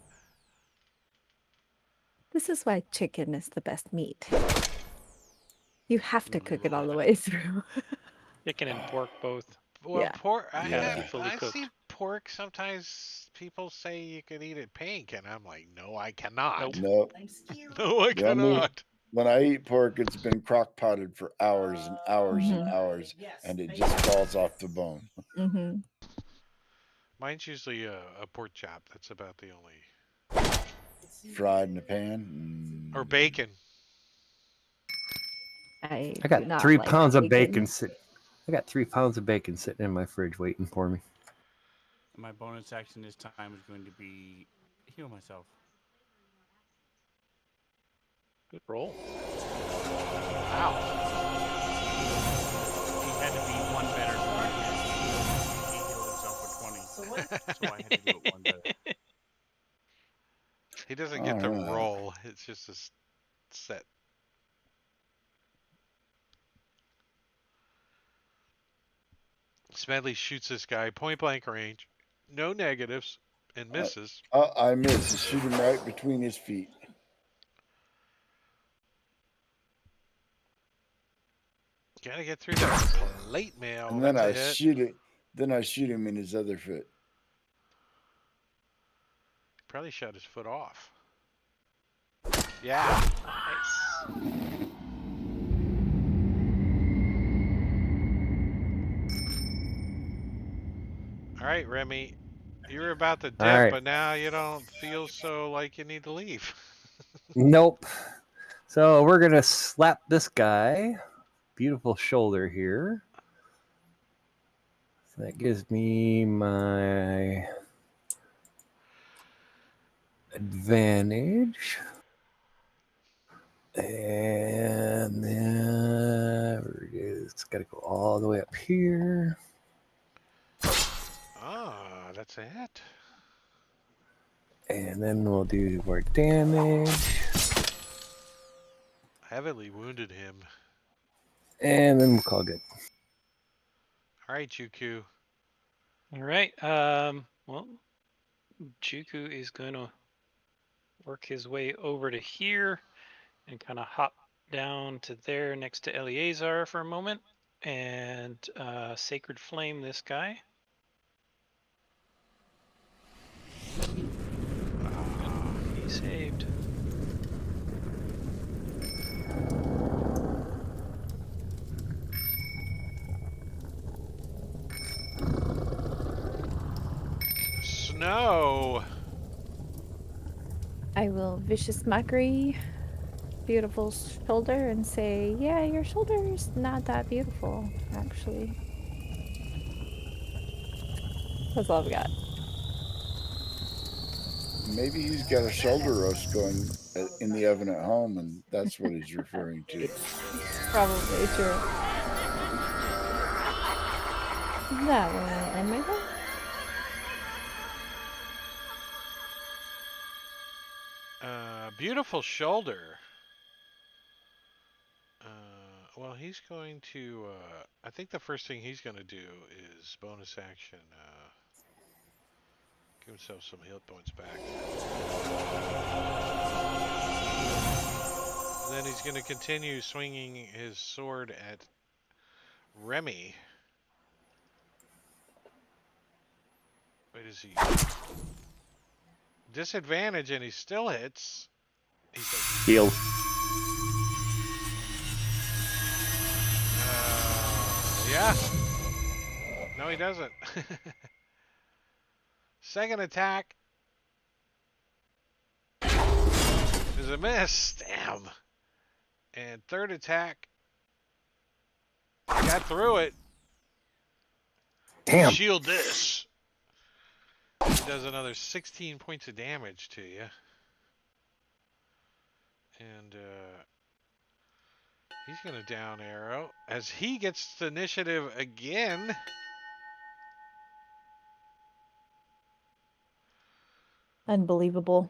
This is why chicken is the best meat. You have to cook it all the Yeah. way through. Chicken and pork both. Well, Yeah. pork. Have to be Yeah. fully I see cooked. pork. Sometimes people say you can eat it pink, and I'm like, no, I cannot. Nope. Nope. Thanks, Q. No, I The only cannot. when I eat pork, it's been crock potted for hours and hours and Mhm. hours, Yes, and it thank just you. falls off the bone. Mhm. Mine's usually a pork chop. That's about the only. Fried in a pan. Or bacon. I I do got not 3 like pounds of bacon. bacon. I got 3 pounds of bacon sitting in my fridge waiting for me. My bonus action this time is going to be heal myself. Good roll. Wow. He had to be one better than his. He healed himself for 20. So what? So I had to do it one better. He doesn't All get to right. roll. It's just a set. Smedley shoots this guy point blank range. No negatives and misses. I missed. I shoot him right between his feet. Gotta get through that plate mail. And then That's a I hit. shoot it. Then I shoot him in his other foot. Probably shot his foot off. Yeah. Nice. All right, Remy. You were about to dip, All right. but now you don't feel so like you need to leave. Nope. So we're gonna slap this guy. Beautiful shoulder here. So that gives me my advantage. And then it's got to go all the way up here. Ah, that's a hit. And then we'll do more damage. Heavily wounded him. And then we'll call good. All right, Juku. All right. Well, Juku is going to work his way over to here and kind of hop down to there next to Eleazar for a moment and Sacred Flame this guy. He saved. Snow. I will vicious mockery beautiful shoulder and say, yeah, your shoulder's not that beautiful, actually. That's all I've got. Maybe he's got a shoulder roast going in the oven at home, and that's what he's referring to. Probably true. That will end my turn. Beautiful shoulder. Well, he's going to. I think the first thing he's going to do is bonus action. Give himself some hit points back. And then he's going to continue swinging his sword at Remy. Wait, is he disadvantage and he still hits? He's like, Heal. yeah. No, he doesn't. Second attack is a miss. Damn. And third attack, got through it. Damn. Shield this. He does another 16 points of damage to you. And he's going to down arrow as he gets the initiative again. Unbelievable.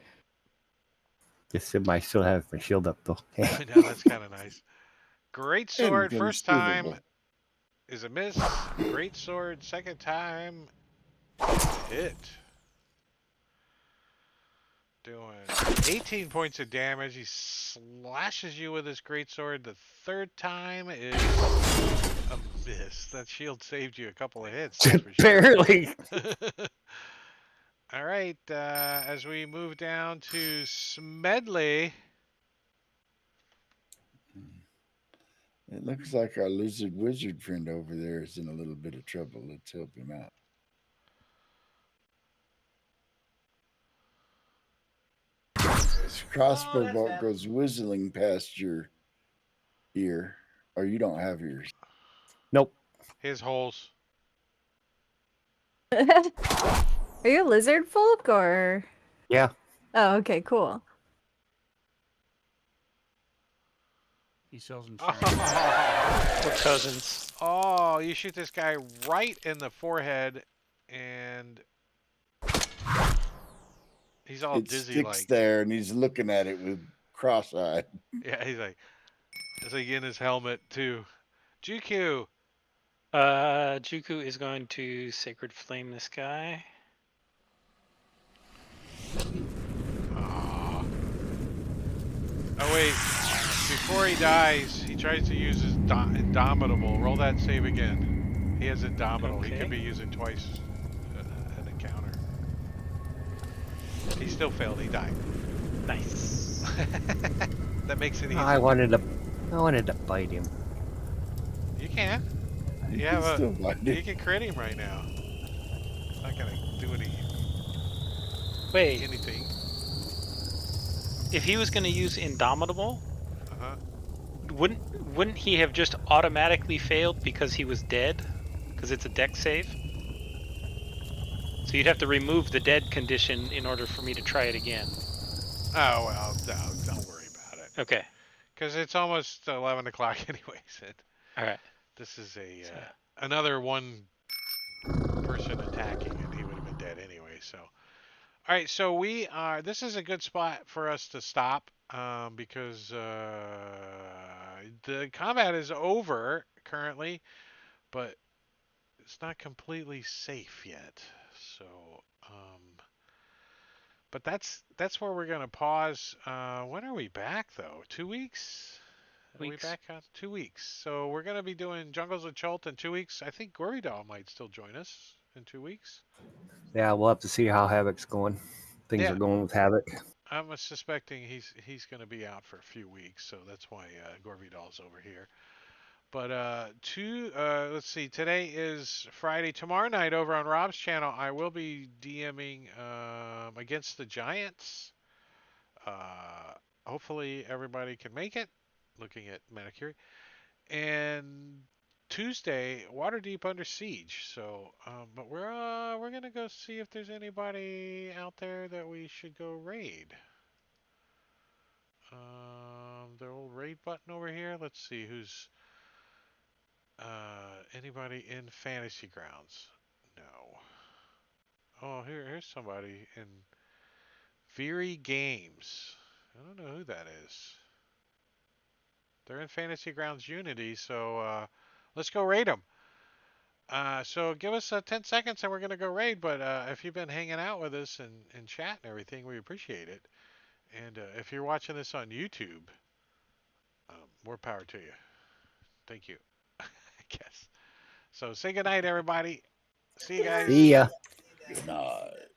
Just I still have my shield up though. I know, that's kind of nice. Great sword, first time Inconceivable. is a miss. Great sword, second time hit. Doing 18 points of damage. He slashes you with his great sword. The third time is a miss. That shield saved you a couple of hits. That's for sure. Barely. All right, as we move down to Smedley. It looks like our lizard wizard friend over there is in a little bit of trouble. Let's help him out. His crossbow that's bolt bad. goes whistling past your ear, or you don't have ears. Nope. His holes. Are you a lizard folk or? Yeah. Oh, okay, cool. He sells insurance. We're cousins. Oh, you shoot this guy right in the forehead, and he's all It dizzy sticks like. there, and he's looking at it with cross-eyed. Yeah, he's like, it's like in his helmet too. GQ. Juku is going to Sacred Flame this guy. Aw. Oh wait, before he dies, he tries to use his Indomitable. Roll that save again. He has Indomitable. He Okay. could be using twice an encounter. He still failed. He died. Nice. That makes it easy. I wanted to bite him. You can. You You can have still bite You it. can crit him right now. Not gonna do Wait, anything. if he was going to use Indomitable, Uh-huh. wouldn't he have just automatically failed because he was dead? Because it's a dex save. So you'd have to remove the dead condition in order for me to try it again. Oh well, don't worry about it. Okay. Because it's almost 11 o'clock anyways. All right. This is So- another one person attacking, and he would have been dead anyway. So, all right. So we are. This is a good spot for us to stop because the combat is over currently, but it's not completely safe yet. So, but that's where we're gonna pause. When are we back though? 2 weeks? Are we Weeks. back on 2 weeks? So we're gonna be doing Jungles of Chult in 2 weeks. I think Gory might still join us in 2 weeks. Yeah, we'll have to see how Havoc's going. Things Yeah. are going with Havoc. I'm suspecting he's gonna be out for a few weeks, so that's why Gorvidal's over here. But let's see. Today is Friday. Tomorrow night over on Rob's channel, I will be DMing against the Giants. Hopefully everybody can make it. Looking at Manicure. And Tuesday, Waterdeep Under Siege. So, but we're gonna go see if there's anybody out there that we should go raid. The old raid button over here. Let's see who's anybody in Fantasy Grounds. No. Oh, here's somebody in Veery Games. I don't know who that is. They're in Fantasy Grounds Unity, so let's go raid them. So give us 10 seconds and we're going to go raid. But if you've been hanging out with us and chat and everything, we appreciate it. And if you're watching this on YouTube, more power to you. Thank you, I guess. So say goodnight, everybody. See you guys. See ya. Good night.